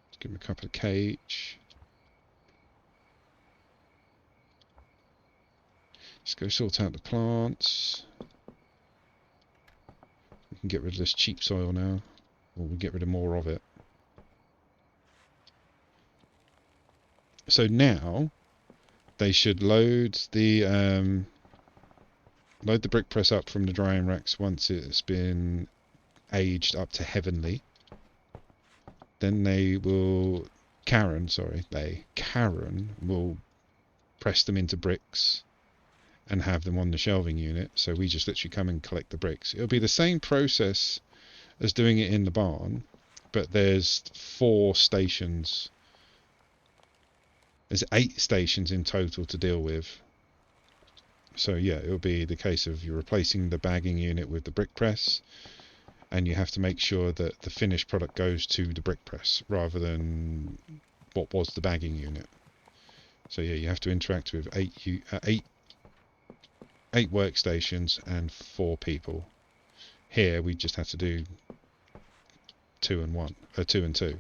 Let's give him a couple of cage. Let's go sort out the plants. We can get rid of this cheap soil now. Or we'll get rid of more of it. So now they should load the brick press up from the drying racks once it's been aged up to heavenly. Then they will Karen will press them into bricks and have them on the shelving unit. So we just literally come and collect the bricks. It'll be the same process as doing it in the barn, but there's 4 stations. There's 8 stations in total to deal with. So yeah, it'll be the case of you're replacing the bagging unit with the brick press, and you have to make sure that the finished product goes to the brick press rather than what was the bagging unit. So yeah, you have to interact with 8 workstations and 4 people. Here we just have to do 2 and 2.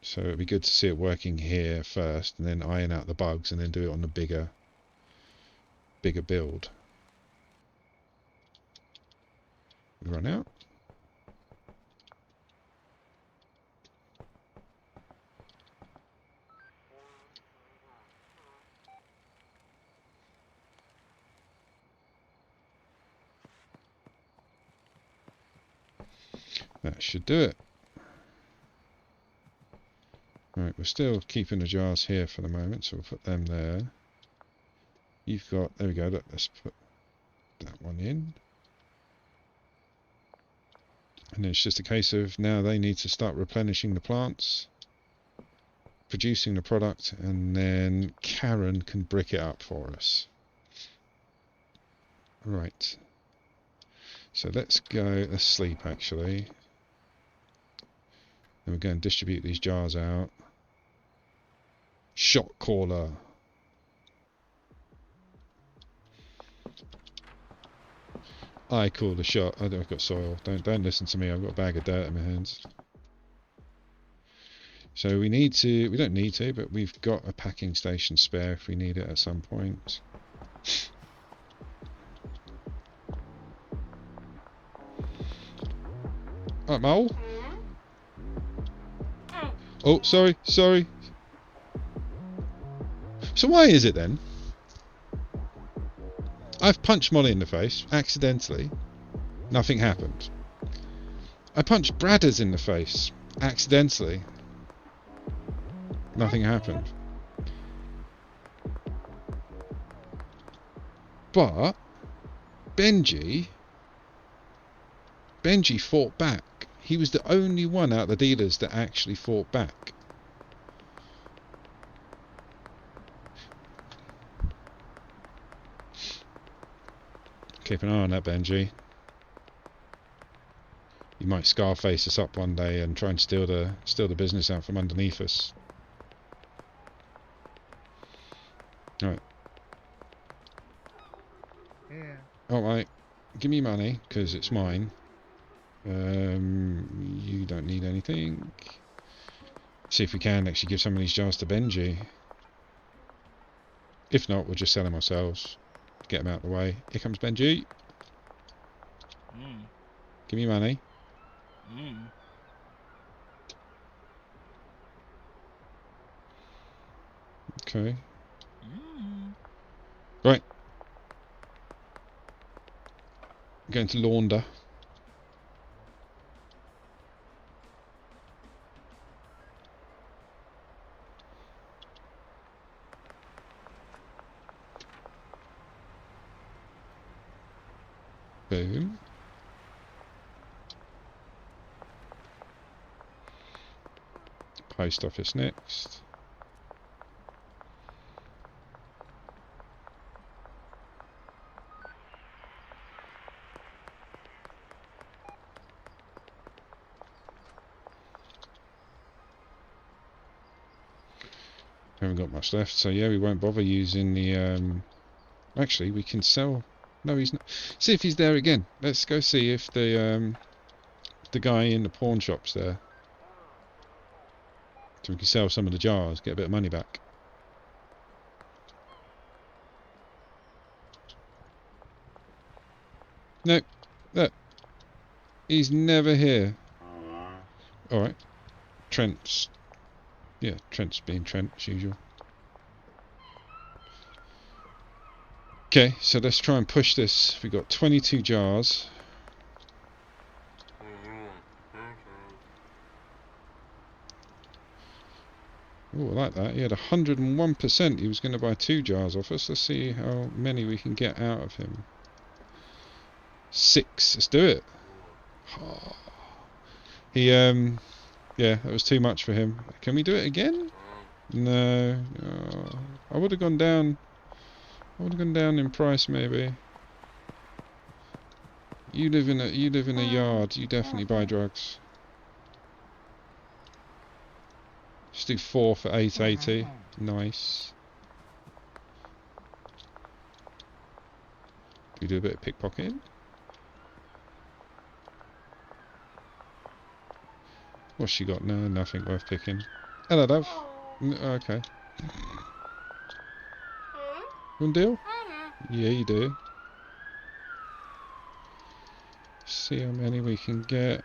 So it'd be good to see it working here first, and then iron out the bugs, and then do it on the bigger build. We run out. That should do it. Right, we're still keeping the jars here for the moment, so we'll put them there. You've got, there we go, look, let's put that one in. And it's just a case of now they need to start replenishing the plants, producing the product, and then Karen can brick it up for us. Right. So let's go, let's sleep actually. Then we're going to distribute these jars out. Shot caller. I call the shot. Oh, I've got soil. Don't listen to me. I've got a bag of dirt in my hands. So we need to. We don't need to, but we've got a packing station spare if we need it at some point. Alright, Mole. Oh, sorry. So why is it then? I've punched Molly in the face, accidentally. Nothing happened. I punched Bradders in the face, accidentally. Nothing happened. But Benji fought back. He was the only one out of the dealers that actually fought back. Keep an eye on that, Benji. You might Scarface us up one day and try and steal the business out from underneath us. Alright. Yeah. Alright. Give me money, because it's mine. You don't need anything. See if we can actually give some of these jars to Benji. If not, we'll just sell them ourselves. Get them out of the way. Here comes Benji. Give me money. Okay. Right. I'm going to launder. Boom. Post office next. Haven't got much left, so yeah, we won't bother using the actually we can sell. No, he's not. See if he's there again. Let's go see if the guy in the pawn shop's there. So we can sell some of the jars, get a bit of money back. Nope. Look. He's never here. Alright. Trent's being Trent as usual. Okay, so let's try and push this. We've got 22 jars. Oh, I like that. He had 101%. He was going to buy 2 jars off us. Let's see how many we can get out of him. 6. Let's do it. Oh. He, yeah, that was too much for him. Can we do it again? No. Oh, I would have gone down. I would have gone down in price, maybe. You live in a yard. You definitely buy drugs. Let's do 4 for 880. Nice. Do we do a bit of pickpocketing? What's she got? No, nothing worth picking. Hello, love. Okay. One deal? Yeah, you do. See how many we can get.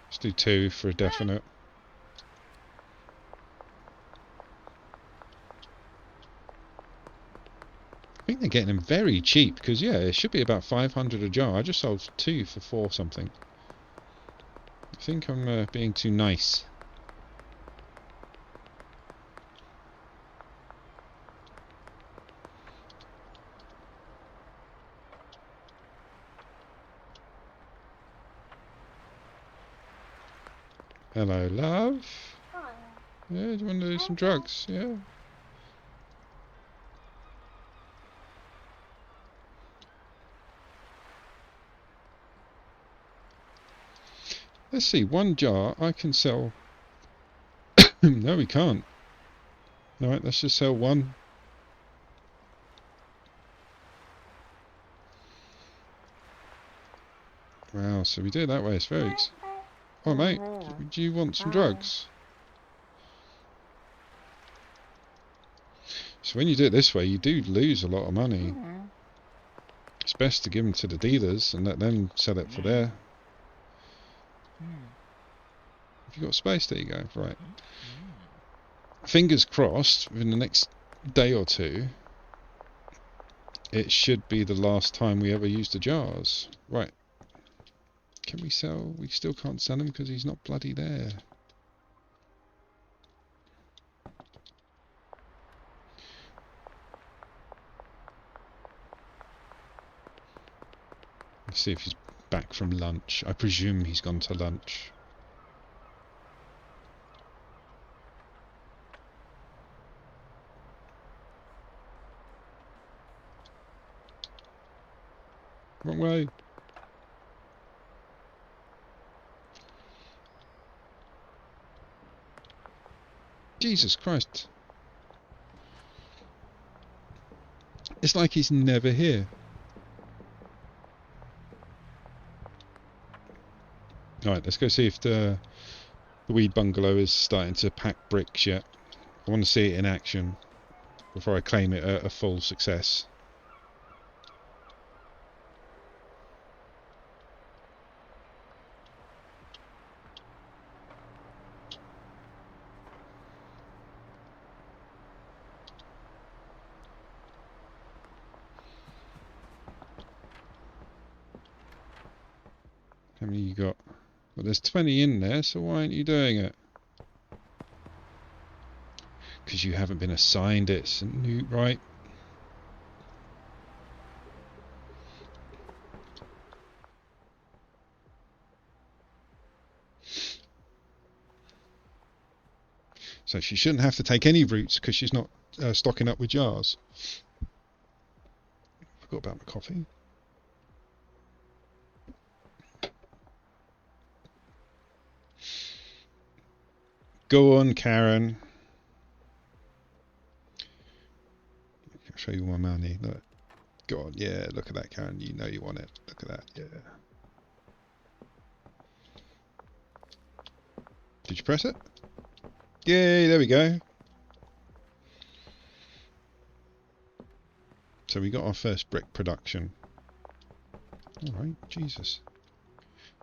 Let's do 2 for a definite. I think they're getting them very cheap because, yeah, it should be about 500 a jar. I just sold 2 for 4 something. think I'm being too nice. Hello, love. Hi. Yeah, do you want to do some drugs? Yeah. Let's see, one jar I can sell. No, we can't. Alright, let's just sell one. Wow, so we do it that way, it's very Oh mate, do you want some drugs? So when you do it this way, you do lose a lot of money. It's best to give them to the dealers and let them sell it for their... Have you got space? There you go, right. Fingers crossed, within the next day or two, it should be the last time we ever use the jars. Right. Can we sell? We still can't sell him because he's not bloody there. Let's see if he's back from lunch. I presume he's gone to lunch. Wrong way. Jesus Christ. It's like he's never here. Alright, let's go see if the weed bungalow is starting to pack bricks yet. I want to see it in action before I claim it a full success. How many you got? Well, there's 20 in there, so why aren't you doing it? Because you haven't been assigned it, St. Newt, right? So she shouldn't have to take any routes because she's not stocking up with jars. Forgot about my coffee. Go on, Karen. I'll show you my money. Look. Go on, yeah, look at that, Karen. You know you want it. Look at that, yeah. Did you press it? Yay, there we go. So we got our first brick production. Alright, Jesus.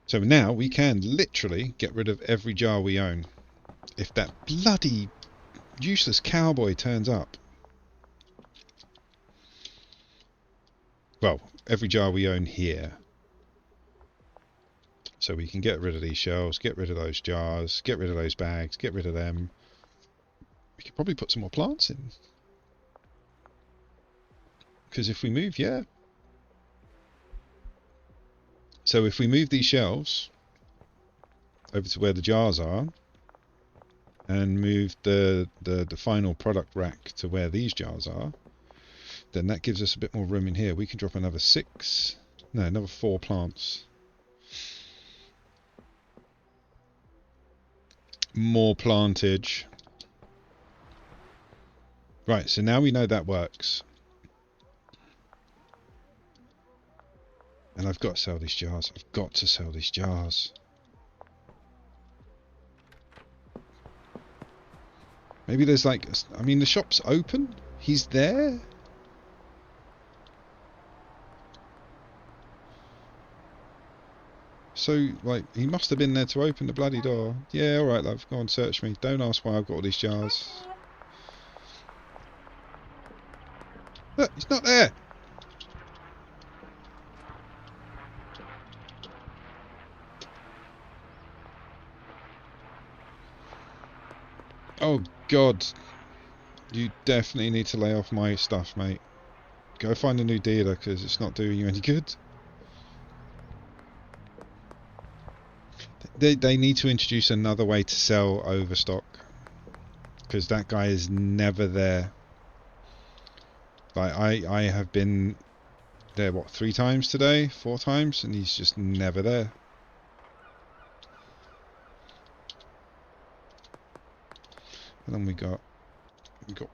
So now we can literally get rid of every jar we own. If that bloody useless cowboy turns up. Well, every jar we own here. So we can get rid of these shelves, get rid of those jars, get rid of those bags, get rid of them. We could probably put some more plants in. Because if we move, yeah. So if we move these shelves over to where the jars are, and move the final product rack to where these jars are, then that gives us a bit more room in here. We can drop another another 4 plants. More plantage. Right, so now we know that works. And I've got to sell these jars. I've got to sell these jars. Maybe there's like... I mean, the shop's open. He's there. So, like, he must have been there to open the bloody door. Yeah, alright, love. Go on, search me. Don't ask why I've got all these jars. Look, he's not there. Oh God, you definitely need to lay off my stuff, mate. Go find a new dealer because it's not doing you any good. They need to introduce another way to sell overstock because that guy is never there. Like I have been there what 3 times today, 4 times, and he's just never there. And then we got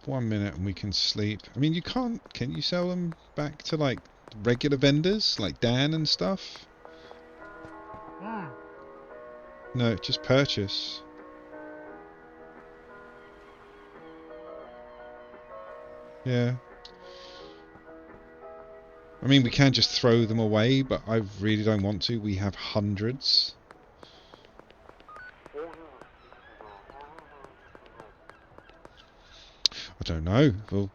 1 minute and we can sleep. I mean, you can't. Can you sell them back to like regular vendors like Dan and stuff? No, just purchase. Yeah. I mean, we can just throw them away, but I really don't want to. We have hundreds. I don't know. We'll.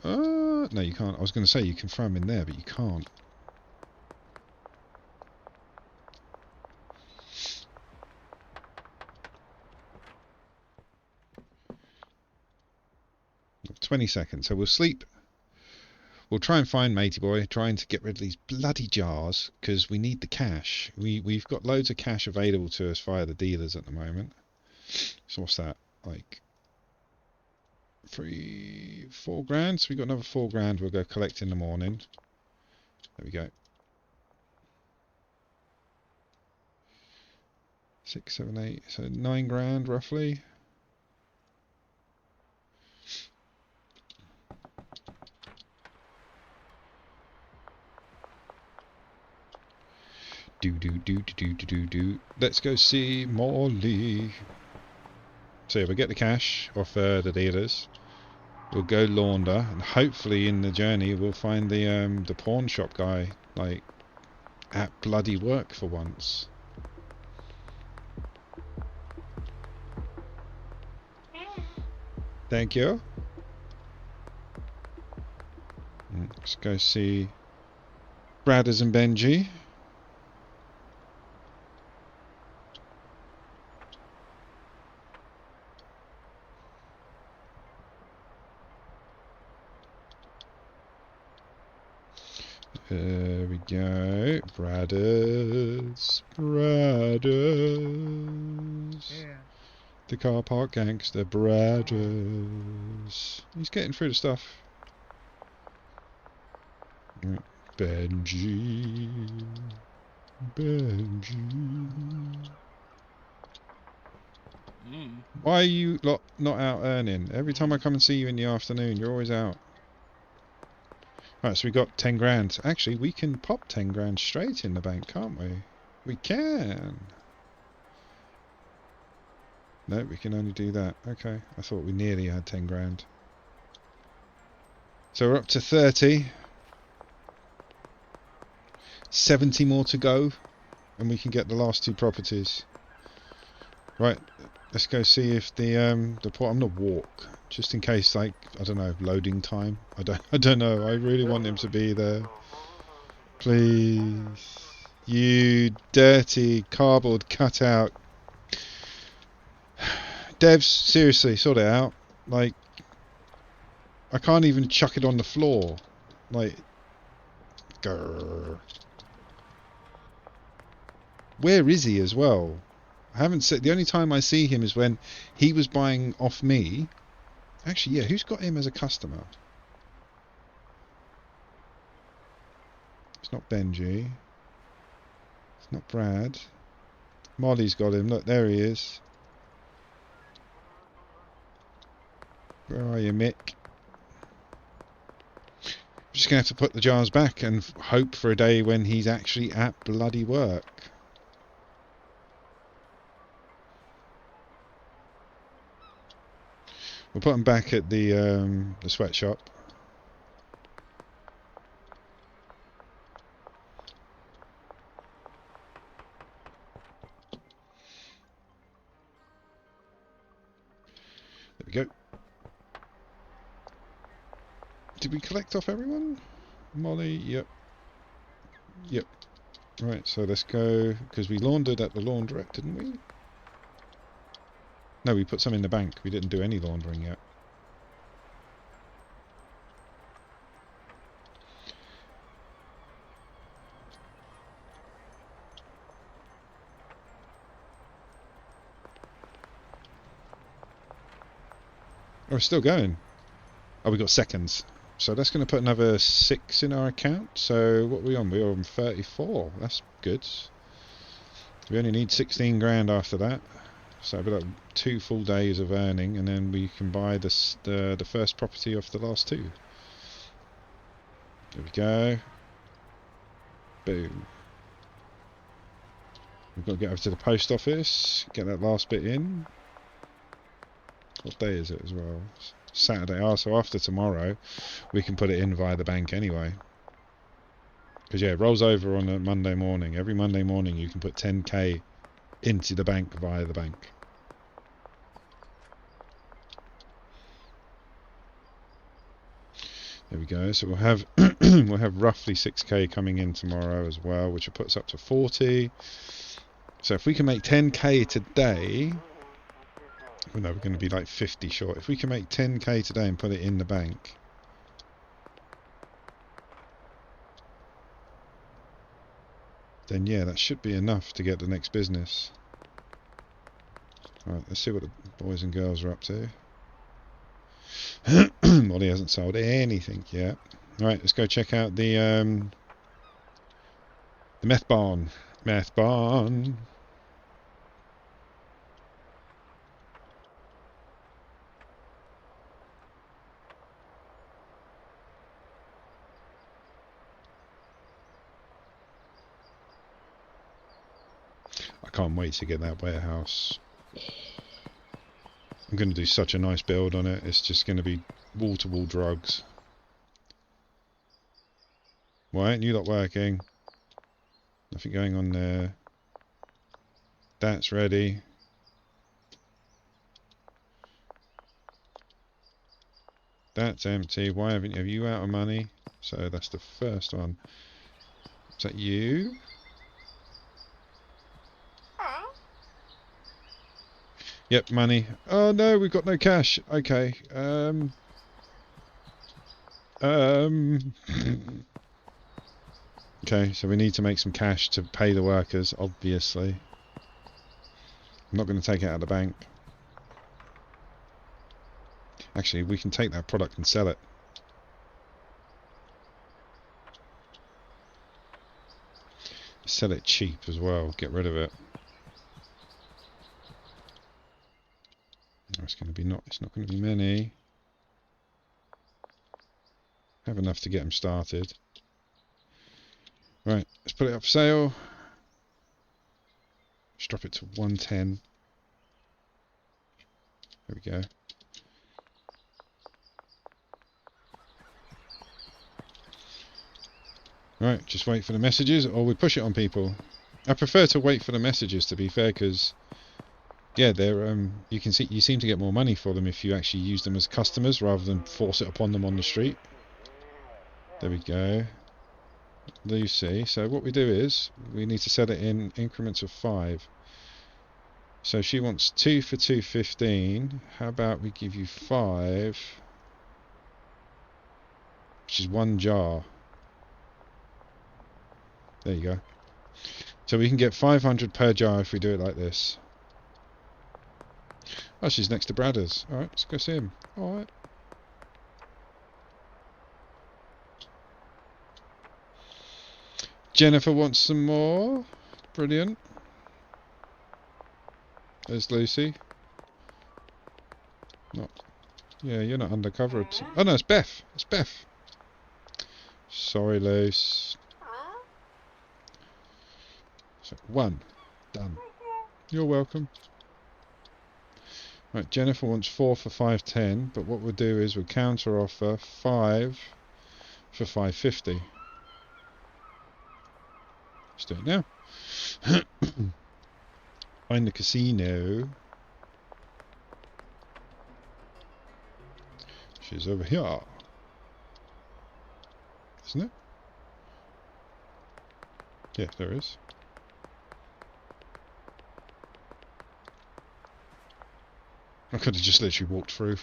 No, you can't. I was going to say you can throw them in there, but you can't. Got 20 seconds, so we'll sleep. We'll try and find Matey Boy, trying to get rid of these bloody jars, because we need the cash. We've got loads of cash available to us via the dealers at the moment. So what's that? Like 4 grand? So we got another 4 grand we'll go collect in the morning. There we go. 6, 7, 8, so 9 grand roughly. Do. Let's go see Morley. So if we get the cash off the dealers, we'll go launder, and hopefully in the journey we'll find the pawn shop guy like at bloody work for once. Thank you. Let's go see Bradders and Benji. There we go. Bradders. Yeah. The car park gangster. Bradders. He's getting through the stuff. Right. Benji. Why are you lot not out earning? Every time I come and see you in the afternoon, you're always out. Right, so we got 10 grand. Actually, we can pop 10 grand straight in the bank, can't we? We can. No, we can only do that. Okay, I thought we nearly had 10 grand. So we're up to 30. 70 more to go, and we can get the last 2 properties. Right, let's go see if the port. I'm gonna walk, just in case, like, I don't know, loading time. I don't know. I really want him to be there. Please, you dirty cardboard cutout. Devs, seriously, sort it out. Like, I can't even chuck it on the floor. Like, grrr. Where is he as well? I haven't seen. The only time I see him is when he was buying off me. Actually, yeah, who's got him as a customer? It's not Benji. It's not Brad. Molly's got him. Look, there he is. Where are you, Mick? I'm just going to have to put the jars back and hope for a day when he's actually at bloody work. We'll put them back at the sweatshop. There we go. Did we collect off everyone? Molly, yep. Yep. Right, so let's go, because we laundered at the laundrette, didn't we? No, we put some in the bank. We didn't do any laundering yet. Oh, we're still going. Oh, we got seconds. So that's going to put another 6 in our account. So what are we on? We're on 34. That's good. We only need 16 grand after that. So it'll be like 2 full days of earning, and then we can buy the first property off the last 2. There we go. Boom. We've got to get over to the post office, get that last bit in. What day is it as well? Saturday. Oh, so after tomorrow, we can put it in via the bank anyway. Because yeah, it rolls over on a Monday morning. Every Monday morning you can put 10k into the bank via the bank. There we go. So we'll have we'll have roughly 6k coming in tomorrow as well, which will put us up to 40. So if we can make 10k today, well, no, we're going to be like 50 short. If we can make 10k today and put it in the bank, then yeah, that should be enough to get the next business. Right, let's see what the boys and girls are up to. Molly hasn't sold anything yet. Right, let's go check out the meth barn. Meth barn. I can't wait to get that warehouse. I'm going to do such a nice build on it. It's just going to be wall-to-wall drugs. Why aren't you not working? Nothing going on there. That's ready. That's empty. Why haven't you? Have you out of money? So that's the first one. Is that you? Yep, money. Oh no, we've got no cash. Okay. Okay, so we need to make some cash to pay the workers, obviously. I'm not going to take it out of the bank. Actually, we can take that product and sell it. Sell it cheap as well. Get rid of it. It's going to be it's not going to be many. Have enough to get them started. Right, let's put it up for sale. Let's drop it to 110. There we go. Right, just wait for the messages, or we push it on people. I prefer to wait for the messages, to be fair, because yeah, they're you seem to get more money for them if you actually use them as customers rather than force it upon them on the street. There we go. Lucy. So what we do is we need to set it in increments of 5. So she wants 2 for 215. How about we give you 5, which is 1 jar. There you go. So we can get 500 per jar if we do it like this. Oh, she's next to Bradders. Alright, let's go see him. Alright. Jennifer wants some more. Brilliant. There's Lucy. Not. Yeah, you're not undercover. Oh no, it's Beth. It's Beth. Sorry, Luce. So 1. Done. You're welcome. Right, Jennifer wants 4 for 510, but what we'll do is we'll counter offer 5 for 550. Let's do it now. Find the casino. She's over here. Isn't it? Yeah, there is. I could have just literally walked through.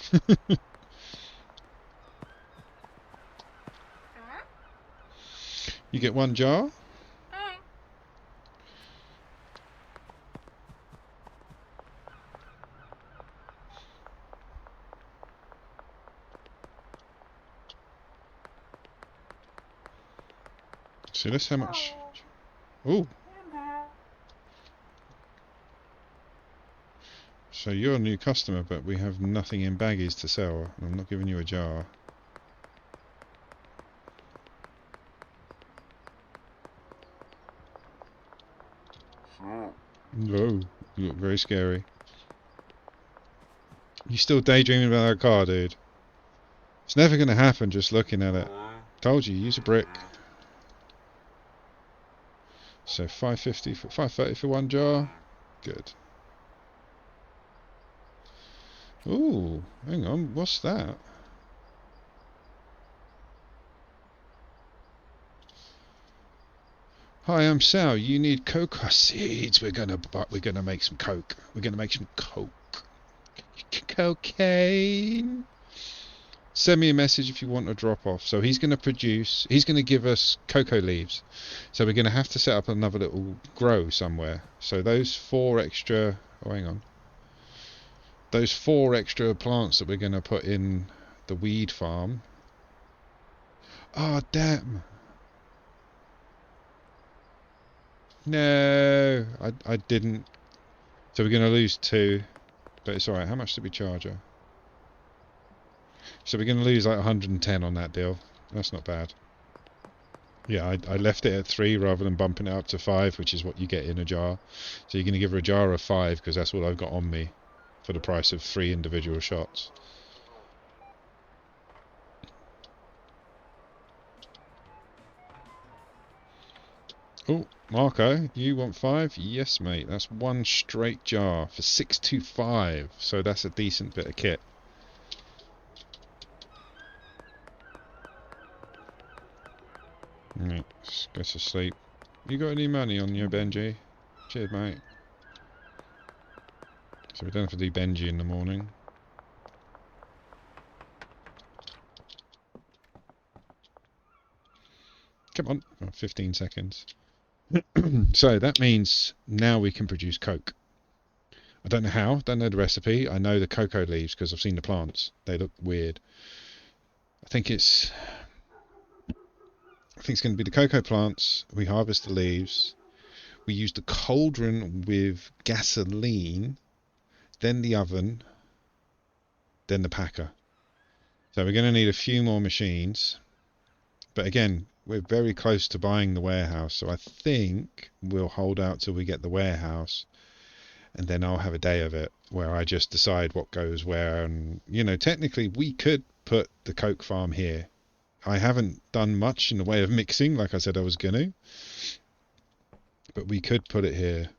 You get one jar? See this? How much? Ooh. So you're a new customer, but we have nothing in baggies to sell. I'm not giving you a jar. No, you look very scary. You still daydreaming about that car, dude? It's never going to happen just looking at it. Told you, use a brick. So 550 for 530 for one jar. Good. Ooh, hang on, what's that? Hi, I'm Sal. You need coca seeds. We're gonna make some coke. We're gonna make some coke. Cocaine. Send me a message if you want a drop off. So he's gonna produce. He's gonna give us cocoa leaves. So we're gonna have to set up another little grow somewhere. So those 4 extra. Oh, hang on. Those 4 extra plants that we're gonna put in the weed farm. Oh damn. No, I didn't. So we're going to lose 2, but it's alright. How much did we charge her? So we're going to lose like 110 on that deal. That's not bad. Yeah, I left it at 3 rather than bumping it up to 5, which is what you get in a jar. So you're going to give her a jar of 5 because that's what I've got on me for the price of 3 individual shots. Oh, Marco, you want 5? Yes, mate. That's 1 straight jar for 625. So that's a decent bit of kit. Right, let's go to sleep. You got any money on you, Benji? Cheers, mate. So we don't have to do Benji in the morning. Come on. Oh, 15 seconds. So that means now we can produce coke. I don't know how, don't know the recipe. I know the cocoa leaves because I've seen the plants. They look weird. I think it's going to be the cocoa plants. We harvest the leaves. We use the cauldron with gasoline, then the oven, then the packer. So we're going to need a few more machines. But again, we're very close to buying the warehouse, so I think we'll hold out till we get the warehouse, and then I'll have a day of it where I just decide what goes where. And you know, technically we could put the coke farm here. I haven't done much in the way of mixing, like I said I was gonna, but we could put it here.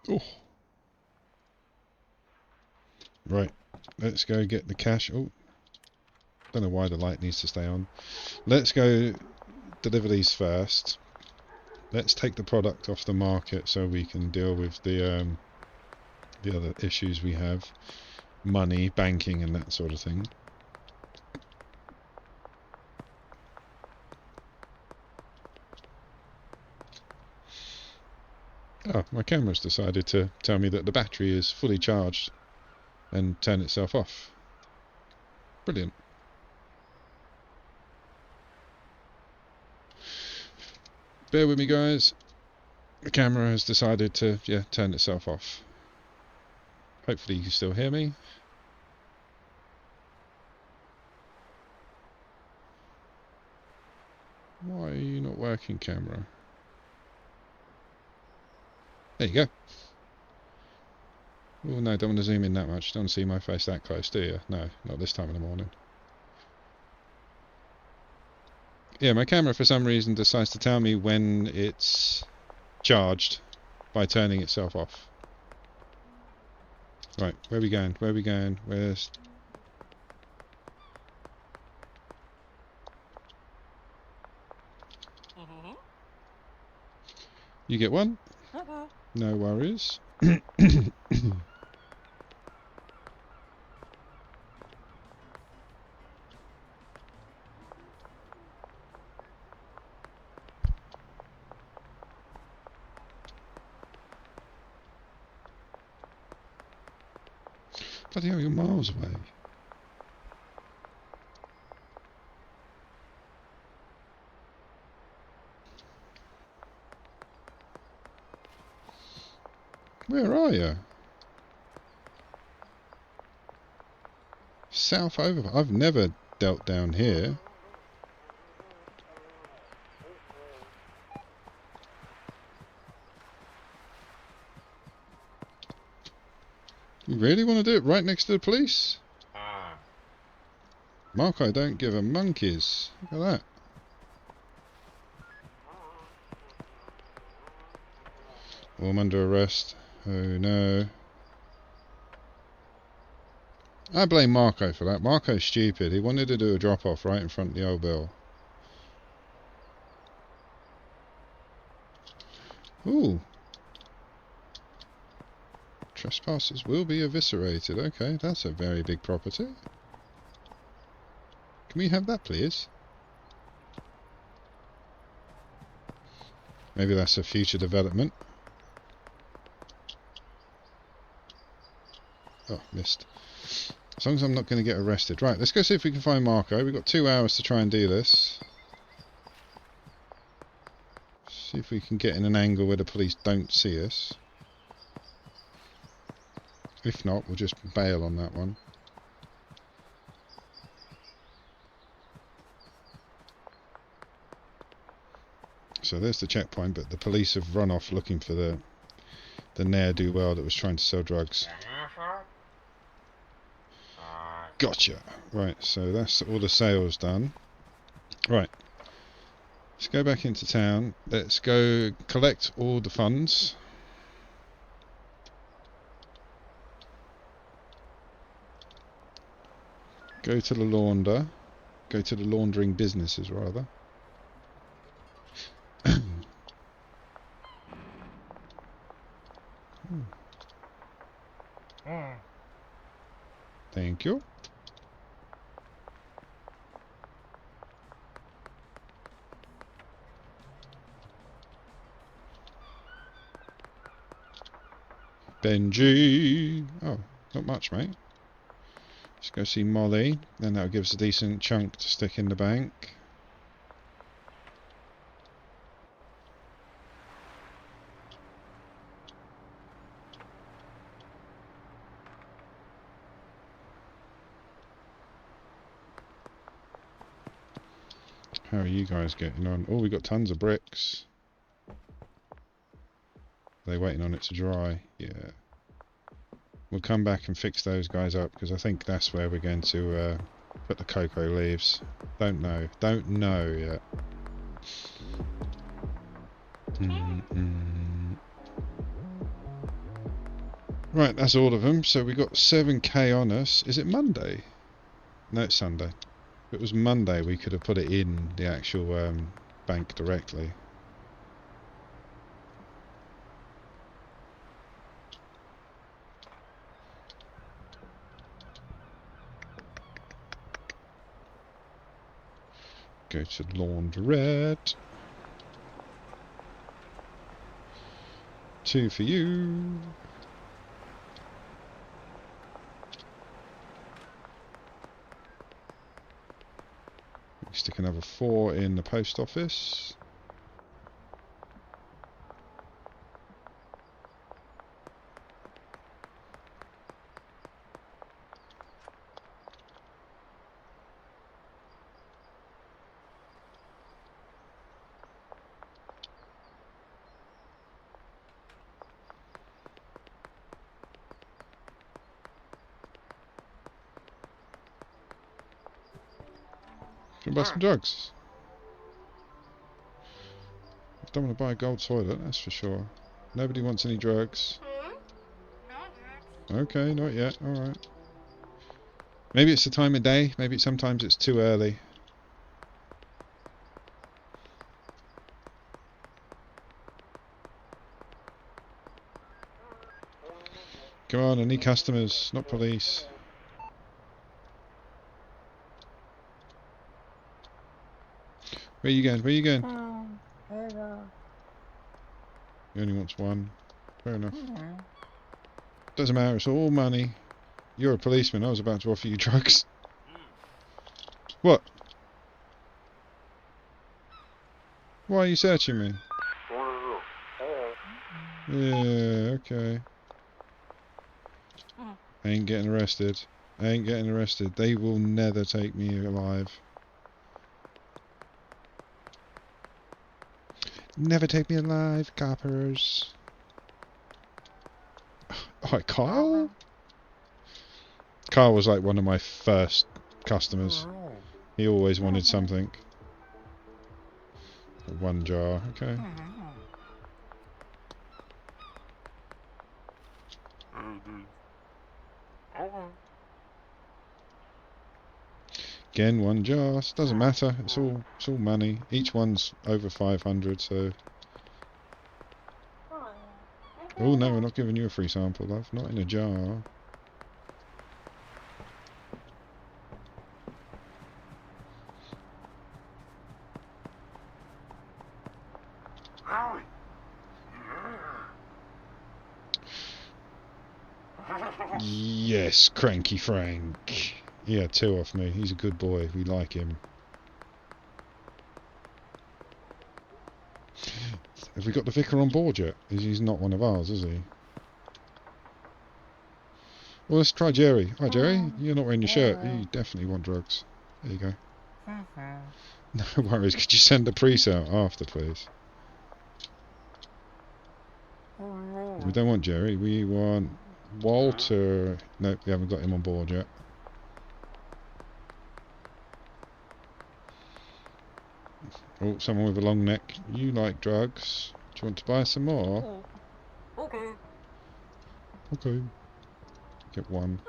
Oh, right. Let's go get the cash. Oh, don't know why the light needs to stay on. Let's go deliver these first. Let's take the product off the market so we can deal with the other issues we have. Money, banking and that sort of thing. Oh, my camera's decided to tell me that the battery is fully charged and turn itself off. Brilliant. Bear with me, guys. The camera has decided to, turn itself off. Hopefully you can still hear me. Why are you not working, camera? There you go. Oh no, don't want to zoom in that much. Don't want to see my face that close, do you? No, not this time in the morning. Yeah, my camera for some reason decides to tell me when it's charged by turning itself off. Right, where are we going? Where are we going? Where's... You get one? No worries. Bloody hell, you're miles away. Where are you? South over. I've never dealt down here. You really want to do it right next to the police? Marco don't give a monkeys. Look at that. Oh, I'm under arrest. Oh no. I blame Marco for that. Marco's stupid. He wanted to do a drop off right in front of the old bill. Ooh. Trespassers will be eviscerated. Okay, that's a very big property. Can we have that, please? Maybe that's a future development. Oh, missed. As long as I'm not going to get arrested. Right, let's go see if we can find Marco. We've got 2 hours to try and do this. See if we can get in an angle where the police don't see us. If not, we'll just bail on that one. So there's the checkpoint, but the police have run off looking for the ne'er-do-well that was trying to sell drugs. Gotcha. Right, so that's all the sales done. Right. Let's go back into town. Let's go collect all the funds. Go to the launder. Go to the laundering businesses, rather. Thank you. Benji. Oh, not much, mate. Let's go see Molly. Then that'll give us a decent chunk to stick in the bank. How are you guys getting on? Oh, we got tons of bricks. Are they waiting on it to dry? Yeah. We'll come back and fix those guys up because I think that's where we're going to put the cocoa leaves. Don't know. Don't know yet. Right, that's all of them. So we got 7k on us. Is it Monday? No, it's Sunday. If it was Monday, we could have put it in the actual bank directly. Go to laundrette. 2 for you. Stick another 4 in the post office. Can buy some drugs. Don't want to buy a gold toilet, that's for sure. Nobody wants any drugs. Okay, not yet. Alright. Maybe it's the time of day. Maybe sometimes it's too early. Come on, I need customers, not police. Where you going? Where you going? He only wants one. Fair enough. Doesn't matter, it's all money. You're a policeman, I was about to offer you drugs. What? Why are you searching me? Yeah, okay. I ain't getting arrested. I ain't getting arrested. They will never take me alive. Never take me alive, coppers. Alright, Kyle? Kyle was like one of my first customers. He always wanted something. One jar, okay. Again, one jar. Doesn't matter. It's all money. Each one's over 500, so. Oh no, we're not giving you a free sample, love. Not in a jar. Yes, Cranky Frank. He had 2 off me. He's a good boy. We like him. Have we got the vicar on board yet? He's not one of ours, is he? Well, let's try Jerry. Hi, Jerry. You're not wearing your shirt. You definitely want drugs. There you go. No worries. Could you send the priest out after, please? We don't want Jerry. We want Walter. Nope, we haven't got him on board yet. Oh, someone with a long neck. You like drugs. Do you want to buy some more? Okay. Okay. Get one.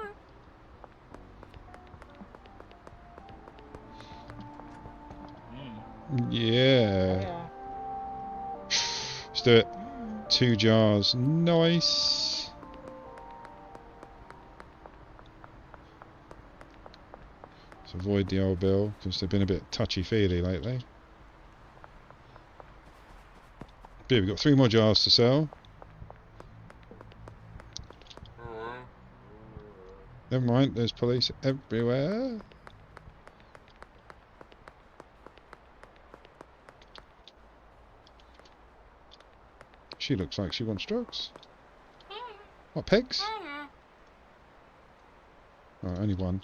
Yeah. Let's do it. 2 jars. Nice. Let's avoid the old bill because they've been a bit touchy-feely lately. But yeah, we've got 3 more jars to sell. Never mind, there's police everywhere. She looks like she wants drugs. What, pigs? Oh, only one.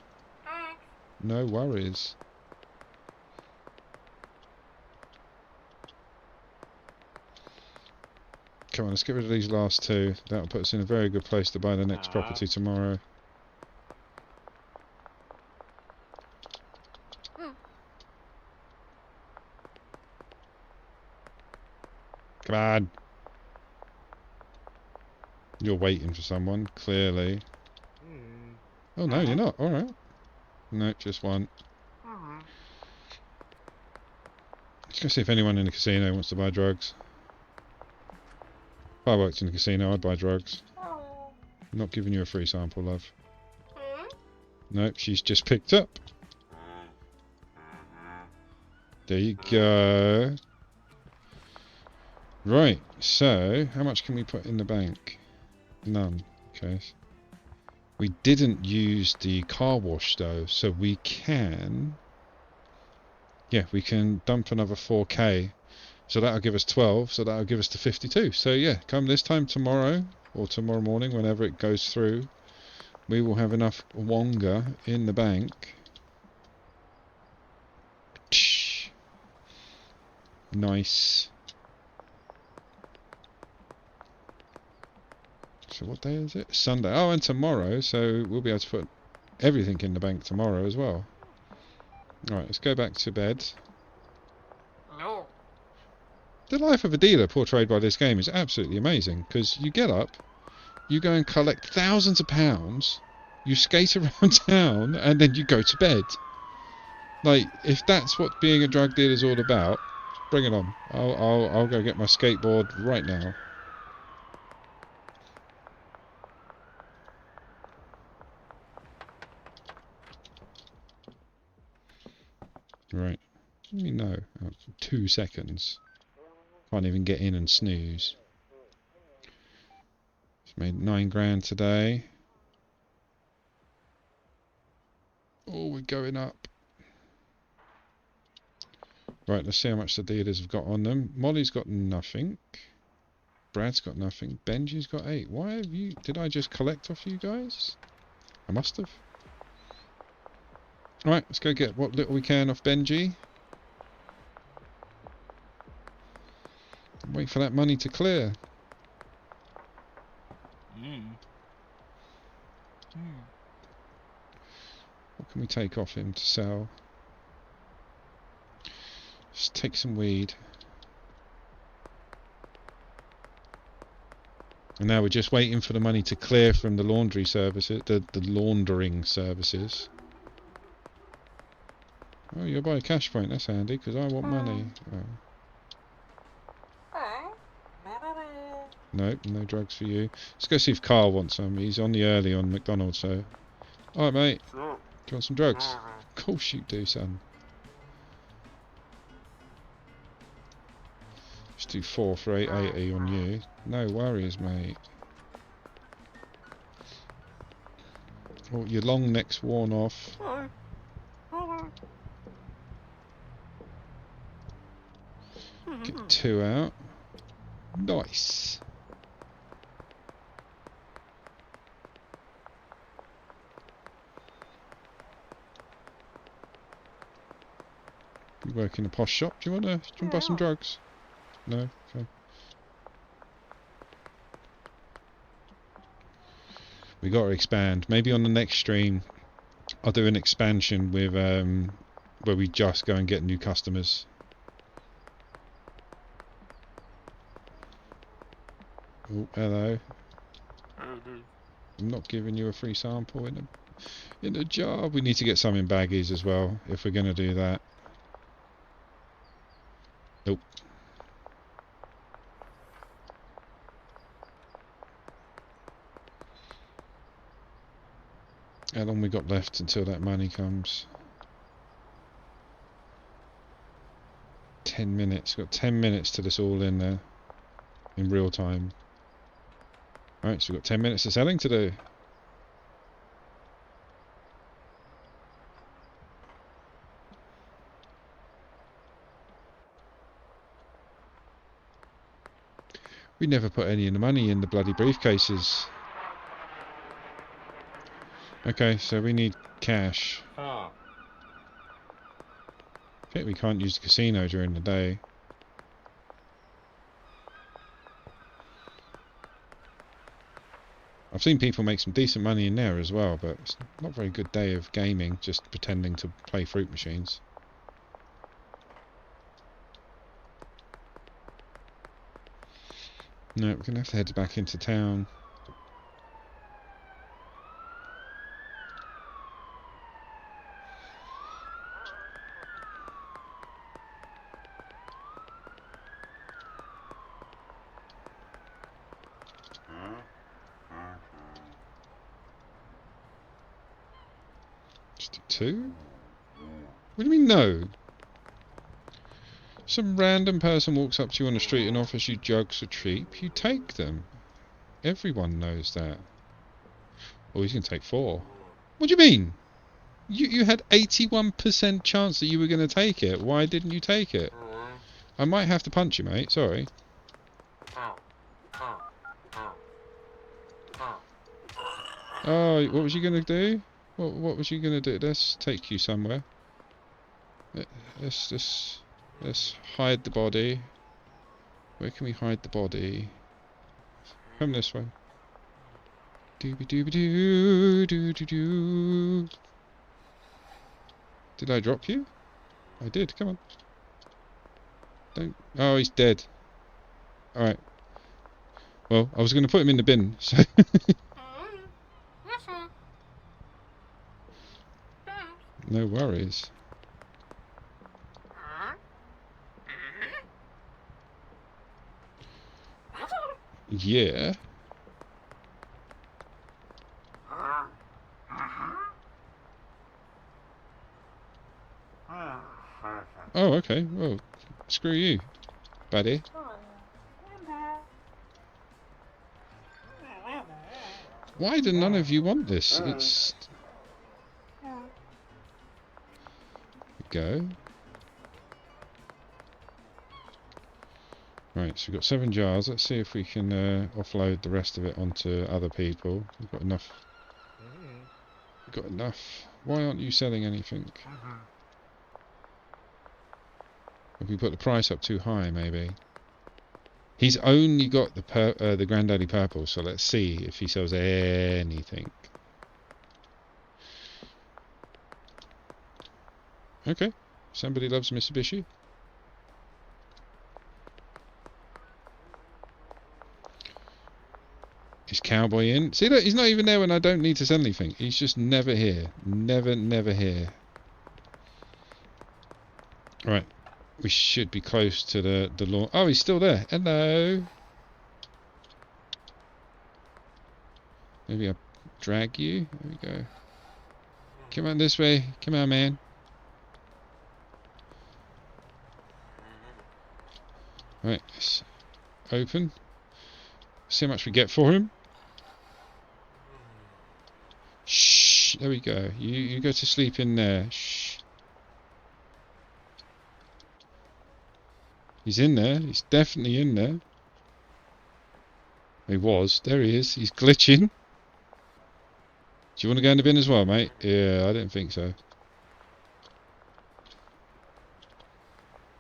No worries. Come on, let's get rid of these last 2. That'll put us in a very good place to buy the next property tomorrow. Come on. You're waiting for someone, clearly. Oh no, you're not. Alright. No, just one. Let's go see if anyone in the casino wants to buy drugs. If I worked in the casino, I'd buy drugs. I'm not giving you a free sample, love. Nope, she's just picked up. There you go. Right, so, how much can we put in the bank? None. Okay. We didn't use the car wash though, so we can... Yeah, we can dump another 4k. So that'll give us 12, so that'll give us to 52. So yeah, come this time tomorrow, or tomorrow morning, whenever it goes through, we will have enough wonga in the bank. Nice. So what day is it? Sunday. Oh, and tomorrow, so we'll be able to put everything in the bank tomorrow as well. Alright, let's go back to bed. No. The life of a dealer portrayed by this game is absolutely amazing, because you get up, you go and collect thousands of pounds, you skate around town, and then you go to bed. Like, if that's what being a drug dealer is all about, bring it on. I'll go get my skateboard right now. What do you know? Oh, 2 seconds. Can't even get in and snooze. Just made 9 grand today. Oh, we're going up. Right, let's see how much the dealers have got on them. Molly's got nothing. Brad's got nothing. Benji's got 8. Why have you... Did I just collect off you guys? I must have. Right, let's go get what little we can off Benji. Wait for that money to clear. What can we take off him to sell? Just take some weed. And now we're just waiting for the money to clear from the laundry services, the laundering services. Oh, you'll buy a cash point, that's handy, because I want money. Oh. Nope, no drugs for you. Let's go see if Carl wants some. He's on the early on McDonald's, so... Alright, mate. Do you want some drugs? Of course you do, son. Just do 4 for 880 on you. No worries, mate. Oh, your long neck's worn off. Get 2 out. Nice. You work in a posh shop. Do you want to buy some drugs? No? Okay. We got to expand. Maybe on the next stream, I'll do an expansion with where we just go and get new customers. Oh, hello. I'm not giving you a free sample in a jar. We need to get some in baggies as well if we're going to do that. Nope. How long we got left until that money comes? 10 minutes. Got 10 minutes to this all in there. In real time. Alright, so we've got 10 minutes of selling to do. We never put any of the money in the bloody briefcases. Okay, so we need cash. I think we can't use the casino during the day. I've seen people make some decent money in there as well, but it's not a very good day of gaming, just pretending to play fruit machines. No, we're going to have to head back into town. Just do 2? What do you mean no? Some random person walks up to you on the street and offers you drugs for cheap, you take them. Everyone knows that. Oh, he's going to take 4. What do you mean? You had 81% chance that you were going to take it. Why didn't you take it? I might have to punch you, mate. Sorry. Oh, what was you going to do? What was you going to do? Let's take you somewhere. Let's hide the body. Where can we hide the body? Come this way. Dooby dooby doo doo doo doo. Did I drop you? I did. Come on. Don't. Oh, he's dead. All right. Well, I was going to put him in the bin. So. No worries. Yeah. Oh, Oh, okay. Well, screw you, buddy. Why do none of you want this? It's... Go. Right, so we've got 7 jars. Let's see if we can offload the rest of it onto other people. We've got enough. We've got enough. Why aren't you selling anything? Have we put the price up too high, maybe? He's only got the Granddaddy Purple, so let's see if he sells anything. Okay, somebody loves Mitsubishi. Is Cowboy in? See, look, he's not even there when I don't need to sell anything. He's just never here. Never here. Right. We should be close to the lawn. Oh, he's still there. Hello. Maybe I'll drag you. There we go. Come on this way. Come on, man. Right. Let's open. See how much we get for him. Shh. There we go. You go to sleep in there. Shh. He's in there. He's definitely in there. He was. There he is. He's glitching. Do you want to go in the bin as well, mate? Yeah, I didn't think so.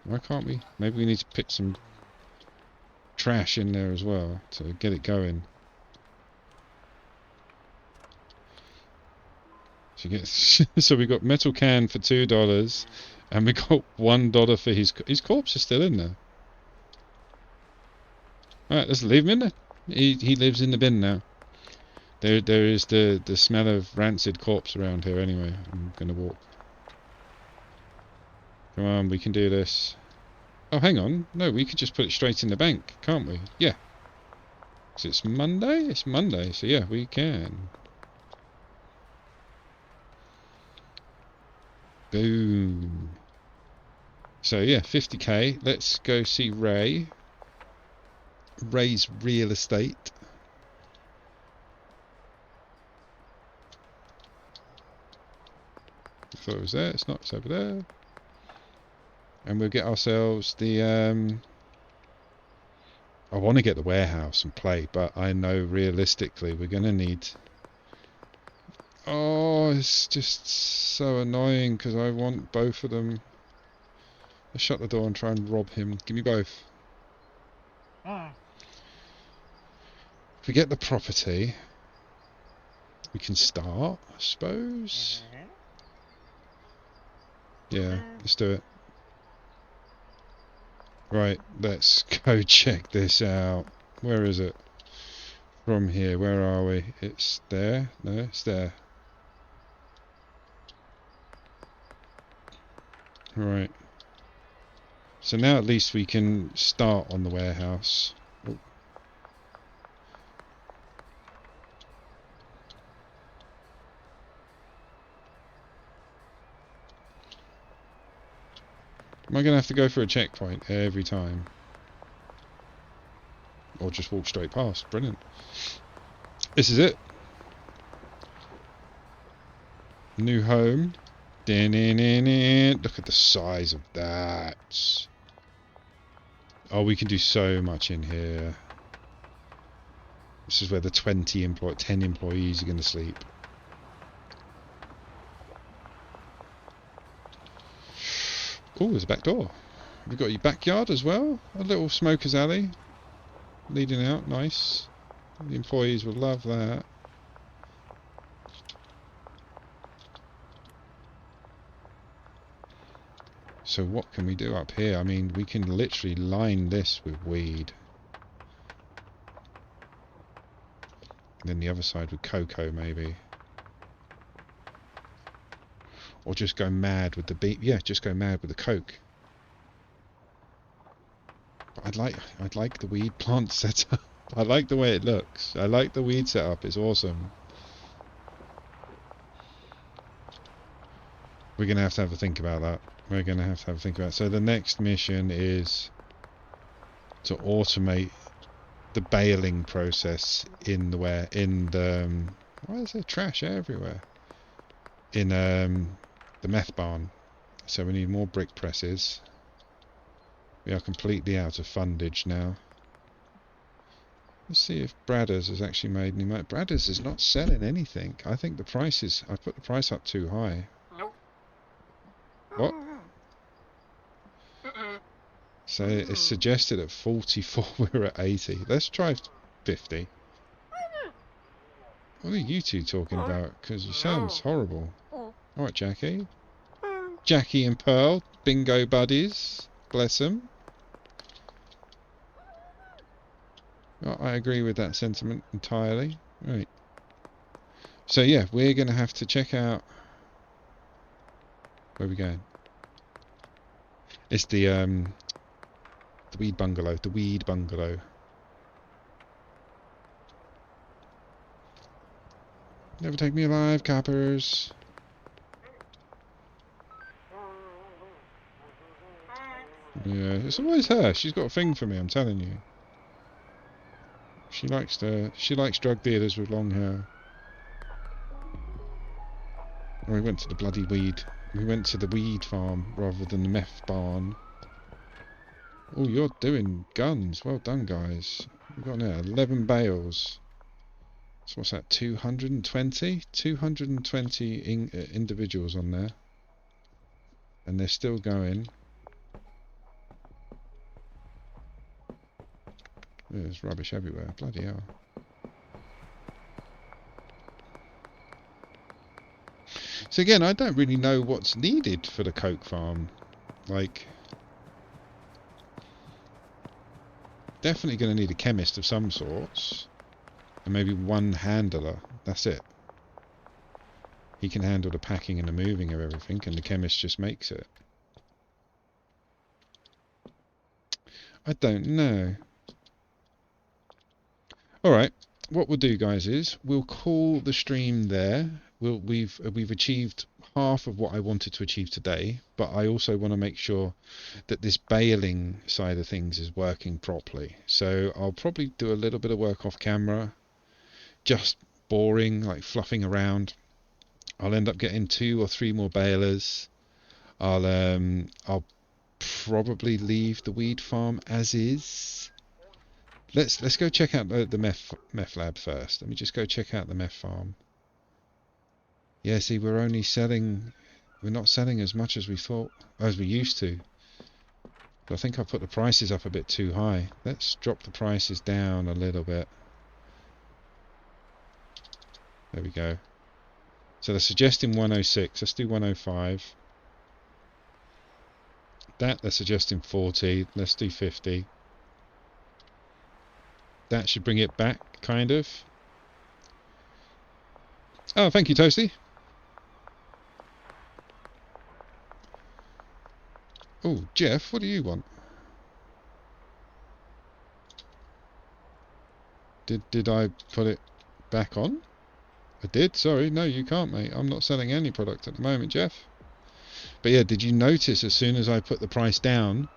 Why can't we? Maybe we need to pick some trash in there as well to get it going. So we got metal can for $2, and we got $1 for his corpse is still in there. All right, let's leave him in there. He lives in the bin now. There is the smell of rancid corpse around here anyway. I'm gonna walk. Come on, we can do this. Oh, hang on. No, we could just put it straight in the bank, can't we? Yeah. 'Cause it's Monday? It's Monday, so yeah, we can. Boom. So yeah, 50k. Let's go see Ray. Ray's real estate. I thought it was there. It's not. It's over there. And we'll get ourselves the I want to get the warehouse and play, but I know realistically we're going to need... Oh, it's just so annoying because I want both of them. Let's shut the door and try and rob him. Give me both. If we get the property, we can start, I suppose. Yeah, let's do it. Right, let's go check this out. Where is it? From here, where are we? It's there? No, it's there. Right. So now at least we can start on the warehouse. Oh. Am I going to have to go for a checkpoint every time? Or just walk straight past? Brilliant. This is it. New home. Look at the size of that. Oh, we can do so much in here. This is where the 10 employees are going to sleep. Oh, there's a back door. We've got your backyard as well. A little smoker's alley leading out. Nice. The employees will love that. So what can we do up here? I mean, we can literally line this with weed. And then the other side with cocoa, maybe. Or just go mad with the beet. Yeah, just go mad with the coke. But I'd like the weed plant setup. I like the way it looks. I like the weed setup. It's awesome. We're gonna have to have a think about that. we're going to have a think about. So the next mission is to automate the baling process in the why is there trash everywhere? In the meth barn. So we need more brick presses. We are completely out of fundage now. Let's see if Bradders has actually made any money. Bradders is not selling anything. I think the price is... I put the price up too high. Nope. What? So it's suggested at 44, we're at 80. Let's try 50. What are you two talking about? Because you sounds horrible. Alright, Jackie. Jackie and Pearl, bingo buddies. Bless them. Well, I agree with that sentiment entirely. Right. So yeah, we're going to have to check out... Where are we going? It's the weed bungalow. The weed bungalow. Never take me alive, coppers. Yeah, it's always her. She's got a thing for me, I'm telling you. She likes drug dealers with long hair. Oh, we went to the bloody weed. We went to the weed farm rather than the meth barn. Oh, you're doing guns. Well done, guys. We've got now 11 bales. So what's that, 220? 220 individuals on there. And they're still going. There's rubbish everywhere. Bloody hell. So again, I don't really know what's needed for the coke farm. Like, definitely going to need a chemist of some sorts. And maybe one handler. That's it. He can handle the packing and the moving of everything, and the chemist just makes it. I don't know. Alright, what we'll do, guys, is we'll call the stream there. We've achieved half of what I wanted to achieve today, but I also want to make sure that this baling side of things is working properly. So I'll probably do a little bit of work off camera, just boring, like fluffing around. I'll end up getting 2 or 3 more balers. I'll probably leave the weed farm as is. Let's go check out the meth lab first. Let me just go check out the meth farm. Yeah, see, we're not selling as much as we thought, as we used to. But I think I put the prices up a bit too high. Let's drop the prices down a little bit. There we go. So they're suggesting 106. Let's do 105. That they're suggesting 40. Let's do 50. That should bring it back, kind of. Oh, thank you, Toasty. Oh, Jeff, what do you want? Did I put it back on? I did, sorry. No, you can't, mate. I'm not selling any product at the moment, Jeff. But yeah, did you notice as soon as I put the price down,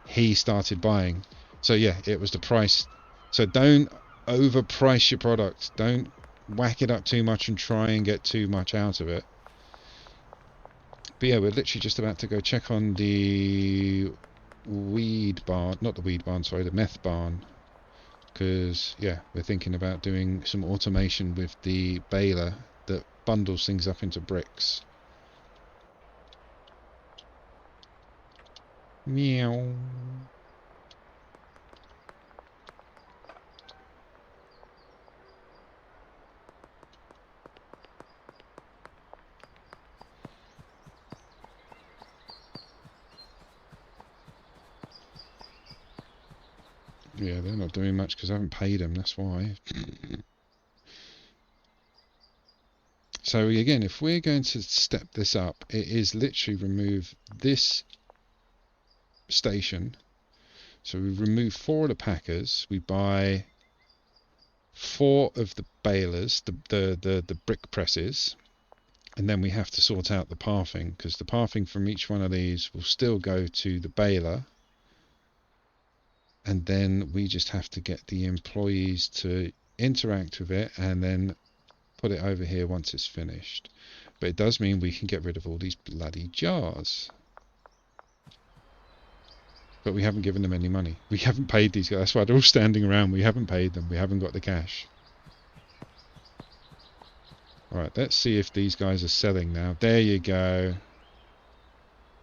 he started buying? So yeah, it was the price. So don't overprice your product. Don't whack it up too much and try and get too much out of it. But yeah, we're literally just about to go check on the weed barn. Not the weed barn, sorry, the meth barn. Because, yeah, we're thinking about doing some automation with the baler that bundles things up into bricks. Meow. Yeah, they're not doing much because I haven't paid them, that's why. So again, if we're going to step this up, it is literally remove this station. So we remove 4 of the packers, we buy 4 of the balers, the brick presses, and then we have to sort out the pathing, because the pathing from each one of these will still go to the baler, and then we just have to get the employees to interact with it and then put it over here once it's finished. But it does mean we can get rid of all these bloody jars. But we haven't given them any money. We haven't paid these guys. That's why they're all standing around. We haven't paid them. We haven't got the cash. Alright, let's see if these guys are selling now. There you go.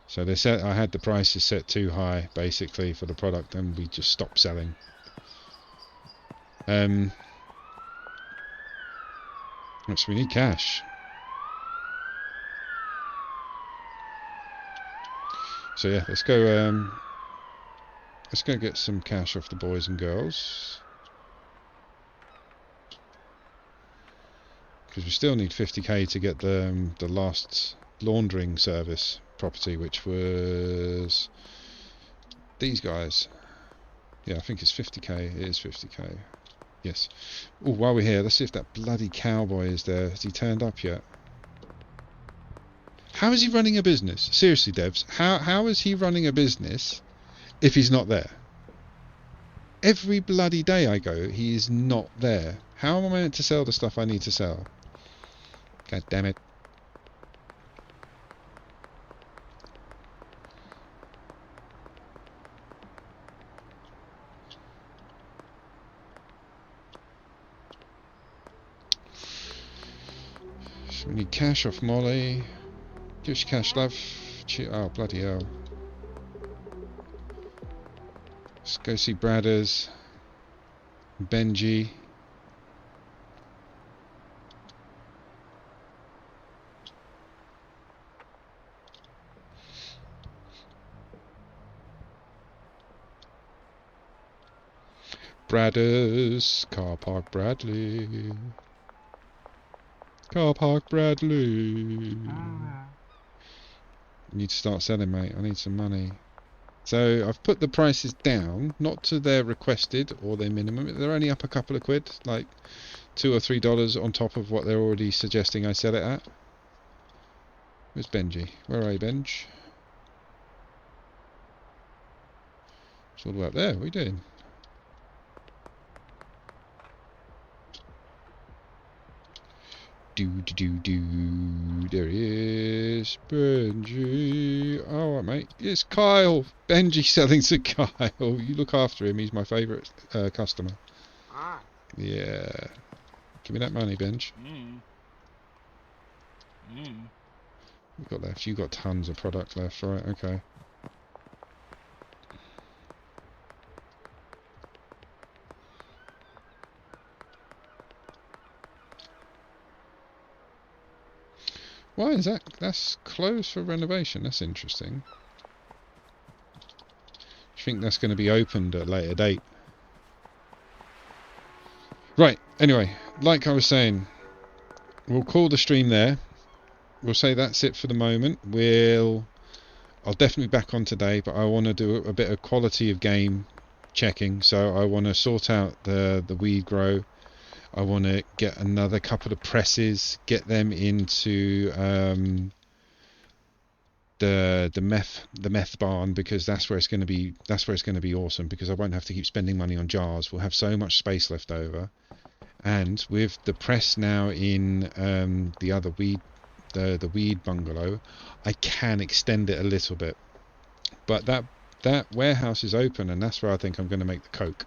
So they said I had the prices set too high, basically, for the product, and we just stopped selling. So we need cash. So yeah, let's go get some cash off the boys and girls. Because we still need 50k to get the last laundering service property, which was these guys. Yeah, I think it's 50k. It is 50k. Yes. Oh, while we're here, let's see if that bloody cowboy is there. Has he turned up yet? How is he running a business? Seriously, devs, how is he running a business if he's not there? Every bloody day I go, he is not there. How am I meant to sell the stuff I need to sell? God damn it. So we need cash off Molly. Give us your cash, love. Oh, bloody hell. Let's go see Bradders. Benji. Bradders. Car Park Bradley. Car Park Bradley. I need to start selling, mate. I need some money. So I've put the prices down, not to their requested or their minimum. They're only up a couple of quid, like $2 or $3 on top of what they're already suggesting I sell it at. Where's Benji? Where are you, Benj? It's all the way up there. What are you doing? There he is. Benji. Alright, mate. It's Kyle. Benji selling to Kyle. You look after him. He's my favourite customer. Ah. Yeah. Give me that money, Benj. You've got left. You've got tons of product left. Right, okay. Why is that? That's closed for renovation. That's interesting. I think that's going to be opened at a later date. Right, anyway, like I was saying, we'll call the stream there. We'll say that's it for the moment. I'll definitely be back on today, but I want to do a bit of quality of game checking. So I want to sort out the weed grow. I want to get another couple of presses, get them into the meth barn, because that's where it's going to be. That's where it's going to be awesome, because I won't have to keep spending money on jars. We'll have so much space left over, and with the press now in the other weed, the weed bungalow, I can extend it a little bit. But that warehouse is open, and that's where I think I'm going to make the coke.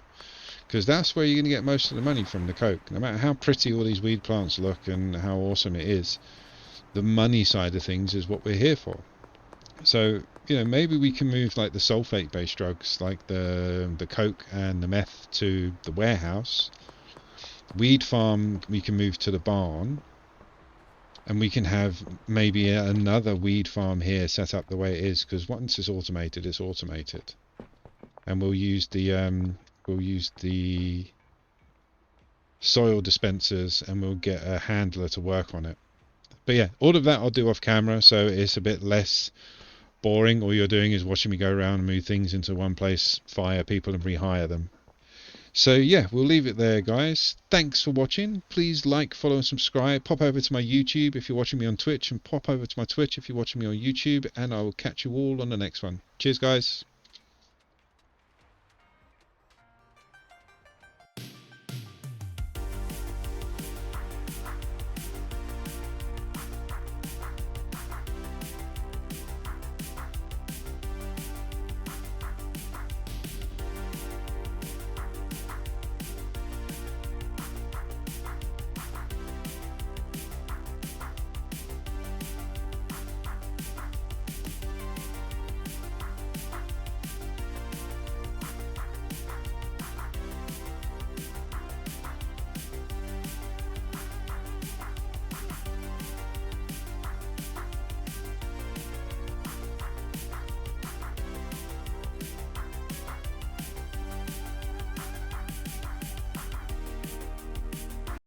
Because that's where you're going to get most of the money from the coke. No matter how pretty all these weed plants look and how awesome it is, the money side of things is what we're here for. So, you know, maybe we can move like the sulfate-based drugs, like the coke and the meth, to the warehouse. Weed farm we can move to the barn, and we can have maybe another weed farm here set up the way it is. Because once it's automated, and we'll use the soil dispensers, and we'll get a handler to work on it. But yeah, all of that I'll do off camera, so it's a bit less boring. All you're doing is watching me go around and move things into one place, fire people and rehire them. So yeah, we'll leave it there, guys. Thanks for watching. Please like, follow, and subscribe. Pop over to my YouTube if you're watching me on Twitch, and pop over to my Twitch if you're watching me on YouTube. And I will catch you all on the next one. Cheers, guys.